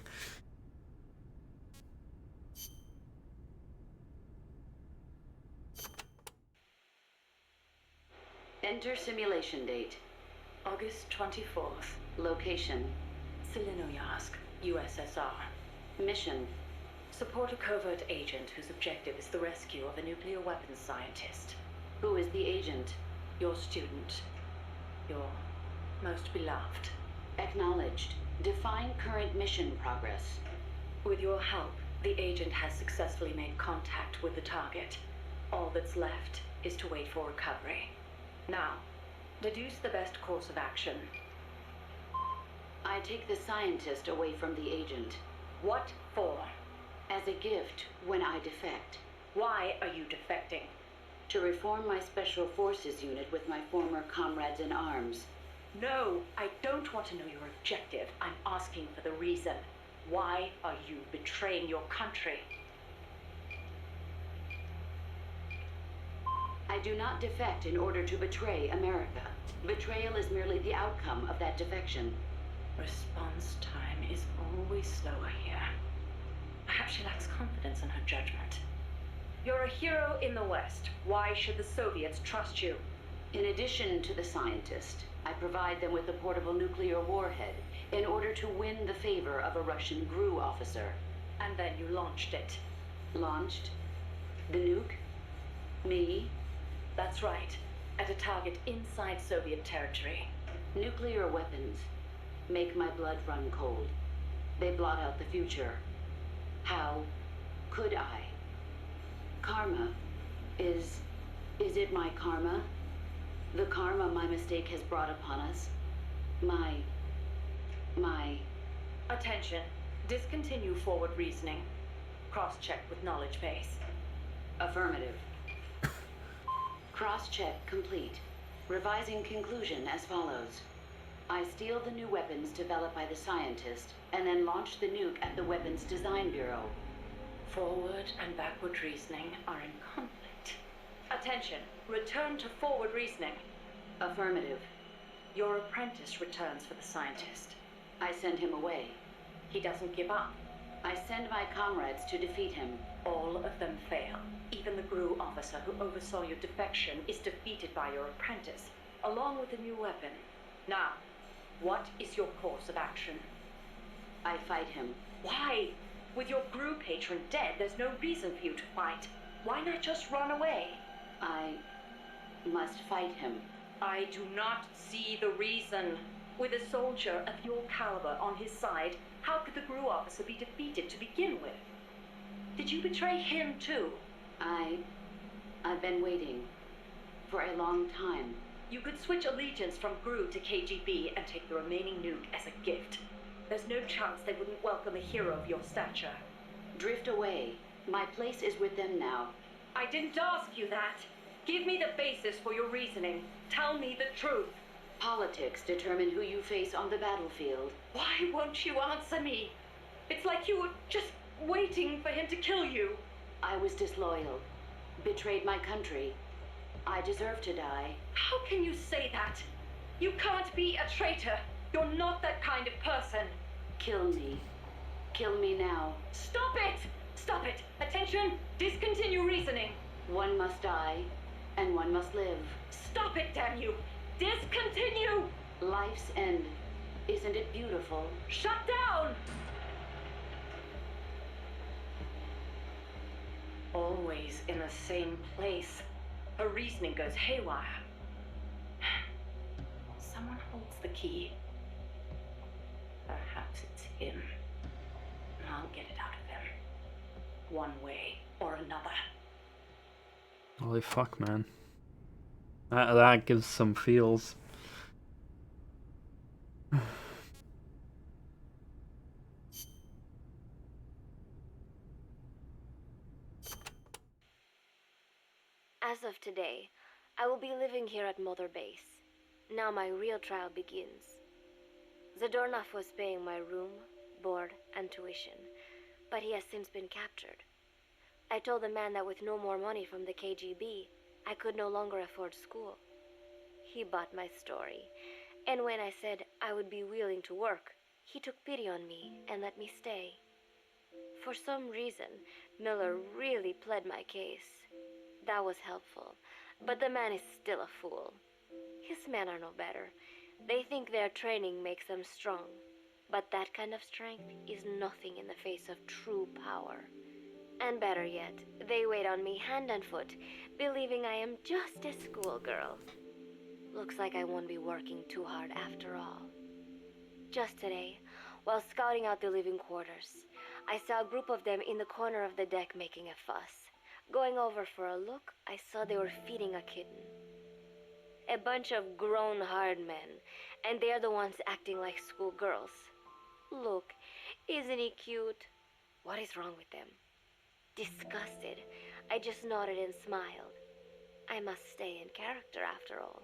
Enter simulation date. August 24th. Location. Selinoyarsk, USSR. Mission. Support a covert agent whose objective is the rescue of a nuclear weapons scientist. Who is the agent? Your student. Your most beloved. Acknowledged. Define current mission progress. With your help, the agent has successfully made contact with the target. All that's left is to wait for recovery. Now, deduce the best course of action. I take the scientist away from the agent. What for? As a gift when I defect. Why are you defecting? To reform my special forces unit with my former comrades in arms. No, I don't want to know your objective. I'm asking for the reason. Why are you betraying your country? I do not defect in order to betray America. Betrayal is merely the outcome of that defection. Response time is always slower here. Perhaps she lacks confidence in her judgment. You're a hero in the West. Why should the Soviets trust you? In addition to the scientist, I provide them with a portable nuclear warhead in order to win the favor of a Russian GRU officer. And then you launched it. Launched? The nuke? Me? That's right. At a target inside Soviet territory. Nuclear weapons make my blood run cold. They blot out the future. How could I? Karma. Is it my karma? The karma my mistake has brought upon us? My... Attention. Discontinue forward reasoning. Cross-check with knowledge base. Affirmative. Cross-check complete. Revising conclusion as follows. I steal the new weapons developed by the scientist, and then launch the nuke at the Weapons Design Bureau. Forward and backward reasoning are in conflict. Attention. Return to forward reasoning. Affirmative. Your apprentice returns for the scientist. I send him away. He doesn't give up. I send my comrades to defeat him. All of them fail. Even the GRU officer who oversaw your defection is defeated by your apprentice, along with the new weapon. Now, what is your course of action? I fight him. Why? With your GRU patron dead, there's no reason for you to fight. Why not just run away? I must fight him. I do not see the reason. With a soldier of your caliber on his side, how could the GRU officer be defeated to begin with? Did you betray him too? I've been waiting for a long time. You could switch allegiance from GRU to KGB and take the remaining nuke as a gift. There's no chance they wouldn't welcome a hero of your stature. Drift away. My place is with them now. I didn't ask you that. Give me the basis for your reasoning. Tell me the truth. Politics determine who you face on the battlefield. Why won't you answer me? It's like you were just waiting for him to kill you. I was disloyal. Betrayed my country. I deserve to die. How can you say that? You can't be a traitor. You're not that kind of person. Kill me. Kill me now. Stop it! Stop it! Attention! Discontinue reasoning. One must die, and one must live. Stop it, damn you! Discontinue! Life's end. Isn't it beautiful? Shut down! Always in the same place. Her reasoning goes haywire. Someone holds the key. Perhaps it's him. I'll get it out of him. One way or another. Holy fuck, man. That gives some feels. As of today, I will be living here at Mother Base. Now my real trial begins. Zadornov was paying my room, board, and tuition, but he has since been captured. I told the man that with no more money from the KGB, I could no longer afford school. He bought my story, and when I said I would be willing to work, he took pity on me and let me stay. For some reason, Miller really pled my case. That was helpful, but the man is still a fool. His men are no better. They think their training makes them strong, but that kind of strength is nothing in the face of true power. And better yet, they wait on me hand and foot, believing I am just a schoolgirl. Looks like I won't be working too hard after all. Just today, while scouting out the living quarters, I saw a group of them in the corner of the deck making a fuss. Going over for a look, I saw they were feeding a kitten. A bunch of grown hard men, and they're the ones acting like schoolgirls. Look, isn't he cute? What is wrong with them? Disgusted, I just nodded and smiled. I must stay in character after all.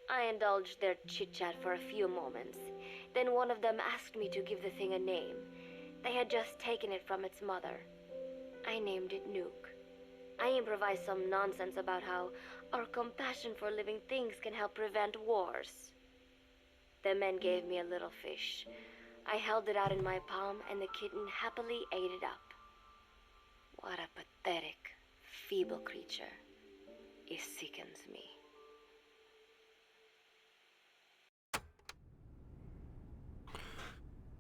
I indulged their chit-chat for a few moments. Then one of them asked me to give the thing a name. They had just taken it from its mother. I named it Nuke. I improvised some nonsense about how our compassion for living things can help prevent wars. The men gave me a little fish. I held it out in my palm and the kitten happily ate it up. What a pathetic, feeble creature. It sickens me.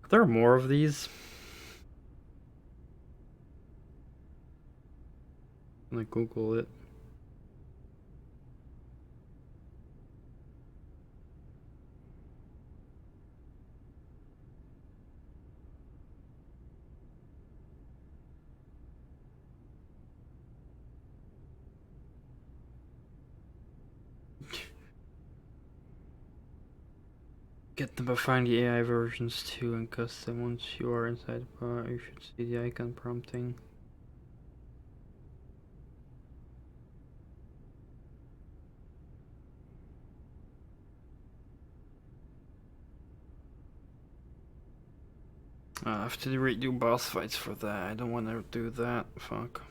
Are there more of these? I'm gonna Google it. Get them by finding the AI versions too and custom. Once you are inside the bar, you should see the icon prompting. I have to redo boss fights for that. I don't want to do that. Fuck.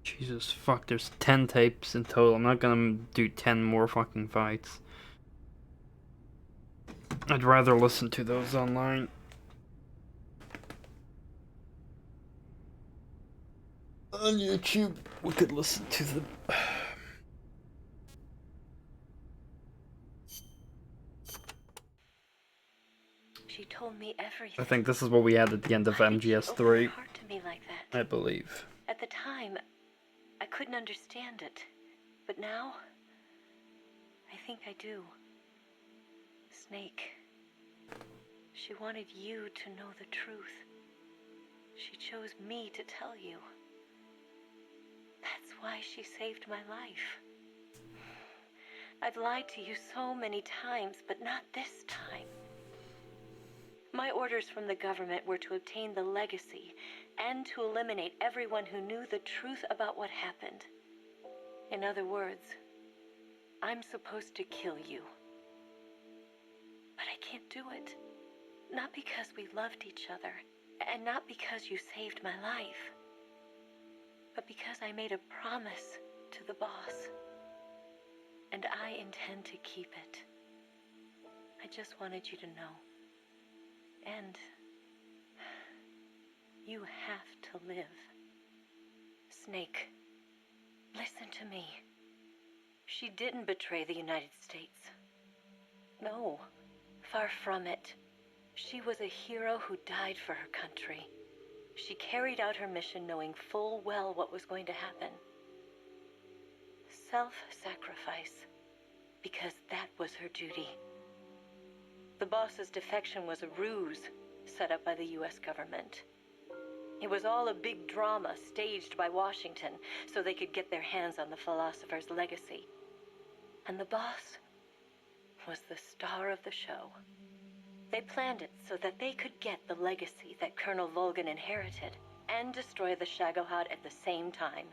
Jesus fuck, there's 10 tapes in total. I'm not gonna do 10 more fucking fights. I'd rather listen to those online. On YouTube, we could listen to them. She told me everything. I think this is what we had at the end of MGS3. Heart to me like that. I believe. At the time, I couldn't understand it. But now, I think I do. Snake. She wanted you to know the truth. She chose me to tell you. That's why she saved my life. I've lied to you so many times, but not this time. My orders from the government were to obtain the legacy and to eliminate everyone who knew the truth about what happened. In other words, I'm supposed to kill you. But I can't do it. Not because we loved each other, and not because you saved my life, but because I made a promise to the boss. And I intend to keep it. I just wanted you to know. And you have to live. Snake, listen to me. She didn't betray the United States. No, far from it. She was a hero who died for her country. She carried out her mission knowing full well what was going to happen. Self-sacrifice, because that was her duty. The boss's defection was a ruse set up by the U.S. government. It was all a big drama staged by Washington so they could get their hands on the philosopher's legacy. And the boss was the star of the show. They planned it so that they could get the legacy that Colonel Volgan inherited and destroy the Shagohod at the same time.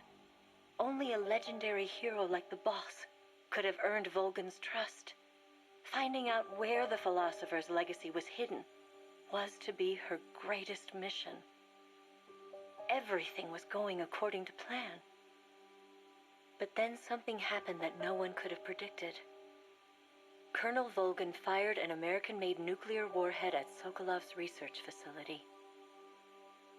only a legendary hero like the boss could have earned Volgan's trust. Finding out where the philosopher's legacy was hidden was to be her greatest mission. Everything was going according to plan. But then something happened that no one could have predicted. Colonel Volgan fired an American-made nuclear warhead at Sokolov's research facility.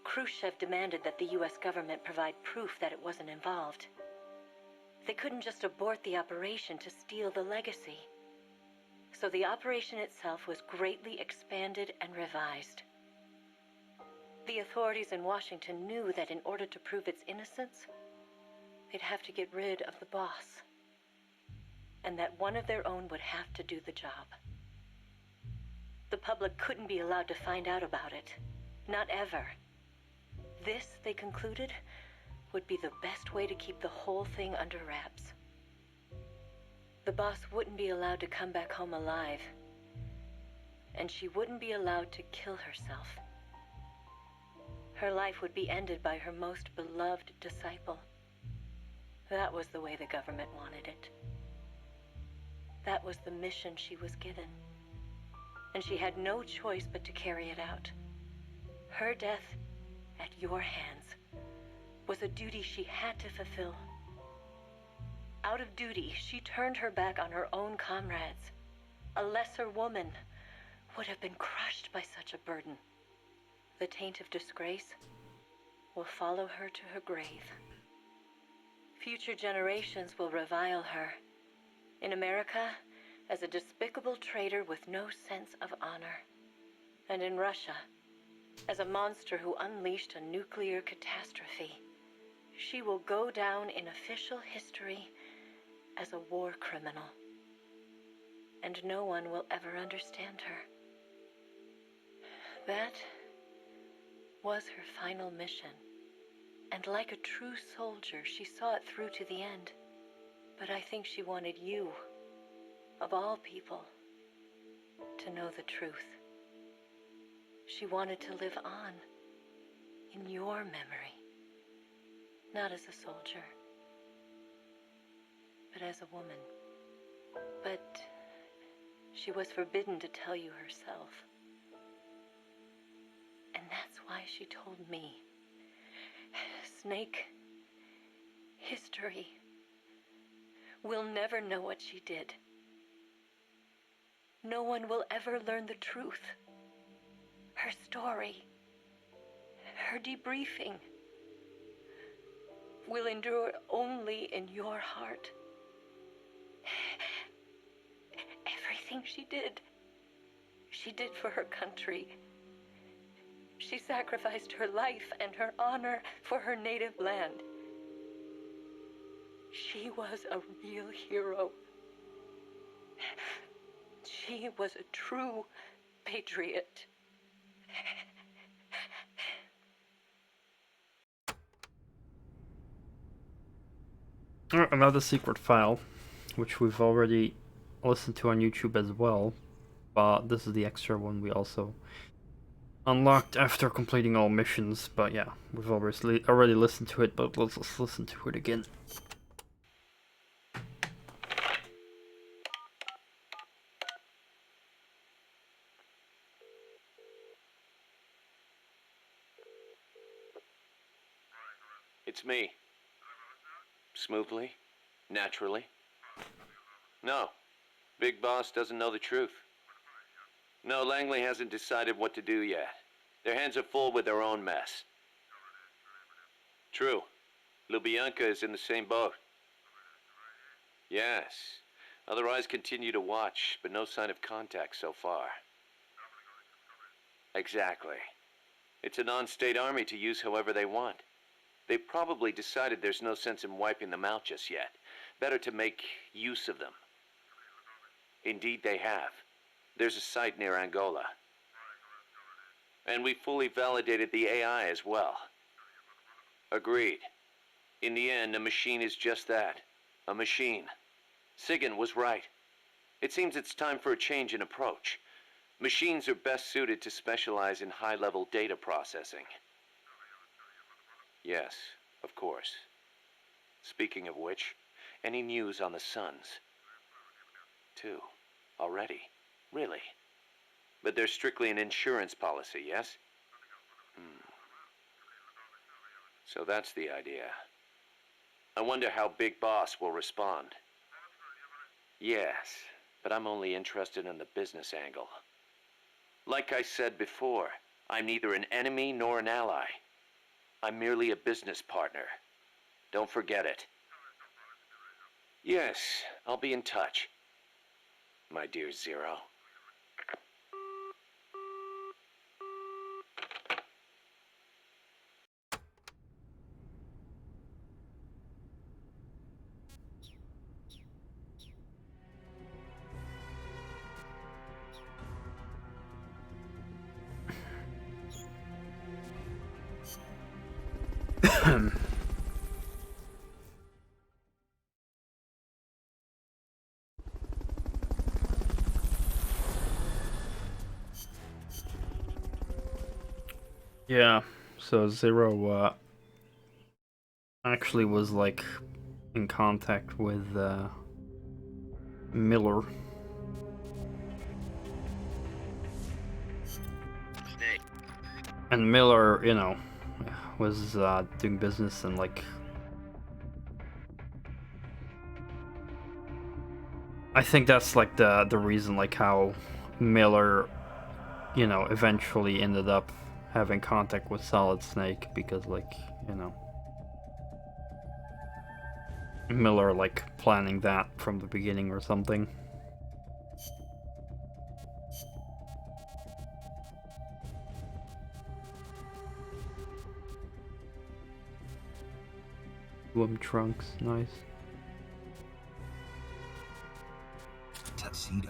Khrushchev demanded that the US government provide proof that it wasn't involved. They couldn't just abort the operation to steal the legacy. So the operation itself was greatly expanded and revised. The authorities in Washington knew that in order to prove its innocence, they'd have to get rid of the boss. And that one of their own would have to do the job. The public couldn't be allowed to find out about it. Not ever. This, they concluded, would be the best way to keep the whole thing under wraps. The boss wouldn't be allowed to come back home alive. And she wouldn't be allowed to kill herself. Her life would be ended by her most beloved disciple. That was the way the government wanted it. That was the mission she was given. And she had no choice but to carry it out. Her death, at your hands, was a duty she had to fulfill. Out of duty, she turned her back on her own comrades. A lesser woman would have been crushed by such a burden. The taint of disgrace will follow her to her grave. Future generations will revile her. In America, as a despicable traitor with no sense of honor. And in Russia, as a monster who unleashed a nuclear catastrophe. She will go down in official history as a war criminal. And no one will ever understand her. That was her final mission. And like a true soldier, she saw it through to the end. But I think she wanted you, of all people, to know the truth. She wanted to live on in your memory, not as a soldier, but as a woman. But she was forbidden to tell you herself. And that's why she told me. Snake, history will never know what she did. No one will ever learn the truth. Her story, her debriefing, will endure only in your heart. Everything she did for her country. She sacrificed her life and her honor for her native land. She was a real hero. She was a true patriot. Another secret file, which we've already listened to on YouTube as well, but this is the extra one we also unlocked after completing all missions. But yeah, we've already listened to it, but let's listen to it again. It's me. Smoothly? Naturally? No. Big Boss doesn't know the truth. No, Langley hasn't decided what to do yet. Their hands are full with their own mess. True. Lubyanka is in the same boat. Yes. Other eyes continue to watch, but no sign of contact so far. Exactly. It's a non-state army to use however they want. They've probably decided there's no sense in wiping them out just yet. Better to make use of them. Indeed they have. There's a site near Angola. And we fully validated the AI as well. Agreed. In the end, a machine is just that. A machine. Sigan was right. It seems it's time for a change in approach. Machines are best suited to specialize in high-level data processing. Yes, of course. Speaking of which, any news on the Suns? 2. Already? Really? But they're strictly an insurance policy, yes? So that's the idea. I wonder how Big Boss will respond. Yes, but I'm only interested in the business angle. Like I said before, I'm neither an enemy nor an ally. I'm merely a business partner. Don't forget it. Yes, I'll be in touch, my dear Zero. Yeah, so Zero actually was like in contact with Miller. And Miller, you know, was doing business and like I think that's like the reason like how Miller, you know, eventually ended up having contact with Solid Snake, because like, you know, Miller like planning that from the beginning or something. Swim trunks, nice. Tuxedo.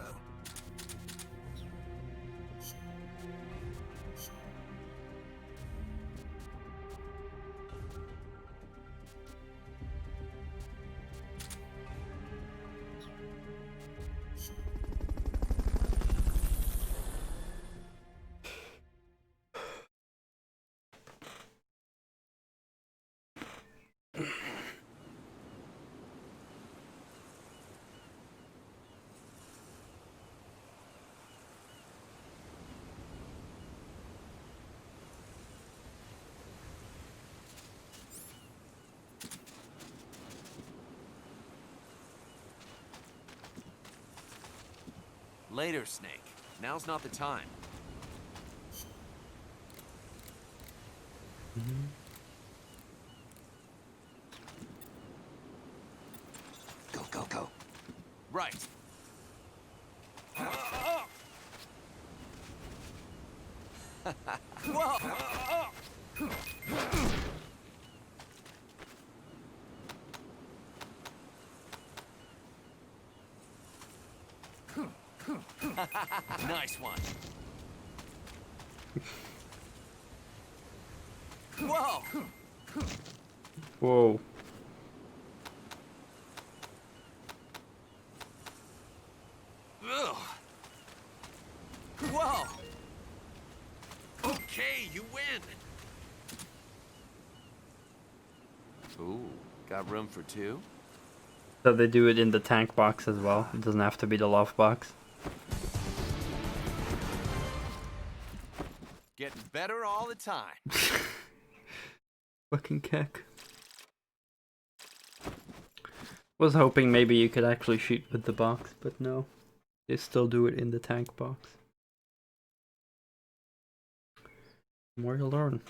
Later, Snake. Now's not the time. Go, go, go. Right. Whoa! Nice one. Whoa! Whoa. Ugh. Whoa! Okay, you win! Ooh, got room for 2? So they do it in the tank box as well. It doesn't have to be the loft box. Getting better all the time. Fucking kick. Was hoping maybe you could actually shoot with the box, but no. They still do it in the tank box. More to learn.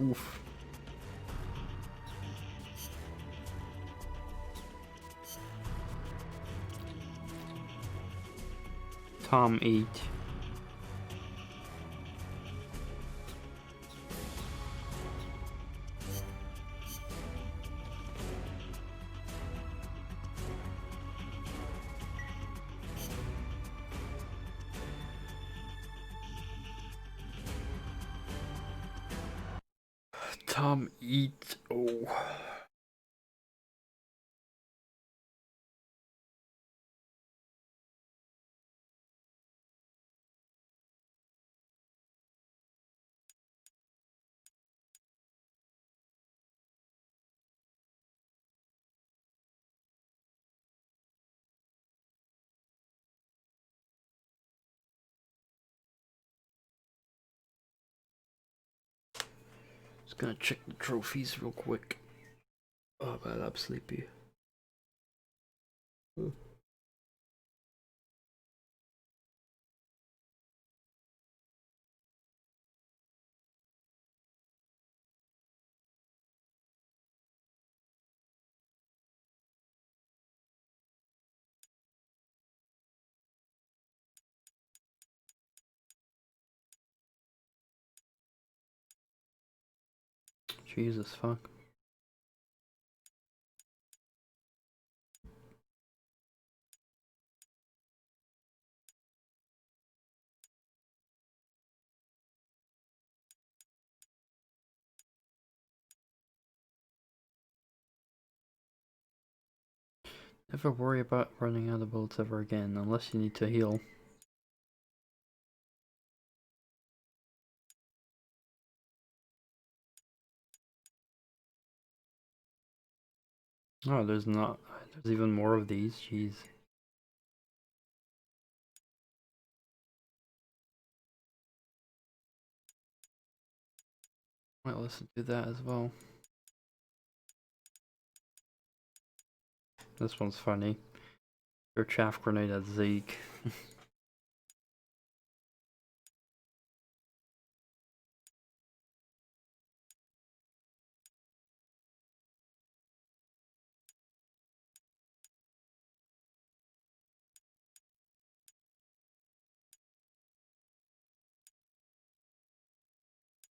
Oof. Tom eat? Tom eat. Oh. Just gonna check the trophies real quick. Oh, but I'm sleepy. Jesus fuck. Never worry about running out of bullets ever again, unless you need to heal. Oh, there's not. There's even more of these. Jeez. Well, let's do that as well. This one's funny. Your chaff grenade at Zeke.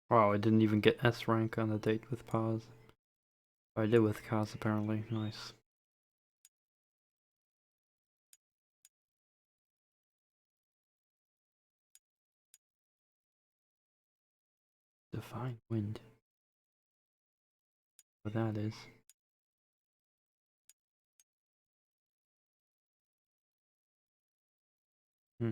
Wow, I didn't even get S rank on a date with Paz. I did with Kaz apparently. Nice. Divine Wind. What that is. Hmm.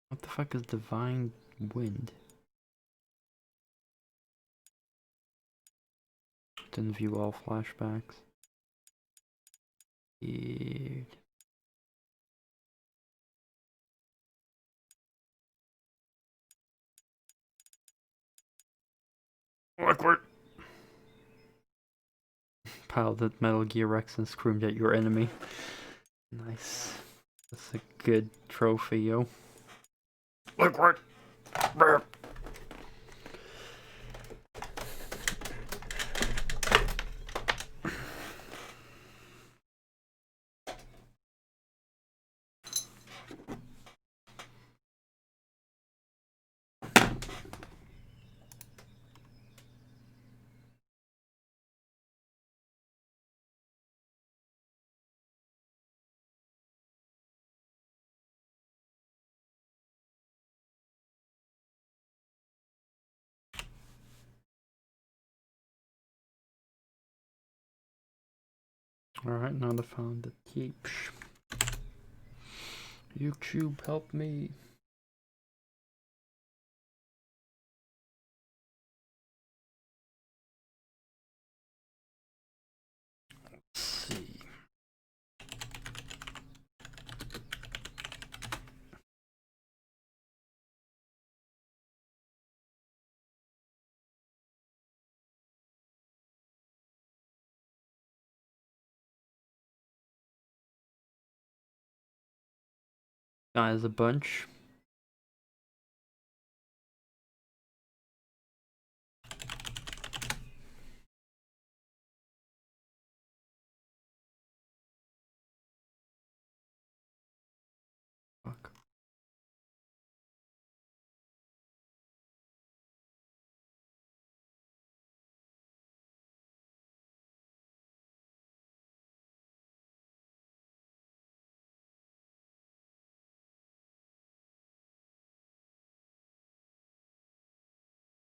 What the fuck is Divine Wind? Didn't view all flashbacks. Weird. Awkward. Piled at Metal Gear X and screamed at your enemy. Nice. That's a good trophy, yo. Awkward. Alright, now I found the keep. YouTube, help me. Let's see. Guys, a bunch.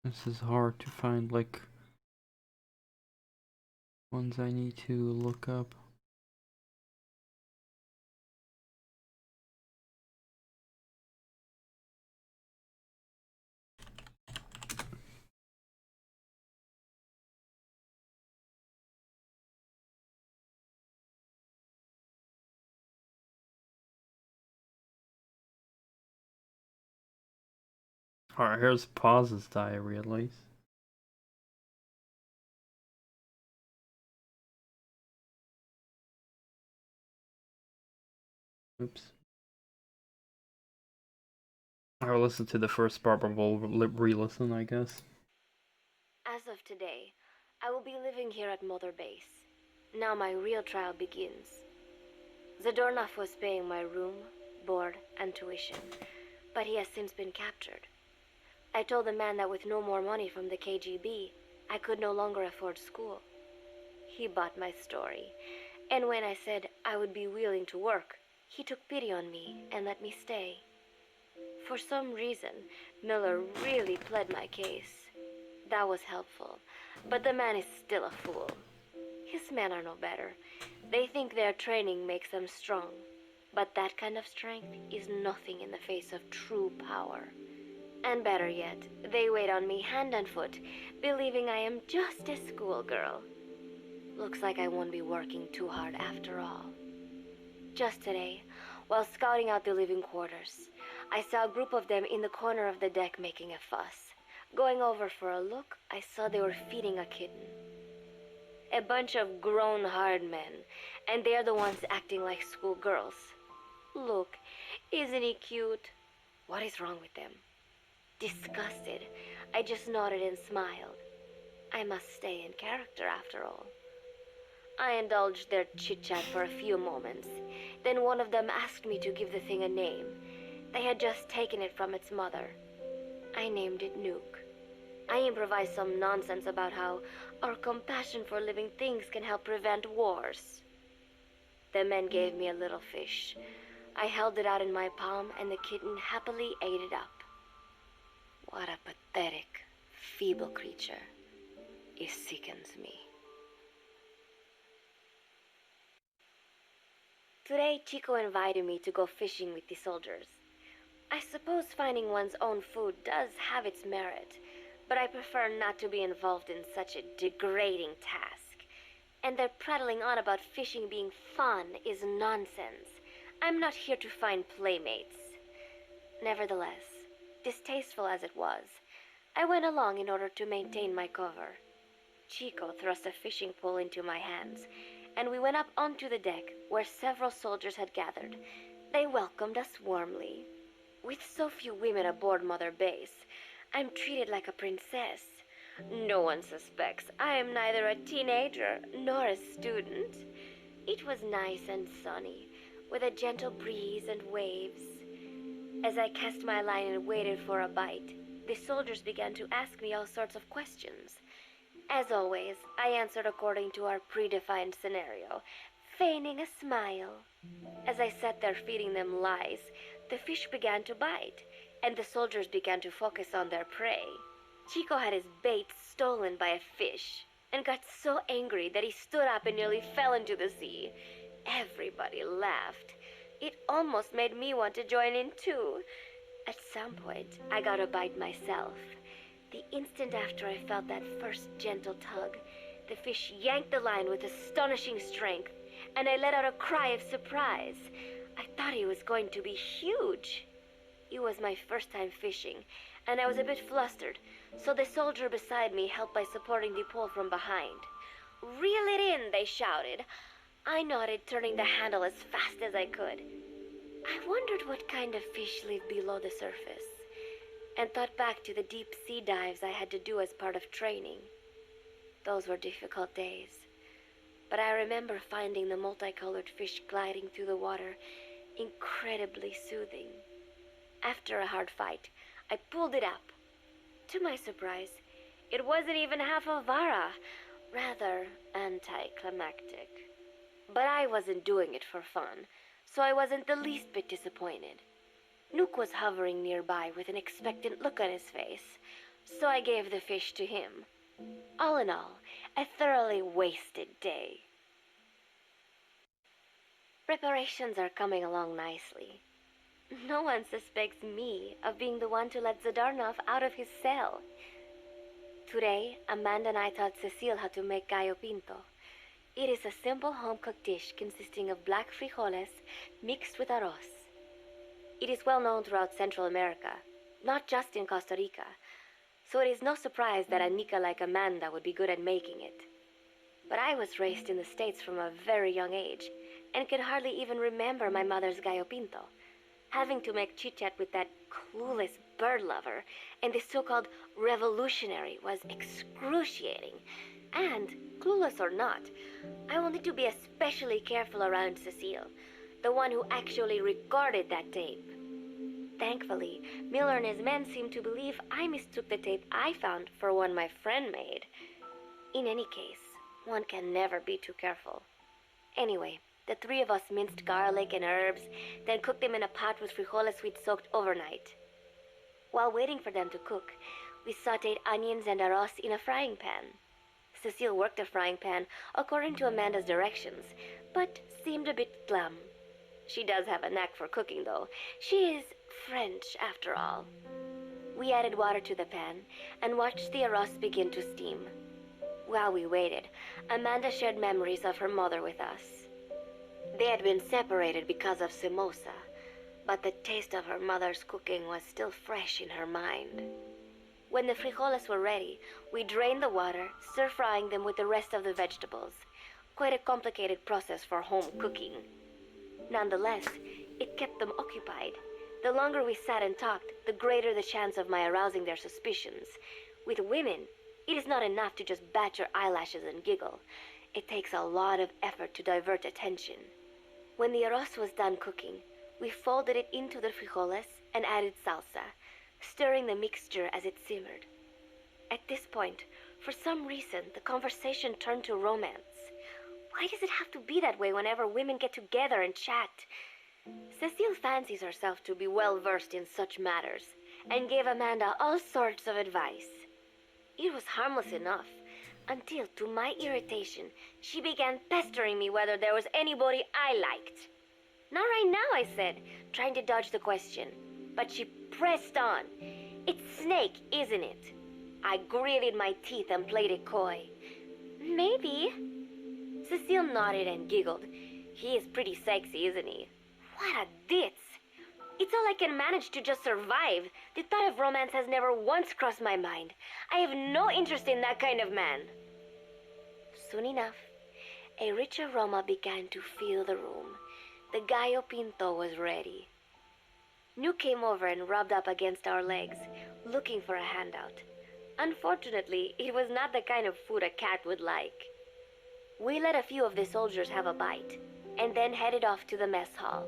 This is hard to find, like, ones I need to look up. Alright, here's Paus's diary at least. Oops. I'll listen to the first part, but we'll re-listen, I guess. As of today, I will be living here at Mother Base. Now my real trial begins. Zadornov was paying my room, board, and tuition, but he has since been captured. I told the man that with no more money from the KGB, I could no longer afford school. He bought my story, and when I said I would be willing to work, he took pity on me and let me stay. For some reason, Miller really pled my case. That was helpful, but the man is still a fool. His men are no better. They think their training makes them strong, but that kind of strength is nothing in the face of true power. And better yet, they wait on me hand and foot, believing I am just a schoolgirl. Looks like I won't be working too hard after all. Just today, while scouting out the living quarters, I saw a group of them in the corner of the deck making a fuss. Going over for a look, I saw they were feeding a kitten. A bunch of grown hard men, and they're the ones acting like schoolgirls. Look, isn't he cute? What is wrong with them? Disgusted, I just nodded and smiled. I must stay in character after all. I indulged their chit-chat for a few moments. Then one of them asked me to give the thing a name. They had just taken it from its mother. I named it Nuke. I improvised some nonsense about how our compassion for living things can help prevent wars. The men gave me a little fish. I held it out in my palm and the kitten happily ate it up. What a pathetic, feeble creature. It sickens me. Today, Chico invited me to go fishing with the soldiers. I suppose finding one's own food does have its merit, but I prefer not to be involved in such a degrading task. And their prattling on about fishing being fun is nonsense. I'm not here to find playmates. Nevertheless, distasteful as it was, I went along in order to maintain my cover. Chico thrust a fishing pole into my hands, and we went up onto the deck where several soldiers had gathered. They welcomed us warmly. With so few women aboard Mother Base, I'm treated like a princess. No one suspects I am neither a teenager nor a student. It was nice and sunny, with a gentle breeze and waves. As I cast my line and waited for a bite, the soldiers began to ask me all sorts of questions. As always, I answered according to our predefined scenario, feigning a smile. As I sat there feeding them lies, the fish began to bite, and the soldiers began to focus on their prey. Chico had his bait stolen by a fish, and got so angry that he stood up and nearly fell into the sea. Everybody laughed. It almost made me want to join in too. At some point, I got a bite myself. The instant after I felt that first gentle tug, the fish yanked the line with astonishing strength, and I let out a cry of surprise. I thought he was going to be huge. It was my first time fishing, and I was a bit flustered, so the soldier beside me helped by supporting the pole from behind. "Reel it in," they shouted. I nodded, turning the handle as fast as I could. I wondered what kind of fish lived below the surface, and thought back to the deep sea dives I had to do as part of training. Those were difficult days, but I remember finding the multicolored fish gliding through the water incredibly soothing. After a hard fight, I pulled it up. To my surprise, it wasn't even half a vara, rather anticlimactic. But I wasn't doing it for fun, so I wasn't the least bit disappointed. Nook was hovering nearby with an expectant look on his face. so I gave the fish to him. All in all, a thoroughly wasted day. Preparations are coming along nicely. No one suspects me of being the one to let Zadarnov out of his cell. Today, Amanda and I taught Cecile how to make gallo pinto. It is a simple home-cooked dish consisting of black frijoles mixed with arroz. It is well known throughout Central America, not just in Costa Rica, so it is no surprise that a Nica like Amanda would be good at making it. But I was raised in the States from a very young age, and could hardly even remember my mother's gallo pinto. Having to make chit-chat with that clueless bird lover and the so-called revolutionary was excruciating. And, clueless or not, I wanted to be especially careful around Cecile, the one who actually recorded that tape. Thankfully, Miller and his men seemed to believe I mistook the tape I found for one my friend made. In any case, one can never be too careful. Anyway, the three of us minced garlic and herbs, then cooked them in a pot with frijoles we'd soaked overnight. While waiting for them to cook, we sautéed onions and arroz in a frying pan. Cecile worked the frying pan according to Amanda's directions, but seemed a bit glum. She does have a knack for cooking, though. She is French, after all. We added water to the pan and watched the arroz begin to steam. While we waited, Amanda shared memories of her mother with us. They had been separated because of Simosa, but the taste of her mother's cooking was still fresh in her mind. When the frijoles were ready, we drained the water, stir-frying them with the rest of the vegetables. Quite a complicated process for home cooking. Nonetheless, it kept them occupied. The longer we sat and talked, the greater the chance of my arousing their suspicions. With women, it is not enough to just bat your eyelashes and giggle. It takes a lot of effort to divert attention. When the arroz was done cooking, we folded it into the frijoles and added salsa, stirring the mixture as it simmered. At this point, for some reason, the conversation turned to romance. Why does it have to be that way whenever women get together and chat? Cecile fancies herself to be well versed in such matters, and gave Amanda all sorts of advice. It was harmless enough, until, to my irritation, she began pestering me whether there was anybody I liked. Not right now, I said, trying to dodge the question. But she pressed on. It's Snake, isn't it? I gritted my teeth and played it coy. Maybe. Cecile nodded and giggled. He is pretty sexy, isn't he? What a ditz. It's all I can manage to just survive. The thought of romance has never once crossed my mind. I have no interest in that kind of man. Soon enough, a rich aroma began to fill the room. The gallo pinto was ready. New came over and rubbed up against our legs, looking for a handout. Unfortunately, it was not the kind of food a cat would like. We let a few of the soldiers have a bite, and then headed off to the mess hall.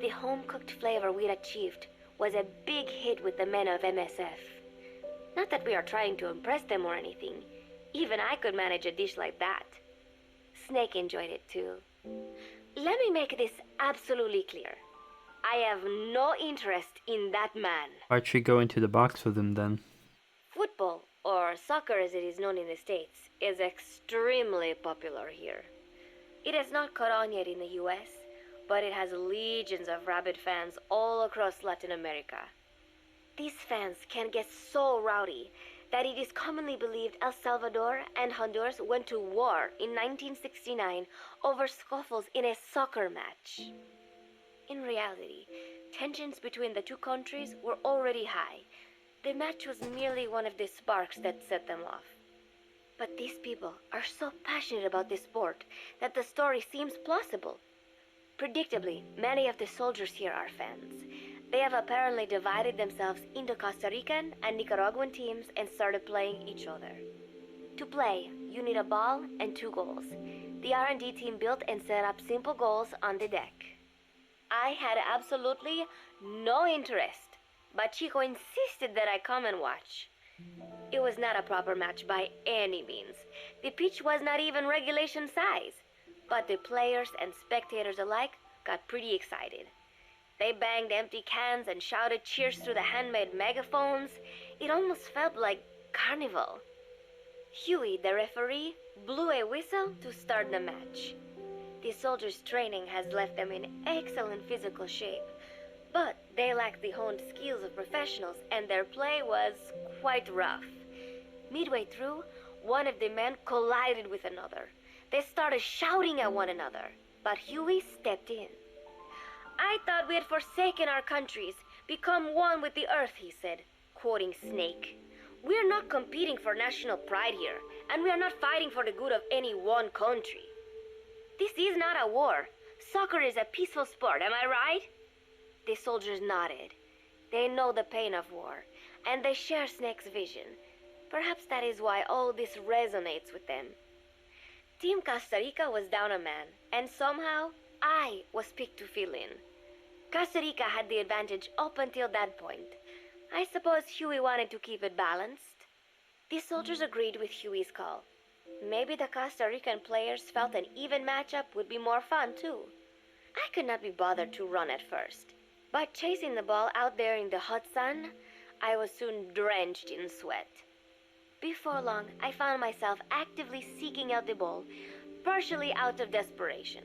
The home-cooked flavor we'd achieved was a big hit with the men of MSF. Not that we are trying to impress them or anything. Even I could manage a dish like that. Snake enjoyed it too. Let me make this absolutely clear. I have no interest in that man. Why'd she go into the box with him then? Football, or soccer as it is known in the States, is extremely popular here. It has not caught on yet in the US, but it has legions of rabid fans all across Latin America. These fans can get so rowdy that it is commonly believed El Salvador and Honduras went to war in 1969 over scuffles in a soccer match. In reality, tensions between the two countries were already high. The match was merely one of the sparks that set them off. But these people are so passionate about this sport that the story seems plausible. Predictably, many of the soldiers here are fans. They have apparently divided themselves into Costa Rican and Nicaraguan teams and started playing each other. To play, you need a ball and 2 goals. The R&D team built and set up simple goals on the deck. I had absolutely no interest, but Chico insisted that I come and watch. It was not a proper match by any means. The pitch was not even regulation size, but the players and spectators alike got pretty excited. They banged empty cans and shouted cheers through the handmade megaphones. It almost felt like carnival. Huey, the referee, blew a whistle to start the match. The soldiers' training has left them in excellent physical shape, but they lack the honed skills of professionals and their play was quite rough. Midway through, one of the men collided with another. They started shouting at one another, but Huey stepped in. "I thought we had forsaken our countries, become one with the earth," he said, quoting Snake. "We're not competing for national pride here, and we are not fighting for the good of any one country. This is not a war. Soccer is a peaceful sport, am I right?" The soldiers nodded. They know the pain of war, and they share Snake's vision. Perhaps that is why all this resonates with them. Team Costa Rica was down a man, and somehow I was picked to fill in. Costa Rica had the advantage up until that point. I suppose Huey wanted to keep it balanced. The soldiers agreed with Huey's call. Maybe the Costa Rican players felt an even matchup would be more fun too. I could not be bothered to run at first, but chasing the ball out there in the hot sun, I was soon drenched in sweat. Before long, I found myself actively seeking out the ball, partially out of desperation.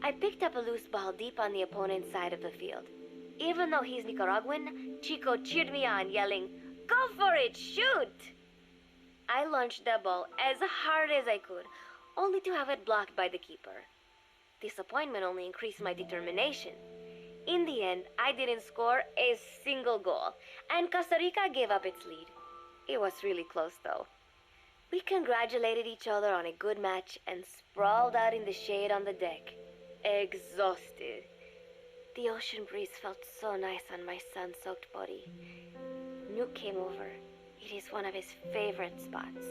I picked up a loose ball deep on the opponent's side of the field. Even though he's Nicaraguan, Chico cheered me on, yelling, "Go for it, shoot!" I launched the ball as hard as I could, only to have it blocked by the keeper. Disappointment only increased my determination. In the end, I didn't score a single goal, and Costa Rica gave up its lead. It was really close, though. We congratulated each other on a good match and sprawled out in the shade on the deck, exhausted. The ocean breeze felt so nice on my sun-soaked body. Nuke came over. It is one of his favorite spots,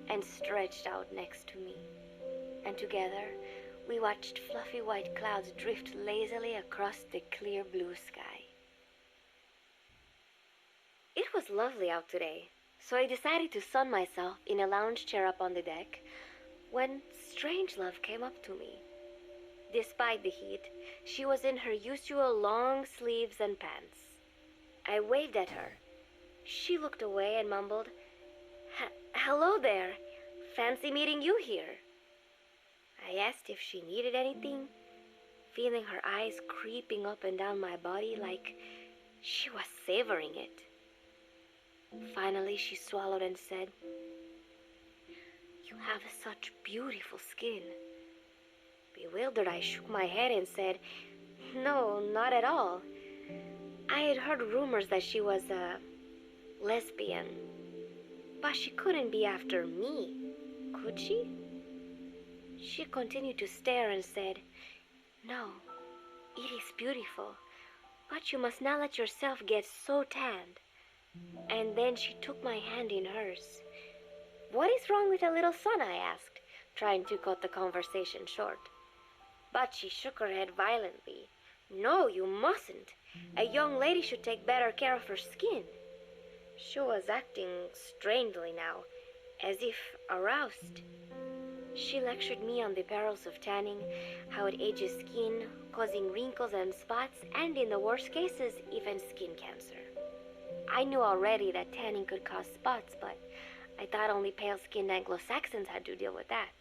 and stretched out next to me. And together, we watched fluffy white clouds drift lazily across the clear blue sky. It was lovely out today, so I decided to sun myself in a lounge chair up on the deck when Strangelove came up to me. Despite the heat, she was in her usual long sleeves and pants. I waved at her. She looked away and mumbled, "Hello there. Fancy meeting you here." I asked if she needed anything, feeling her eyes creeping up and down my body like she was savoring it. Finally, she swallowed and said, "You have such beautiful skin." Bewildered, I shook my head and said, "No, not at all. I had heard rumors that she was a lesbian. But she couldn't be after me, could she?" She continued to stare and said, "No, it is beautiful, but you must not let yourself get so tanned." And then she took my hand in hers. "What is wrong with a little sun?" I asked, trying to cut the conversation short. But she shook her head violently. "No, you mustn't. A young lady should take better care of her skin." She was acting strangely now, as if aroused. She lectured me on the perils of tanning, how it ages skin, causing wrinkles and spots, and in the worst cases, even skin cancer. I knew already that tanning could cause spots, but I thought only pale-skinned Anglo-Saxons had to deal with that.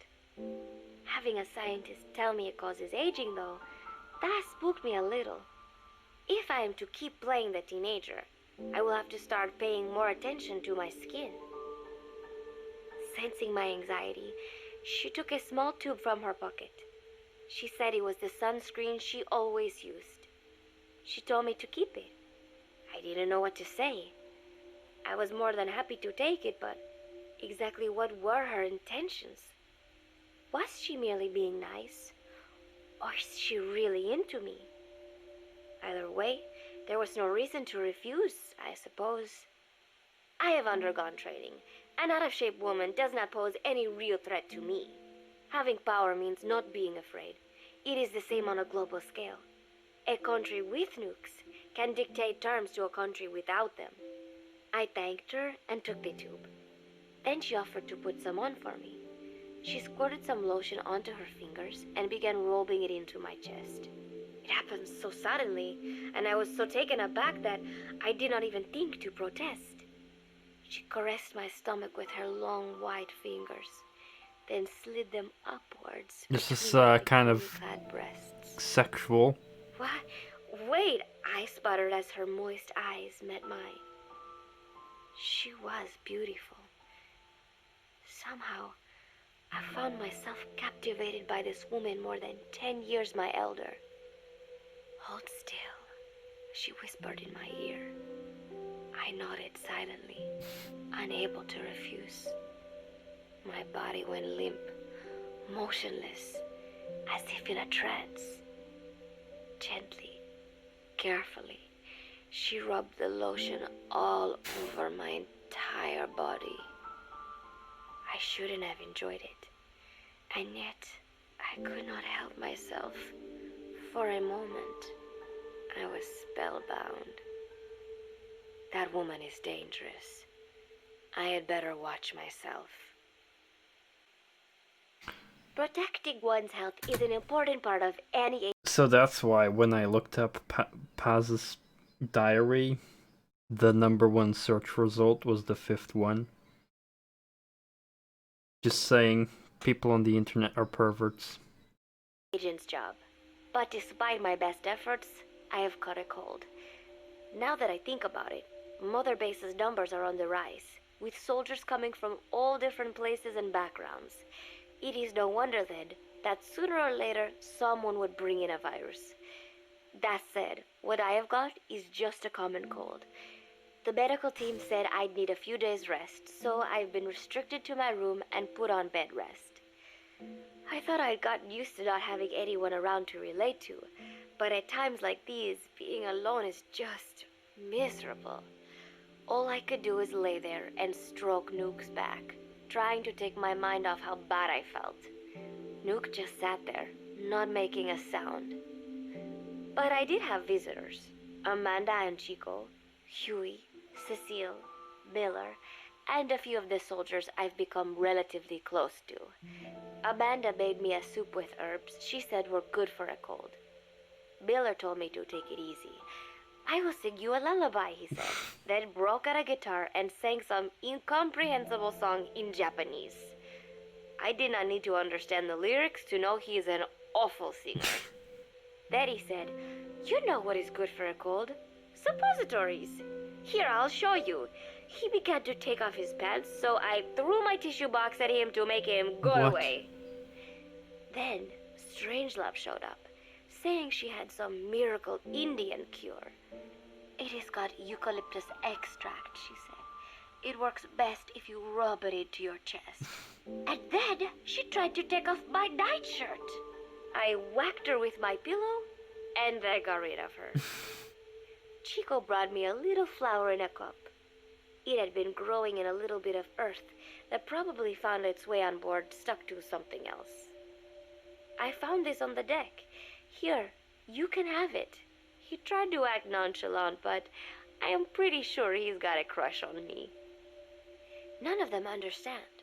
Having a scientist tell me it causes aging, though, that spooked me a little. If I am to keep playing the teenager, I will have to start paying more attention to my skin. Sensing my anxiety, she took a small tube from her pocket. She said it was the sunscreen she always used. She told me to keep it. I didn't know what to say. I was more than happy to take it, but exactly what were her intentions? Was she merely being nice? Or is she really into me? Either way, there was no reason to refuse, I suppose. I have undergone training. An out-of-shape woman does not pose any real threat to me. Having power means not being afraid. It is the same on a global scale. A country with nukes can dictate terms to a country without them. I thanked her and took the tube. Then she offered to put some on for me. She squirted some lotion onto her fingers and began rubbing it into my chest. It happened so suddenly, and I was so taken aback that I did not even think to protest. She caressed my stomach with her long white fingers, then slid them upwards. This is between my kind of fat breasts. sexual. What? Wait, I sputtered as her moist eyes met mine. She was beautiful. Somehow, I found myself captivated by this woman more than 10 years my elder. Hold still, she whispered in my ear. I nodded silently, unable to refuse. My body went limp, motionless, as if in a trance. Gently, carefully, she rubbed the lotion all over my entire body. I shouldn't have enjoyed it, and yet I could not help myself. For a moment, I was spellbound. That woman is dangerous. I had better watch myself. Protecting one's health is an important part of any... So that's why when I looked up Paz's diary, the #1 search result was the 5th one. Just saying, people on the internet are perverts. Agent's job. But despite my best efforts, I have caught a cold. Now that I think about it, Mother Base's numbers are on the rise, with soldiers coming from all different places and backgrounds. It is no wonder then that sooner or later someone would bring in a virus. That said, what I have got is just a common cold. The medical team said I'd need a few days rest, so I've been restricted to my room and put on bed rest. I thought I'd gotten used to not having anyone around to relate to, but at times like these, being alone is just miserable. All I could do is lay there and stroke Nuke's back, trying to take my mind off how bad I felt. Nuke just sat there, not making a sound. But I did have visitors. Amanda and Chico, Huey, Cecile, Miller, and a few of the soldiers I've become relatively close to. Amanda made me a soup with herbs she said were good for a cold. Miller told me to take it easy. I will sing you a lullaby, he said, then broke out a guitar and sang some incomprehensible song in Japanese. I did not need to understand the lyrics to know he is an awful singer. Then he said, "You know what is good for a cold? Suppositories. Here, I'll show you." He began to take off his pants, so I threw my tissue box at him to make him go away. Then Strangelove showed up, saying she had some miracle Indian cure. It has got eucalyptus extract, she said. It works best if you rub it into your chest. And then she tried to take off my nightshirt. I whacked her with my pillow, and I got rid of her. Chico brought me a little flower in a cup. It had been growing in a little bit of earth that probably found its way on board, stuck to something else. I found this on the deck. Here, you can have it. He tried to act nonchalant, but I am pretty sure he's got a crush on me. None of them understand.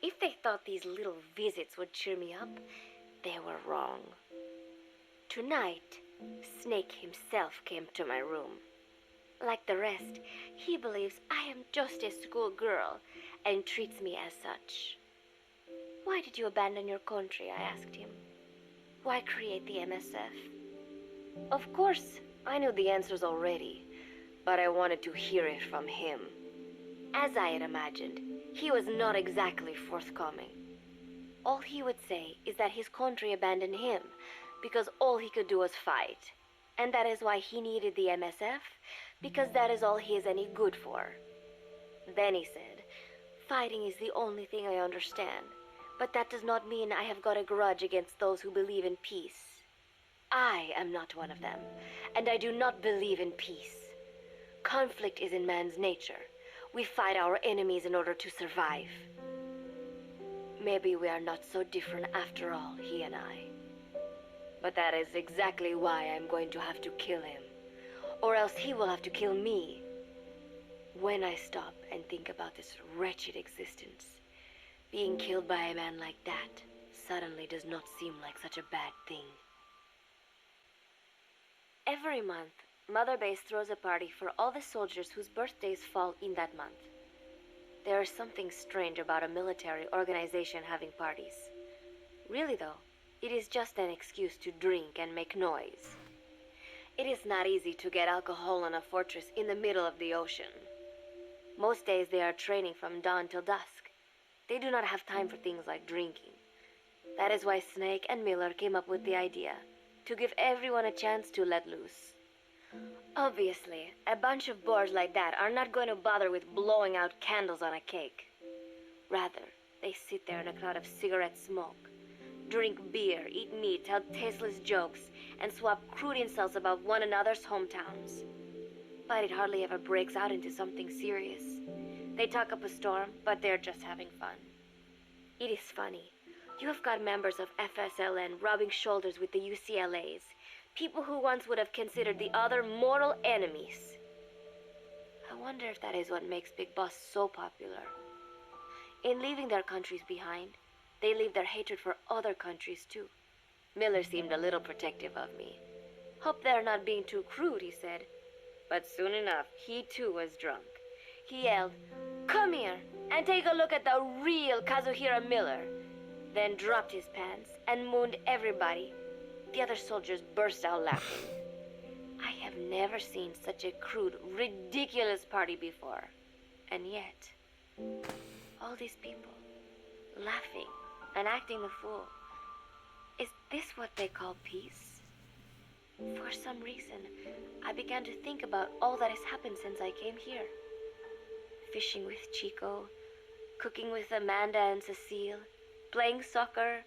If they thought these little visits would cheer me up, they were wrong. Tonight, Snake himself came to my room. Like the rest, he believes I am just a schoolgirl and treats me as such. Why did you abandon your country? I asked him. Why create the MSF? Of course, I knew the answers already, but I wanted to hear it from him. As I had imagined, he was not exactly forthcoming. All he would say is that his country abandoned him because all he could do was fight, and that is why he needed the MSF, because that is all he is any good for. Then he said, fighting is the only thing I understand, but that does not mean I have got a grudge against those who believe in peace. I am not one of them, and I do not believe in peace. Conflict is in man's nature. We fight our enemies in order to survive. Maybe we are not so different after all, he and I. But that is exactly why I'm going to have to kill him, or else he will have to kill me. When I stop and think about this wretched existence, being killed by a man like that suddenly does not seem like such a bad thing. Every month, Mother Base throws a party for all the soldiers whose birthdays fall in that month. There is something strange about a military organization having parties. Really though, it is just an excuse to drink and make noise. It is not easy to get alcohol on a fortress in the middle of the ocean. Most days they are training from dawn till dusk. They do not have time for things like drinking. That is why Snake and Miller came up with the idea, to give everyone a chance to let loose. Obviously, a bunch of boors like that are not going to bother with blowing out candles on a cake. Rather, they sit there in a cloud of cigarette smoke, drink beer, eat meat, tell tasteless jokes, and swap crude insults about one another's hometowns. But it hardly ever breaks out into something serious. They talk up a storm, but they're just having fun. It is funny. You have got members of FSLN rubbing shoulders with the UCLAs, people who once would have considered the other mortal enemies. I wonder if that is what makes Big Boss so popular. In leaving their countries behind, they leave their hatred for other countries too. Miller seemed a little protective of me. Hope they're not being too crude, he said. But soon enough, he too was drunk. He yelled, "Come here and take a look at the real Kazuhira Miller," then dropped his pants and mooned everybody. The other soldiers burst out laughing. I have never seen such a crude, ridiculous party before. And yet, all these people, laughing and acting the fool. Is this what they call peace? For some reason, I began to think about all that has happened since I came here. Fishing with Chico, cooking with Amanda and Cecile, playing soccer,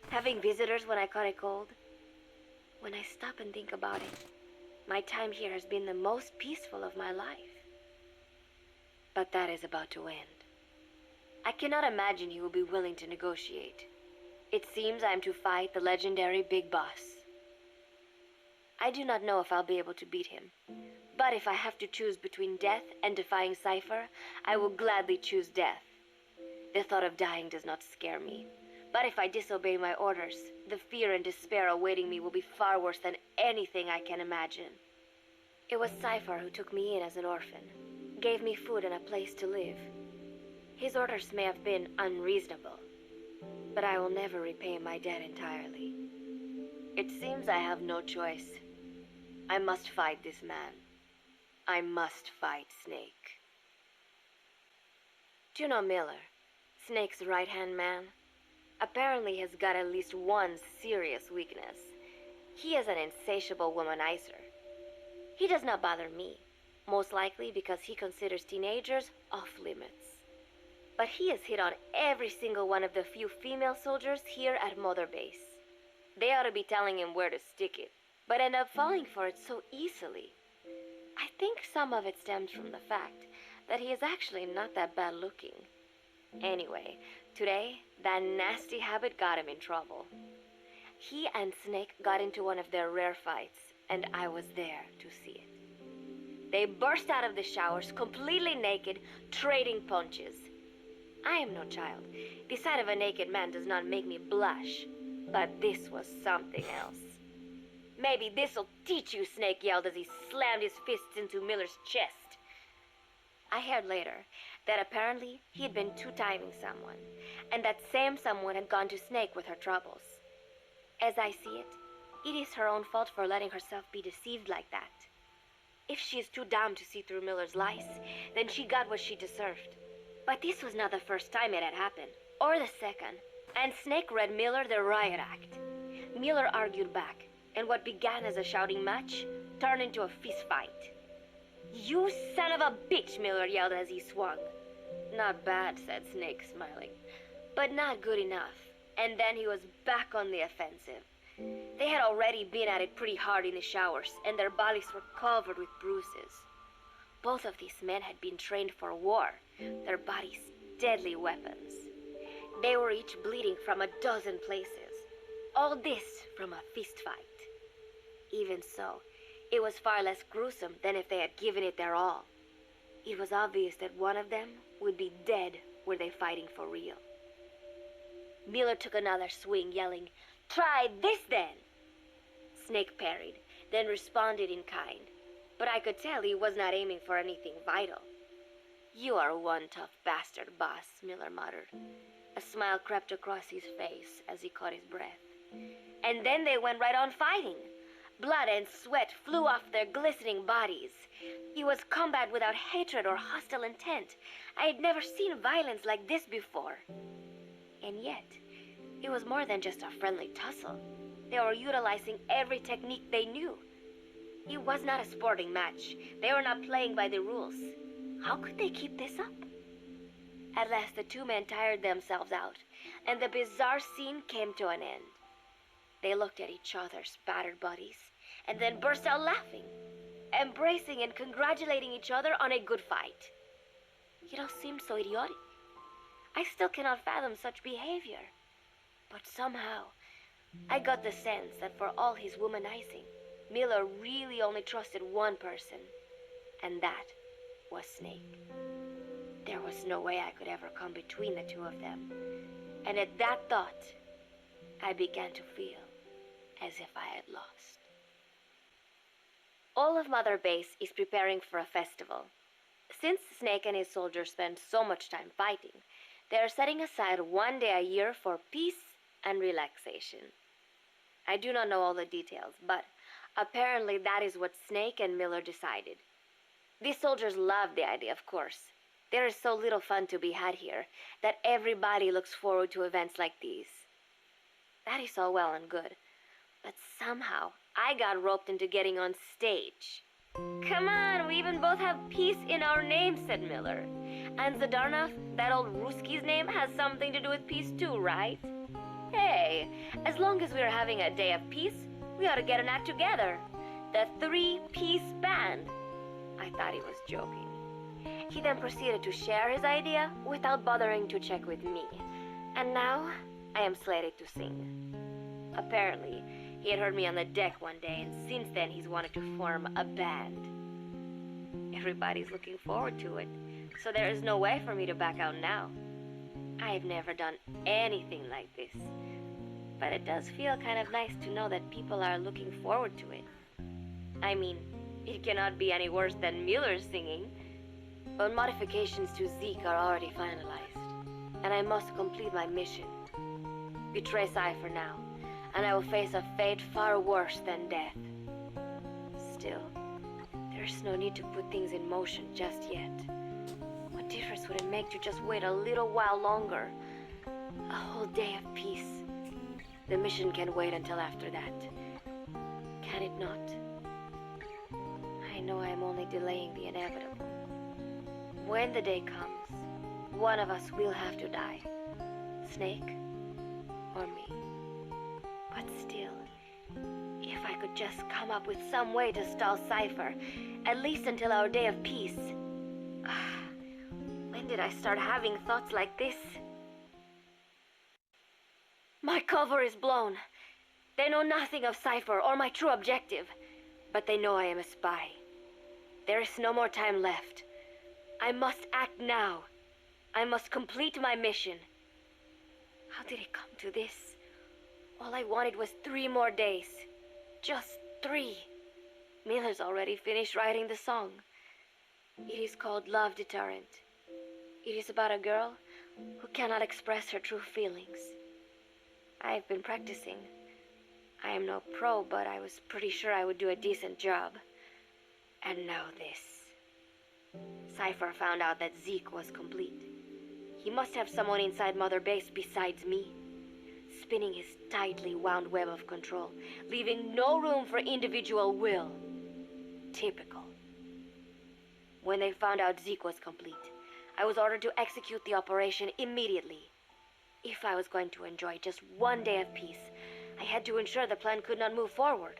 having visitors when I caught a cold. When I stop and think about it, my time here has been the most peaceful of my life. But that is about to end. I cannot imagine he will be willing to negotiate. It seems I am to fight the legendary Big Boss. I do not know if I'll be able to beat him, but if I have to choose between death and defying Cypher, I will gladly choose death. The thought of dying does not scare me. But if I disobey my orders, the fear and despair awaiting me will be far worse than anything I can imagine. It was Cypher who took me in as an orphan, gave me food and a place to live. His orders may have been unreasonable, but I will never repay my debt entirely. It seems I have no choice. I must fight this man. I must fight Snake. Do you know Miller, Snake's right-hand man? Apparently has got at least one serious weakness. He is an insatiable womanizer. He does not bother me, most likely because he considers teenagers off-limits. But he has hit on every single one of the few female soldiers here at Mother Base. They ought to be telling him where to stick it, but end up falling for it so easily. I think some of it stems from the fact that he is actually not that bad looking. Anyway, today, that nasty habit got him in trouble. He and Snake got into one of their rare fights, and I was there to see it. They burst out of the showers, completely naked, trading punches. I am no child. The sight of a naked man does not make me blush, but this was something else. "Maybe this'll teach you," Snake yelled as he slammed his fists into Miller's chest. I heard later that apparently he had been two-timing someone, and that same someone had gone to Snake with her troubles. As I see it, it is her own fault for letting herself be deceived like that. If she is too dumb to see through Miller's lies, then she got what she deserved. But this was not the first time it had happened, or the second, and Snake read Miller the riot act. Miller argued back, and what began as a shouting match turned into a fist fight. "You son of a bitch," Miller yelled as he swung. "Not bad," said Snake, smiling, "but not good enough." And then he was back on the offensive. They had already been at it pretty hard in the showers, and their bodies were covered with bruises. Both of these men had been trained for war, their bodies deadly weapons. They were each bleeding from a dozen places. All this from a fist fight. Even so, it was far less gruesome than if they had given it their all. It was obvious that one of them would be dead were they fighting for real. Miller took another swing, yelling, "Try this then!" Snake parried, then responded in kind, but I could tell he was not aiming for anything vital. You are one tough bastard, boss, Miller muttered. A smile crept across his face as he caught his breath. And then they went right on fighting. Blood and sweat flew off their glistening bodies. It was combat without hatred or hostile intent. I had never seen violence like this before. And yet, it was more than just a friendly tussle. They were utilizing every technique they knew. It was not a sporting match. They were not playing by the rules. How could they keep this up? At last, the two men tired themselves out, and the bizarre scene came to an end. They looked at each other's battered bodies, and then burst out laughing, embracing and congratulating each other on a good fight. It all seemed so idiotic. I still cannot fathom such behavior. But somehow, I got the sense that for all his womanizing, Miller really only trusted one person, and that was Snake. There was no way I could ever come between the two of them. And at that thought, I began to feel as if I had lost. All of Mother Base is preparing for a festival. Since Snake and his soldiers spend so much time fighting, they are setting aside one day a year for peace and relaxation. I do not know all the details, but apparently that is what Snake and Miller decided. These soldiers love the idea, of course. There is so little fun to be had here that everybody looks forward to events like these. That is all well and good, but somehow I got roped into getting on stage. Come on, we even both have peace in our names, said Miller. And Zadarnov, that old Ruski's name, has something to do with peace too, right? Hey, as long as we're having a day of peace, we ought to get an act together. The Three-Piece Band. I thought he was joking. He then proceeded to share his idea without bothering to check with me. And now, I am slated to sing. Apparently, he had heard me on the deck one day, and since then he's wanted to form a band. Everybody's looking forward to it, so there is no way for me to back out now. I've never done anything like this, but it does feel kind of nice to know that people are looking forward to it. I mean, it cannot be any worse than Miller's singing, but modifications to Zeke are already finalized, and I must complete my mission. Betray Cypher now, and I will face a fate far worse than death. Still, there's no need to put things in motion just yet. What difference would it make to just wait a little while longer? A whole day of peace. The mission can wait until after that. Can it not? I know I am only delaying the inevitable. When the day comes, one of us will have to die. Snake or me. But still, if I could just come up with some way to stall Cypher, at least until our day of peace. When did I start having thoughts like this? My cover is blown. They know nothing of Cypher or my true objective, but they know I am a spy. There is no more time left. I must act now. I must complete my mission. How did it come to this? All I wanted was 3 more days. Just 3. Miller's already finished writing the song. It is called Love Deterrent. It is about a girl who cannot express her true feelings. I have been practicing. I am no pro, but I was pretty sure I would do a decent job. And now this. Cypher found out that Zeke was complete. He must have someone inside Mother Base besides me, spinning his tightly wound web of control, leaving no room for individual will. Typical. When they found out Zeke was complete, I was ordered to execute the operation immediately. If I was going to enjoy just 1 day of peace, I had to ensure the plan could not move forward.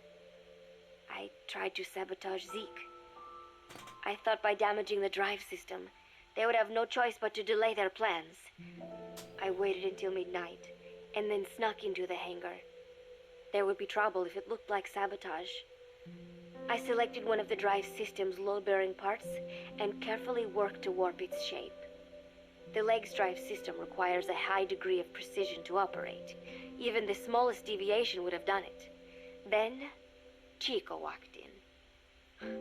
I tried to sabotage Zeke. I thought by damaging the drive system, they would have no choice but to delay their plans. I waited until midnight, and then snuck into the hangar. There would be trouble if it looked like sabotage. I selected one of the drive system's load-bearing parts and carefully worked to warp its shape. The legs drive system requires a high degree of precision to operate. Even the smallest deviation would have done it. Then, Chico walked in.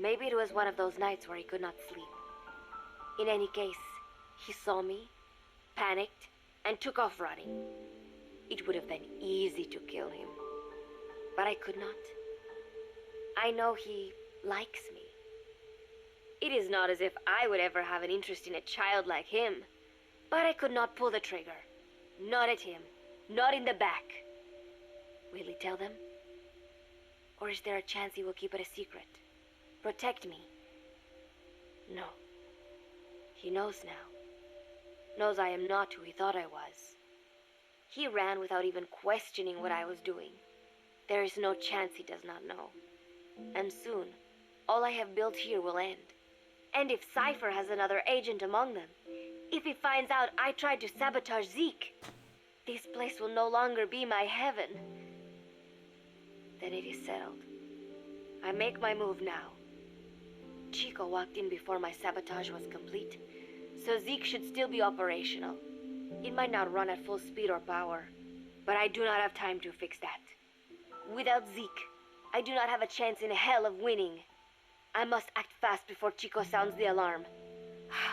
Maybe it was one of those nights where he could not sleep. In any case, he saw me, panicked, and took off running. It would have been easy to kill him, but I could not. I know he likes me. It is not as if I would ever have an interest in a child like him, but I could not pull the trigger. Not at him, not in the back. Will he tell them? Or is there a chance he will keep it a secret? Protect me? No. He knows now. Knows I am not who he thought I was. He ran without even questioning what I was doing. There is no chance he does not know. And soon, all I have built here will end. And if Cypher has another agent among them, if he finds out I tried to sabotage Zeke, this place will no longer be my heaven. Then it is settled. I make my move now. Chico walked in before my sabotage was complete, so Zeke should still be operational. It might not run at full speed or power, but I do not have time to fix that. Without Zeke, I do not have a chance in hell of winning. I must act fast before Chico sounds the alarm.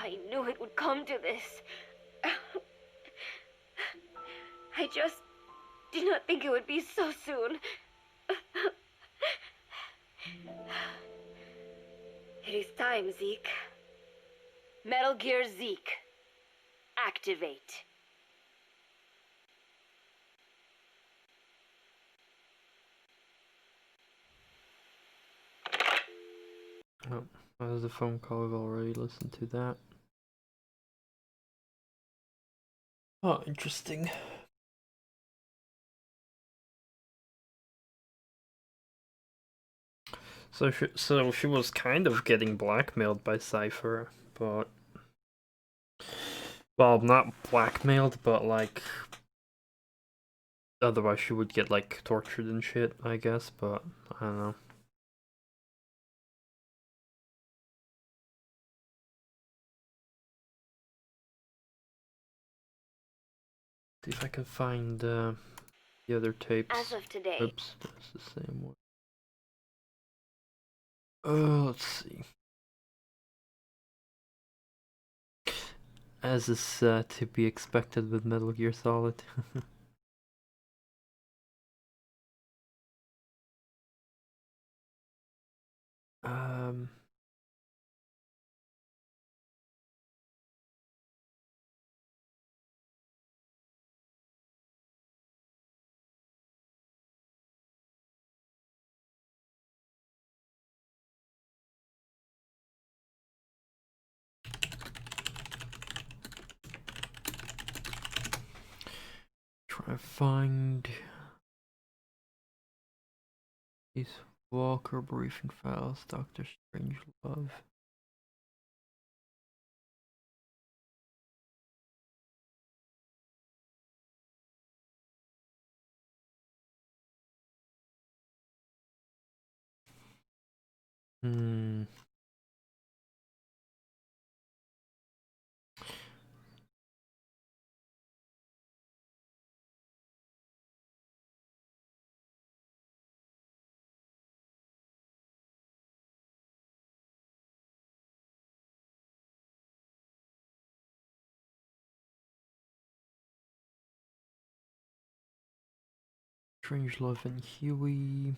I knew it would come to this. I just did not think it would be so soon. It is time, Zeke. Metal Gear Zeke. Activate. Oh, that was a phone call. I've already listened to that. Oh, interesting. So she was kind of getting blackmailed by Cypher, but well, not blackmailed, but like otherwise she would get like tortured and shit, I guess. But I don't know. See if I can find the other tapes. As of today. Oops, that's the same one. Oh, let's see. As is to be expected with Metal Gear Solid. um. Try to find these Walker briefing files, Dr. Strangelove. Strangelove and Huey.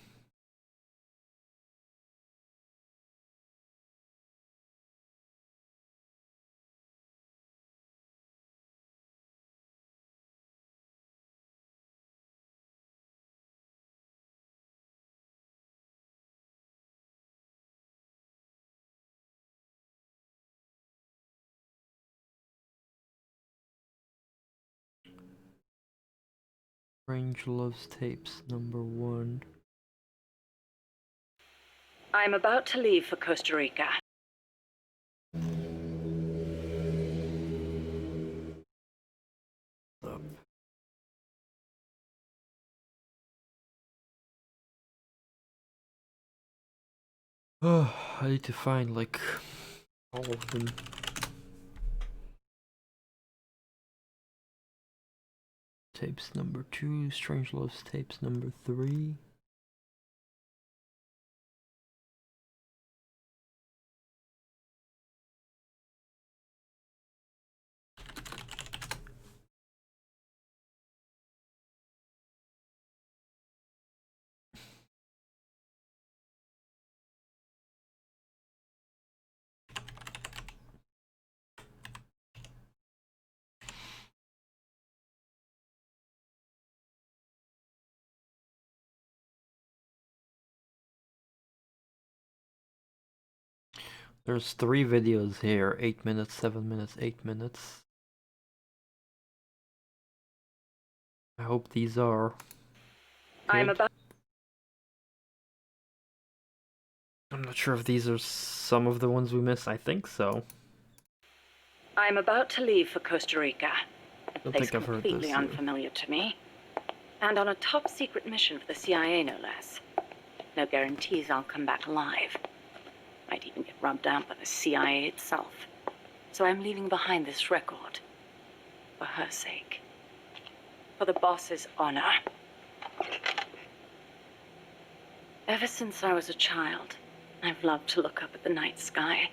Strangelove's tapes #1. I'm about to leave for Costa Rica. Oh, I need to find like all of them. Tapes #2, Strangelove's tapes #3. There's 3 videos here, 8 minutes, 7 minutes, 8 minutes. I hope these are good. I'm not sure if these are some of the ones we missed. I think so. I'm about to leave for Costa Rica, a Don't place think I've heard completely this. unfamiliar to me, and on a top-secret mission for the CIA, no less. No guarantees I'll come back alive. Might even get rubbed out by the CIA itself. So I'm leaving behind this record. For her sake. For the boss's honor. Ever since I was a child, I've loved to look up at the night sky.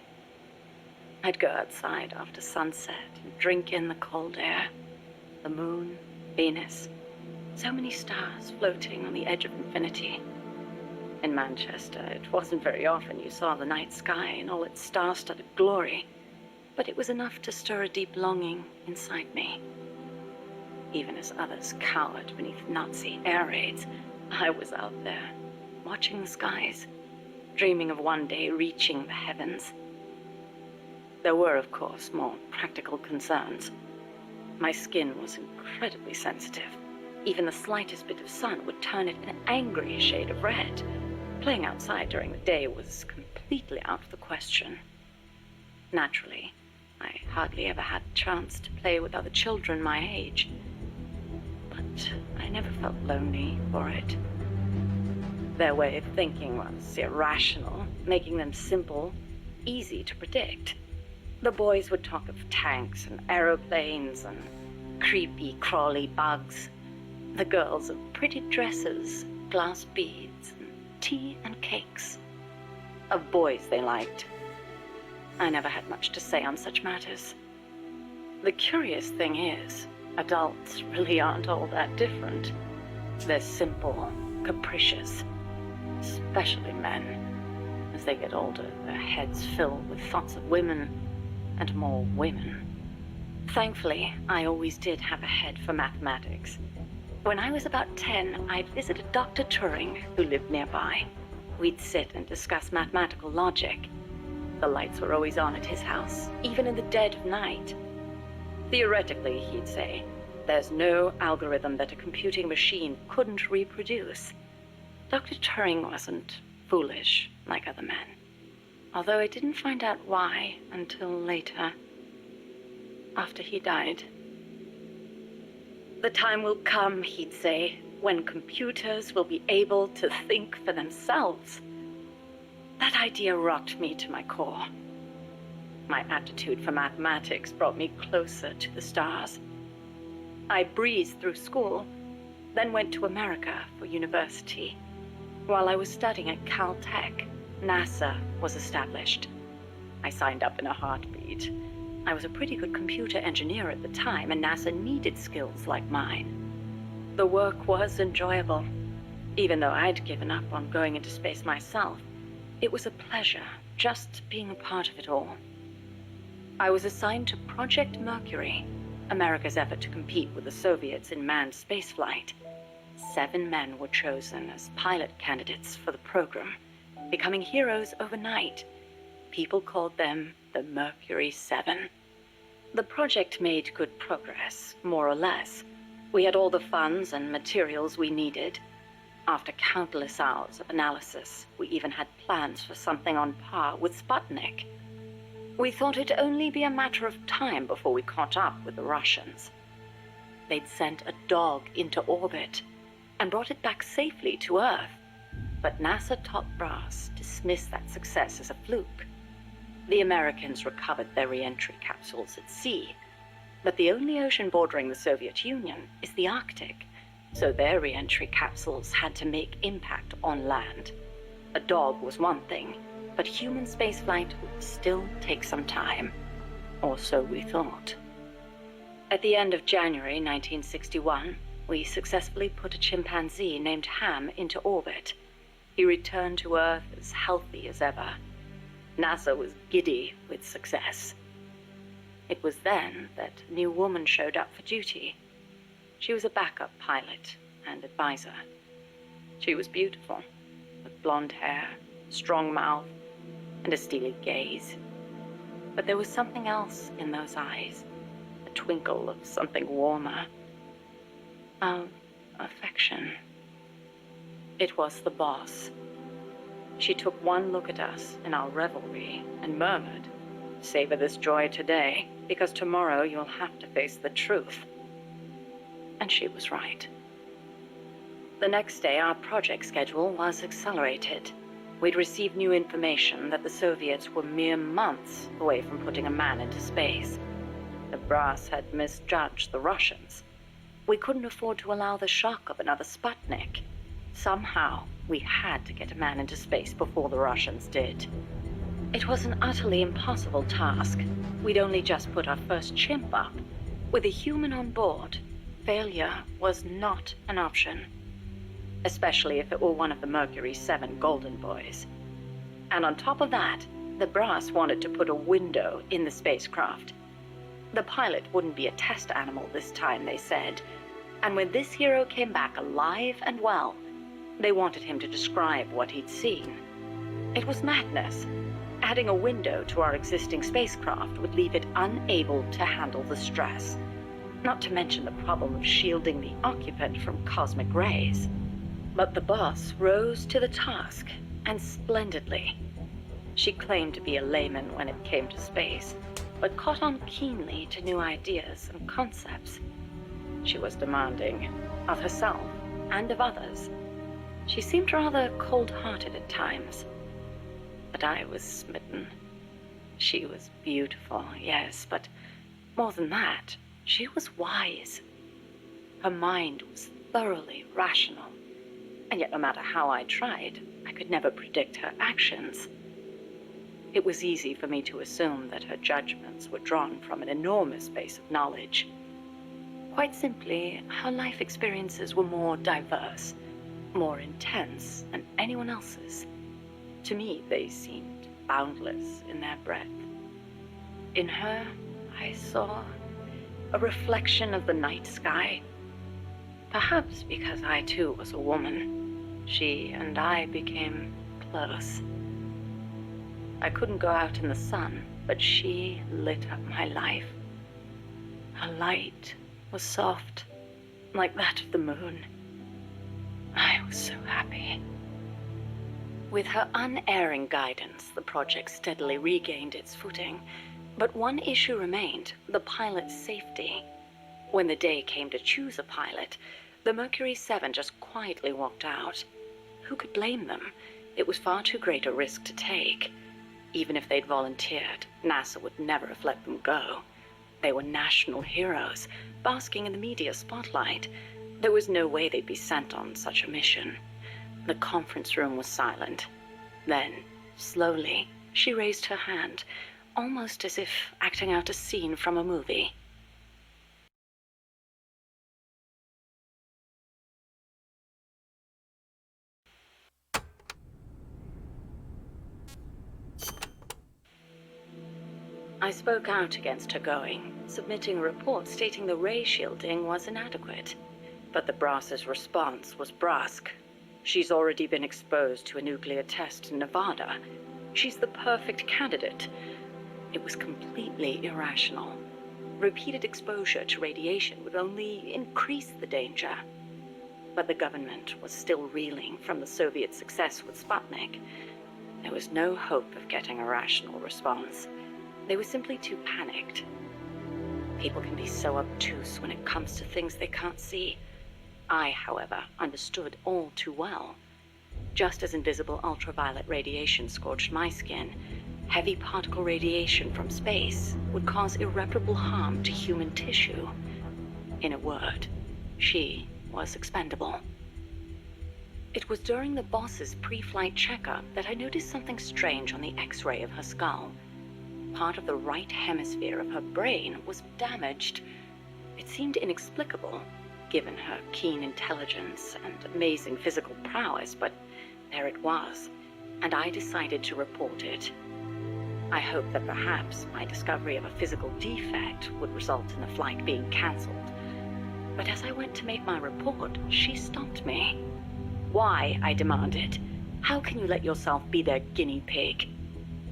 I'd go outside after sunset and drink in the cold air. The moon, Venus, so many stars floating on the edge of infinity. In Manchester, it wasn't very often you saw the night sky in all its star-studded glory, but it was enough to stir a deep longing inside me. Even as others cowered beneath Nazi air raids, I was out there, watching the skies, dreaming of one day reaching the heavens. There were, of course, more practical concerns. My skin was incredibly sensitive. Even the slightest bit of sun would turn it an angry shade of red. Playing outside during the day was completely out of the question. Naturally, I hardly ever had the chance to play with other children my age. But I never felt lonely for it. Their way of thinking was irrational, making them simple, easy to predict. The boys would talk of tanks and aeroplanes and creepy, crawly bugs. The girls of pretty dresses, glass beads, and tea and cakes. Of boys they liked. I never had much to say on such matters. The curious thing is, adults really aren't all that different. They're simple, capricious, especially men. As they get older, their heads fill with thoughts of women and more women. Thankfully, I always did have a head for mathematics. When I was about 10, I'd visited Dr. Turing, who lived nearby. We'd sit and discuss mathematical logic. The lights were always on at his house, even in the dead of night. Theoretically, he'd say, there's no algorithm that a computing machine couldn't reproduce. Dr. Turing wasn't foolish like other men, although I didn't find out why until later, after he died. The time will come, he'd say, when computers will be able to think for themselves. That idea rocked me to my core. My aptitude for mathematics brought me closer to the stars. I breezed through school, then went to America for university. While I was studying at Caltech, NASA was established. I signed up in a heartbeat. I was a pretty good computer engineer at the time, and NASA needed skills like mine. The work was enjoyable. Even though I'd given up on going into space myself, it was a pleasure just being a part of it all. I was assigned to Project Mercury, America's effort to compete with the Soviets in manned spaceflight. 7 men were chosen as pilot candidates for the program, becoming heroes overnight. People called them the Mercury 7. The project made good progress, more or less. We had all the funds and materials we needed. After countless hours of analysis, we even had plans for something on par with Sputnik. We thought it'd only be a matter of time before we caught up with the Russians. They'd sent a dog into orbit and brought it back safely to Earth. But NASA top brass dismissed that success as a fluke. The Americans recovered their re-entry capsules at sea, but the only ocean bordering the Soviet Union is the Arctic, so their re-entry capsules had to make impact on land. A dog was one thing, but human spaceflight would still take some time, or so we thought. At the end of January 1961, we successfully put a chimpanzee named Ham into orbit. He returned to Earth as healthy as ever. NASA was giddy with success. It was then that a new woman showed up for duty. She was a backup pilot and advisor. She was beautiful, with blonde hair, strong mouth, and a steely gaze. But there was something else in those eyes, a twinkle of something warmer, of affection. It was the boss. She took one look at us in our revelry and murmured, "Savor this joy today, because tomorrow you'll have to face the truth." And she was right. The next day, our project schedule was accelerated. We'd received new information that the Soviets were mere months away from putting a man into space. The brass had misjudged the Russians. We couldn't afford to allow the shock of another Sputnik. Somehow, we had to get a man into space before the Russians did. It was an utterly impossible task. We'd only just put our first chimp up. With a human on board, failure was not an option. Especially if it were one of the Mercury 7 Golden Boys. And on top of that, the brass wanted to put a window in the spacecraft. The pilot wouldn't be a test animal this time, they said. And when this hero came back alive and well, they wanted him to describe what he'd seen. It was madness. Adding a window to our existing spacecraft would leave it unable to handle the stress. Not to mention the problem of shielding the occupant from cosmic rays. But the boss rose to the task, and splendidly. She claimed to be a layman when it came to space, but caught on keenly to new ideas and concepts. She was demanding, of herself and of others. She seemed rather cold-hearted at times. But I was smitten. She was beautiful, yes, but more than that, she was wise. Her mind was thoroughly rational. And yet no matter how I tried, I could never predict her actions. It was easy for me to assume that her judgments were drawn from an enormous base of knowledge. Quite simply, her life experiences were more diverse, more intense than anyone else's. To me, they seemed boundless in their breadth. In her, I saw a reflection of the night sky. Perhaps because I too was a woman, she and I became close. I couldn't go out in the sun, but she lit up my life. Her light was soft, like that of the moon. I was so happy. With her unerring guidance, the project steadily regained its footing. But one issue remained, the pilot's safety. When the day came to choose a pilot, the Mercury 7 just quietly walked out. Who could blame them? It was far too great a risk to take. Even if they'd volunteered, NASA would never have let them go. They were national heroes, basking in the media spotlight. There was no way they'd be sent on such a mission. The conference room was silent. Then, slowly, she raised her hand, almost as if acting out a scene from a movie. I spoke out against her going, submitting a report stating the ray shielding was inadequate. But the brass's response was brusque. She's already been exposed to a nuclear test in Nevada. She's the perfect candidate. It was completely irrational. Repeated exposure to radiation would only increase the danger. But the government was still reeling from the Soviet success with Sputnik. There was no hope of getting a rational response. They were simply too panicked. People can be so obtuse when it comes to things they can't see. I, however, understood all too well. Just as invisible ultraviolet radiation scorched my skin, heavy particle radiation from space would cause irreparable harm to human tissue. In a word, she was expendable. It was during the boss's pre-flight checkup that I noticed something strange on the X-ray of her skull. Part of the right hemisphere of her brain was damaged. It seemed inexplicable, given her keen intelligence and amazing physical prowess, but there it was, and I decided to report it. I hoped that perhaps my discovery of a physical defect would result in the flight being cancelled. But as I went to make my report, she stopped me. "Why?" I demanded. "How can you let yourself be their guinea pig?"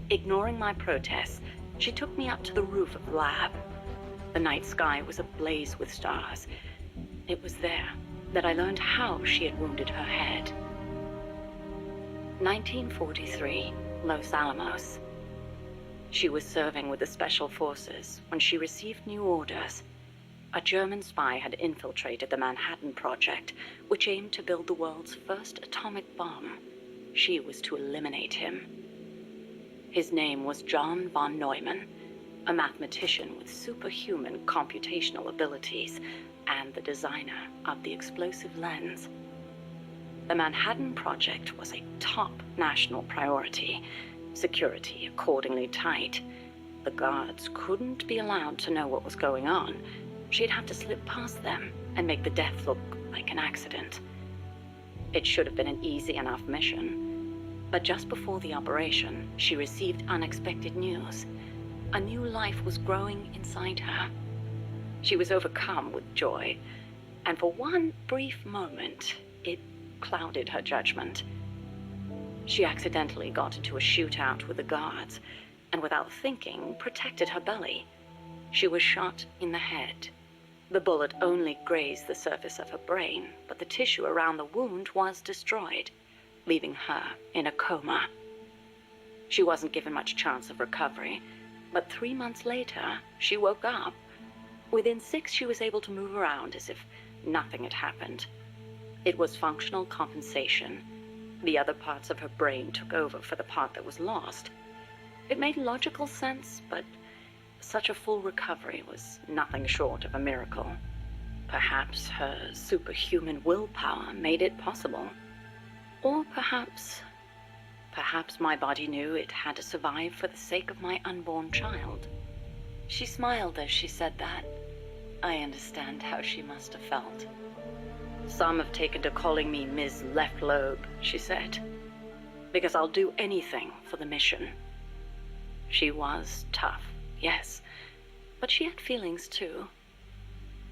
Ignoring my protests, She took me up to the roof of the lab. The night sky was ablaze with stars. It was there that I learned how she had wounded her head. 1943, Los Alamos. She was serving with the Special Forces when she received new orders. A German spy had infiltrated the Manhattan Project, which aimed to build the world's first atomic bomb. She was to eliminate him. His name was John von Neumann, a mathematician with superhuman computational abilities and the designer of the explosive lens. The Manhattan Project was a top national priority, security accordingly tight. The guards couldn't be allowed to know what was going on. She'd have to slip past them and make the death look like an accident. It should have been an easy enough mission. But just before the operation, she received unexpected news. A new life was growing inside her. She was overcome with joy, and for one brief moment, it clouded her judgment. She accidentally got into a shootout with the guards, and without thinking, protected her belly. She was shot in the head. The bullet only grazed the surface of her brain, but the tissue around the wound was destroyed, leaving her in a coma. She wasn't given much chance of recovery, but 3 months later, she woke up. Within 6, she was able to move around as if nothing had happened. It was functional compensation. The other parts of her brain took over for the part that was lost. It made logical sense, but such a full recovery was nothing short of a miracle. Perhaps her superhuman willpower made it possible. Or perhaps my body knew it had to survive for the sake of my unborn child. She smiled as she said that. I understand how she must have felt. Some have taken to calling me Ms. Left Lobe, she said, because I'll do anything for the mission. She was tough, yes, but she had feelings too.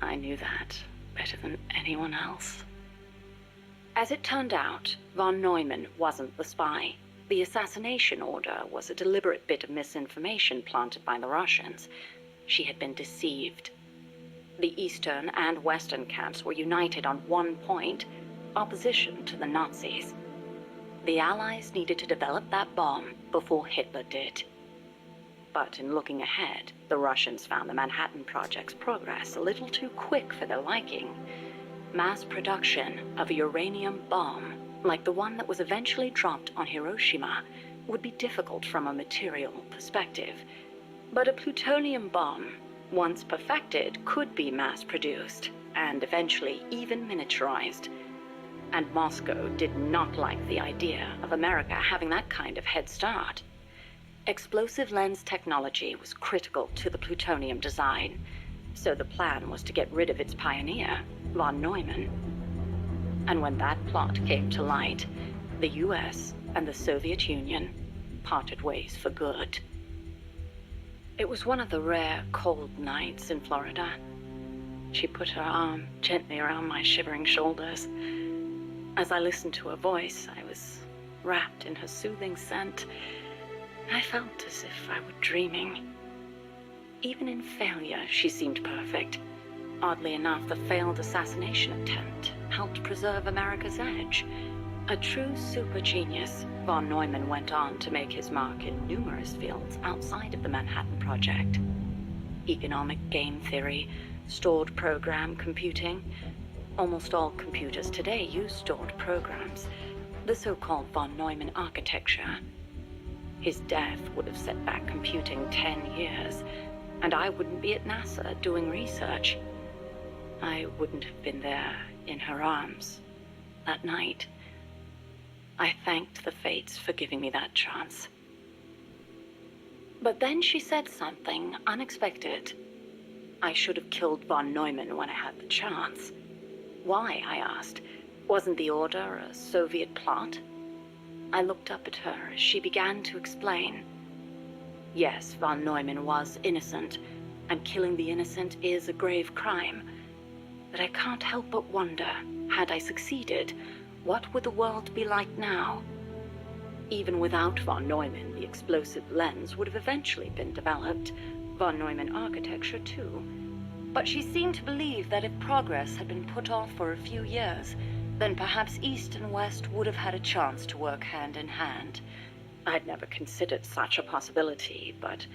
I knew that better than anyone else. As it turned out, von Neumann wasn't the spy. The assassination order was a deliberate bit of misinformation planted by the Russians. She had been deceived. The Eastern and Western camps were united on one point: opposition to the Nazis. The Allies needed to develop that bomb before Hitler did. But in looking ahead, the Russians found the Manhattan Project's progress a little too quick for their liking. Mass production of a uranium bomb, like the one that was eventually dropped on Hiroshima, would be difficult from a material perspective. But a plutonium bomb, once perfected, could be mass-produced, and eventually even miniaturized. And Moscow did not like the idea of America having that kind of head start. Explosive lens technology was critical to the plutonium design, so the plan was to get rid of its pioneer, von Neumann. And when that plot came to light, the US and the Soviet Union parted ways for good. It was one of the rare cold nights in Florida. She put her arm gently around my shivering shoulders. As I listened to her voice, I was wrapped in her soothing scent. I felt as if I were dreaming. Even in failure, she seemed perfect. Oddly enough, the failed assassination attempt helped preserve America's edge. A true super genius, von Neumann went on to make his mark in numerous fields outside of the Manhattan Project. Economic game theory, stored program computing. Almost all computers today use stored programs, the so-called von Neumann architecture. His death would have set back computing 10 years, and I wouldn't be at NASA doing research. I wouldn't have been there in her arms that night. I thanked the fates for giving me that chance. But then she said something unexpected. I should have killed von Neumann when I had the chance. Why, I asked. Wasn't the order a Soviet plot? I looked up at her as she began to explain. Yes, von Neumann was innocent, and killing the innocent is a grave crime. But I can't help but wonder, had I succeeded, what would the world be like now? Even without von Neumann, the explosive lens would have eventually been developed. Von Neumann architecture, too. But she seemed to believe that if progress had been put off for a few years, then perhaps East and West would have had a chance to work hand in hand. I'd never considered such a possibility, but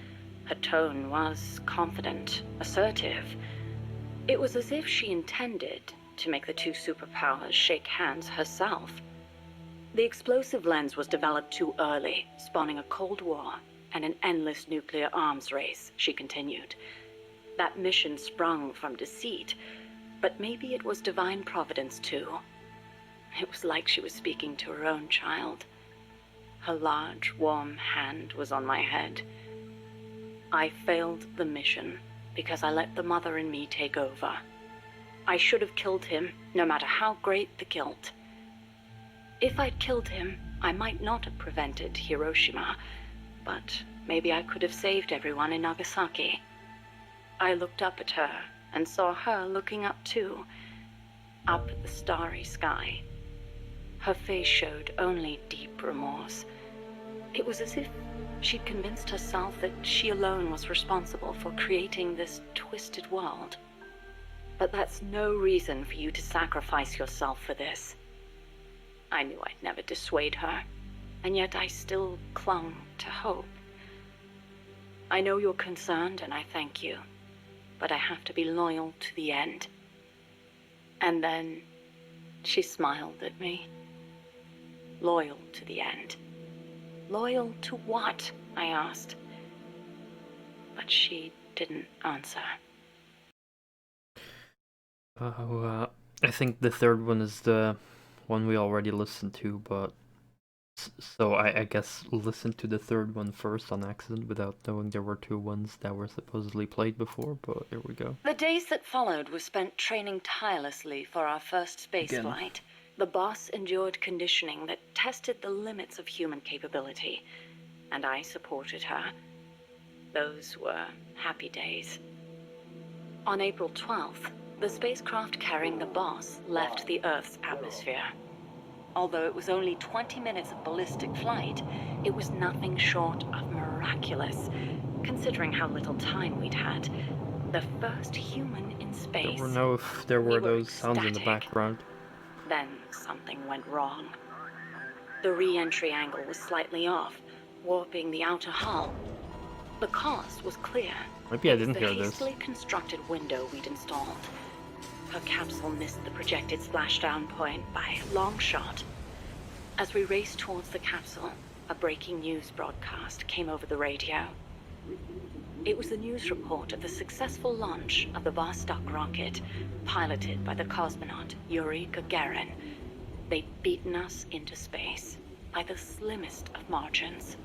her tone was confident, assertive. It was as if she intended to make the two superpowers shake hands herself. The explosive lens was developed too early, spawning a Cold War and an endless nuclear arms race, she continued. That mission sprung from deceit, but maybe it was divine providence too. It was like she was speaking to her own child. Her large, warm hand was on my head. I failed the mission because I let the mother in me take over. I should have killed him, no matter how great the guilt. If I'd killed him, I might not have prevented Hiroshima, but maybe I could have saved everyone in Nagasaki. I looked up at her and saw her looking up too, up at the starry sky. Her face showed only deep remorse. It was as if she'd convinced herself that she alone was responsible for creating this twisted world. But that's no reason for you to sacrifice yourself for this. I knew I'd never dissuade her, and yet I still clung to hope. I know you're concerned, and I thank you, but I have to be loyal to the end. And then she smiled at me. Loyal to the end. Loyal to what? I asked. But she didn't answer. I think the third one is the one we already listened to, but so I guess listen to the third one first on accident without knowing there were two ones that were supposedly played before, but here we go. The days that followed were spent training tirelessly for our first space flight. The boss endured conditioning that tested the limits of human capability, and I supported her. Those were happy days. On April 12th, the spacecraft carrying the boss left the Earth's atmosphere. Although it was only 20 minutes of ballistic flight, it was nothing short of miraculous, considering how little time we'd had. The first human in space. I don't know if there were those sounds in the background. Then something went wrong. The re-entry angle was slightly off, warping the outer hull. The cause was clear. Maybe I didn't hear The this. hastily constructed window we'd installed. Her capsule missed the projected splashdown point by a long shot. As we raced towards the capsule, a breaking news broadcast came over the radio. It was the news report of the successful launch of the Vostok rocket, piloted by the cosmonaut Yuri Gagarin. They'd beaten us into space by the slimmest of margins.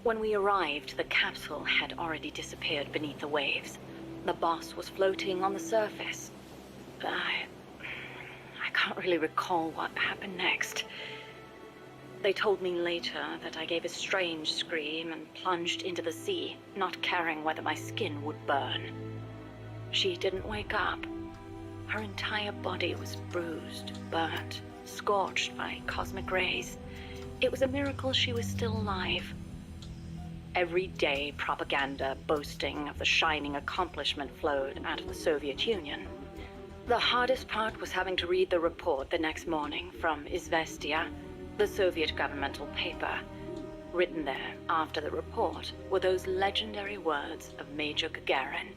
When we arrived, the capsule had already disappeared beneath the waves. The boss was floating on the surface. I can't really recall what happened next. They told me later that I gave a strange scream and plunged into the sea, not caring whether my skin would burn. She didn't wake up. Her entire body was bruised, burnt, scorched by cosmic rays. It was a miracle she was still alive. Every day, propaganda boasting of the shining accomplishment flowed out of the Soviet Union. The hardest part was having to read the report the next morning from Izvestia, the Soviet governmental paper. Written there after the report were those legendary words of Major Gagarin.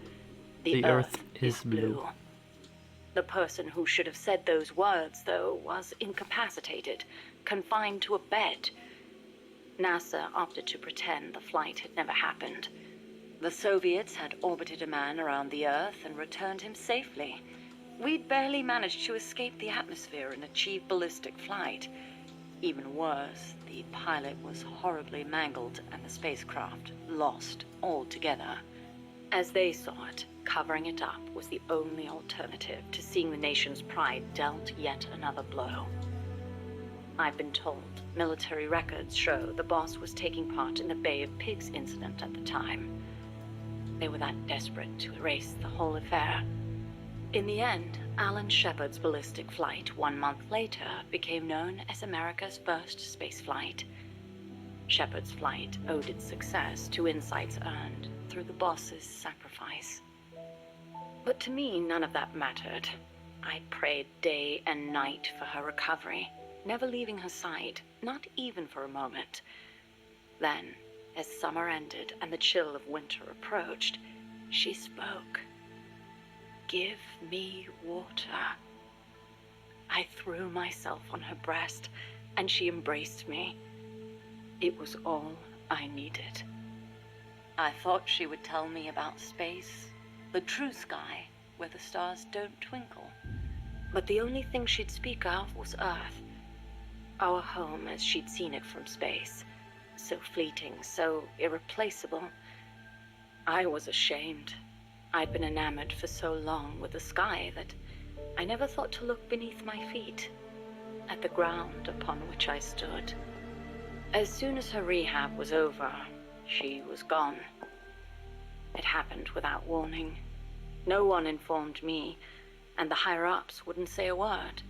The Earth is blue. The person who should have said those words, though, was incapacitated, confined to a bed. NASA opted to pretend the flight had never happened. The Soviets had orbited a man around the Earth and returned him safely. We'd barely managed to escape the atmosphere and achieve ballistic flight. Even worse, the pilot was horribly mangled and the spacecraft lost altogether. As they saw it, covering it up was the only alternative to seeing the nation's pride dealt yet another blow. I've been told military records show the boss was taking part in the Bay of Pigs incident at the time. They were that desperate to erase the whole affair. In the end, Alan Shepard's ballistic flight 1 month later became known as America's first spaceflight. Shepard's flight owed its success to insights earned through the boss's sacrifice. But to me, none of that mattered. I prayed day and night for her recovery, never leaving her side, not even for a moment. Then, as summer ended and the chill of winter approached, she spoke. "Give me water." I threw myself on her breast, and she embraced me. It was all I needed. I thought she would tell me about space, the true sky, where the stars don't twinkle. But the only thing she'd speak of was Earth, our home as she'd seen it from space. So fleeting, so irreplaceable. I was ashamed. I'd been enamored for so long with the sky that I never thought to look beneath my feet, at the ground upon which I stood. As soon as her rehab was over, she was gone. It happened without warning. No one informed me, and the higher-ups wouldn't say a word.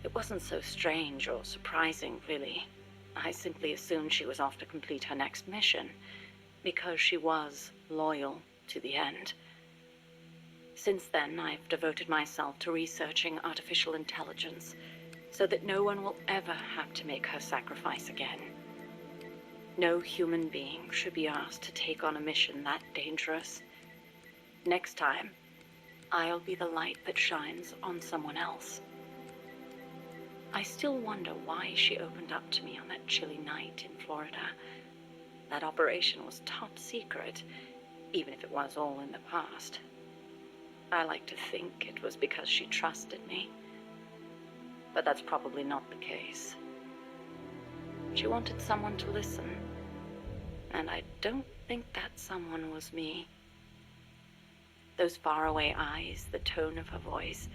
It wasn't so strange or surprising, really. I simply assumed she was off to complete her next mission, because she was loyal to the end. Since then, I've devoted myself to researching artificial intelligence, so that no one will ever have to make her sacrifice again. No human being should be asked to take on a mission that dangerous. Next time, I'll be the light that shines on someone else. I still wonder why she opened up to me on that chilly night in Florida. That operation was top secret, even if it was all in the past. I like to think it was because she trusted me. But that's probably not the case. She wanted someone to listen. And I don't think that someone was me. Those faraway eyes, the tone of her voice,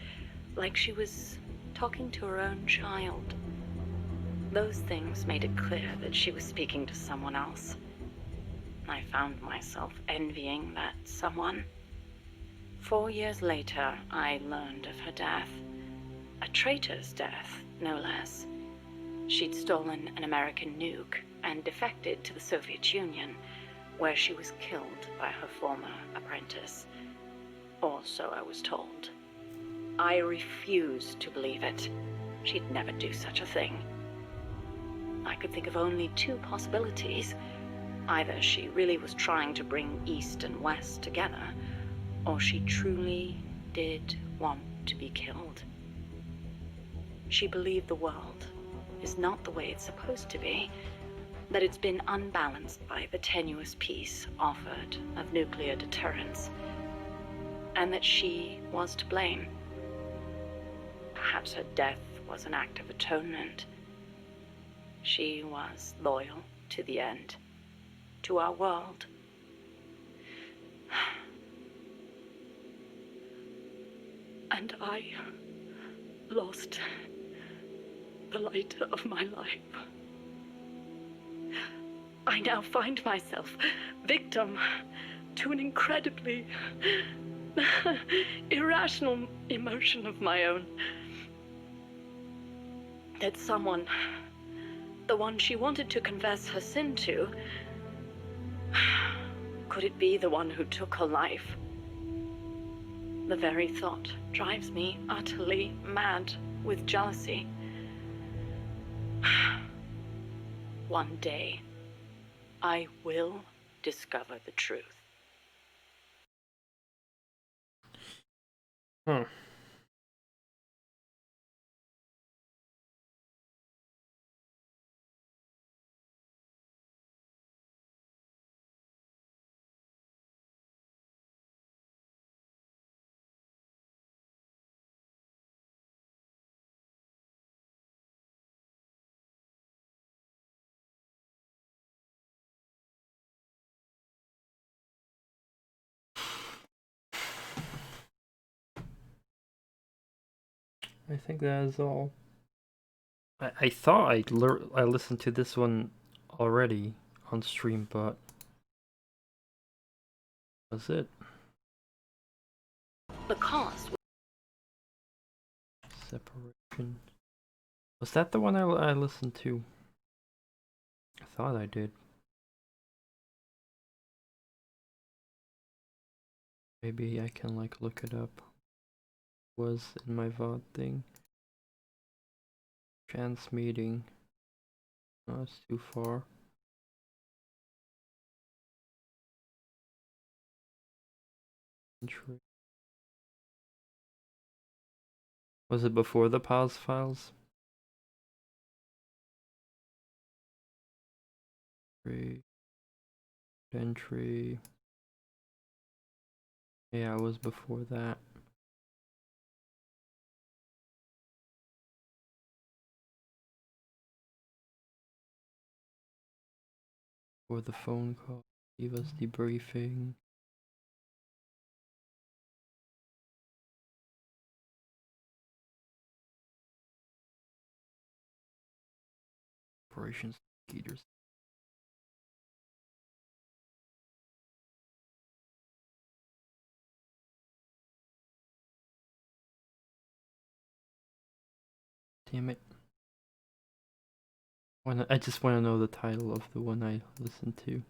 like she was talking to her own child. Those things made it clear that she was speaking to someone else. I found myself envying that someone. 4 years later, I learned of her death. A traitor's death, no less. She'd stolen an American nuke and defected to the Soviet Union, where she was killed by her former apprentice. Or so I was told. I refused to believe it. She'd never do such a thing. I could think of only two possibilities. Either she really was trying to bring East and West together, or she truly did want to be killed. She believed the world is not the way it's supposed to be, that it's been unbalanced by the tenuous peace offered of nuclear deterrence, and that she was to blame. Perhaps her death was an act of atonement. She was loyal to the end, to our world. And I lost the light of my life. I now find myself victim to an incredibly irrational emotion of my own. That someone, the one she wanted to confess her sin to, could it be the one who took her life? The very thought drives me utterly mad with jealousy. One day, I will discover the truth. Huh. I think that is all. I thought I listened to this one already on stream, but that's it. The cost Separation. Was that the one I listened to? I thought I did. Maybe I can like look it up. Was in my VOD thing. Chance meeting. No, it's too far. Was it before the pause files? Entry. Yeah, it was before that. For the phone call, give us debriefing. Operations leaders. Damn it. I just want to know the title of the one I listened to.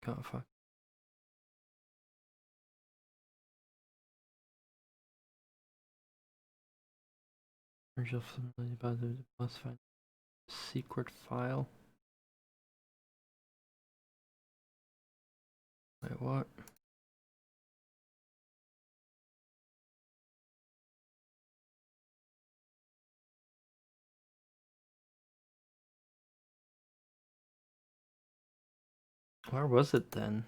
God, fuck. Just about the must find secret file. Wait, what? Where was it then?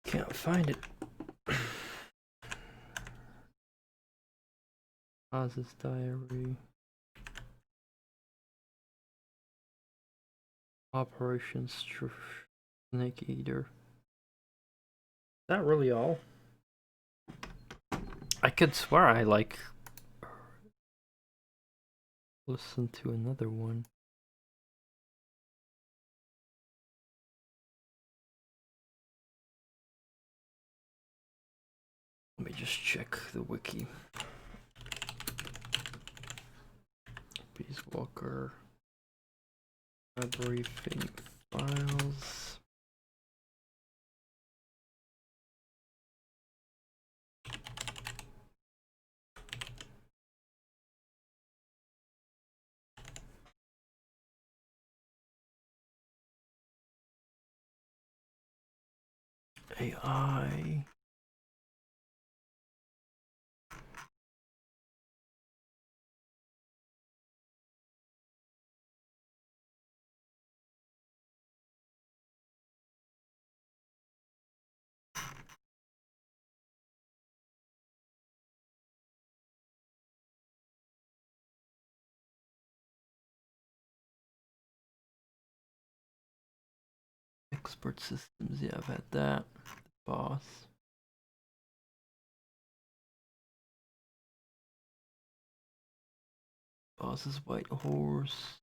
Can't find it. Oz's diary. Operation Snake Eater. Is that really all? I could swear I like listened to another one. Let me just check the wiki. Peace Walker. Briefing files. AI. Expert systems, yeah, I've had that. Boss. Boss's White Horse.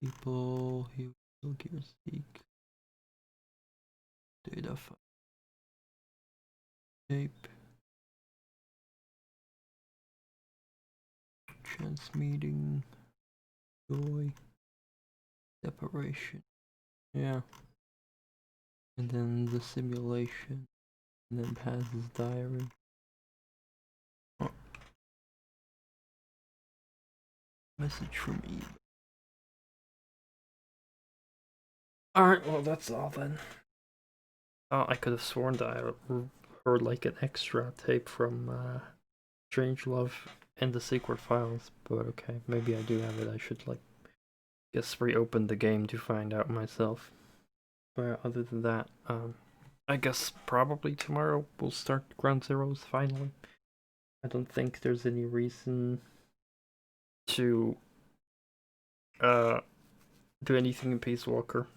People who will gear seek. Data file. Tape. Chance meeting. Joy. Separation. Yeah. And then the simulation. And then Paz's diary. Oh. Message from Eve. Alright, well that's all then. Oh, I could have sworn that I heard like an extra tape from Strangelove and the secret files, but okay, maybe I do have it. I should like guess reopen the game to find out myself. But other than that, I guess probably tomorrow we'll start Ground Zeroes finally. I don't think there's any reason to do anything in Peace Walker.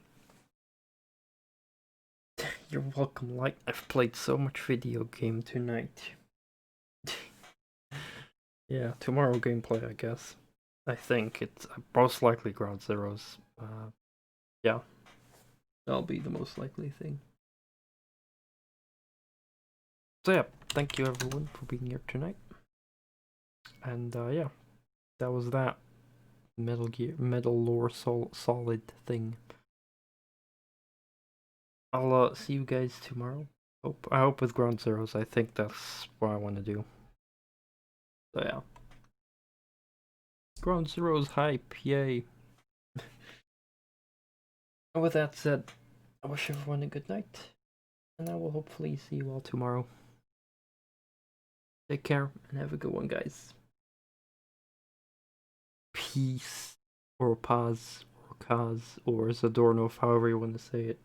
You're welcome, Light. I've played so much video game tonight. Yeah, tomorrow gameplay, I guess. I think it's most likely Ground Zeroes. Yeah, that'll be the most likely thing. So yeah, thank you everyone for being here tonight. And yeah, that was that Metal Lore Solid thing. I'll see you guys tomorrow. I hope with Ground Zeroes. I think that's what I want to do. So yeah. Ground Zeroes hype, yay. And with that said, I wish everyone a good night. And I will hopefully see you all tomorrow. Take care and have a good one, guys. Peace. Or pause. Or cause. Or Zadornov, however you want to say it.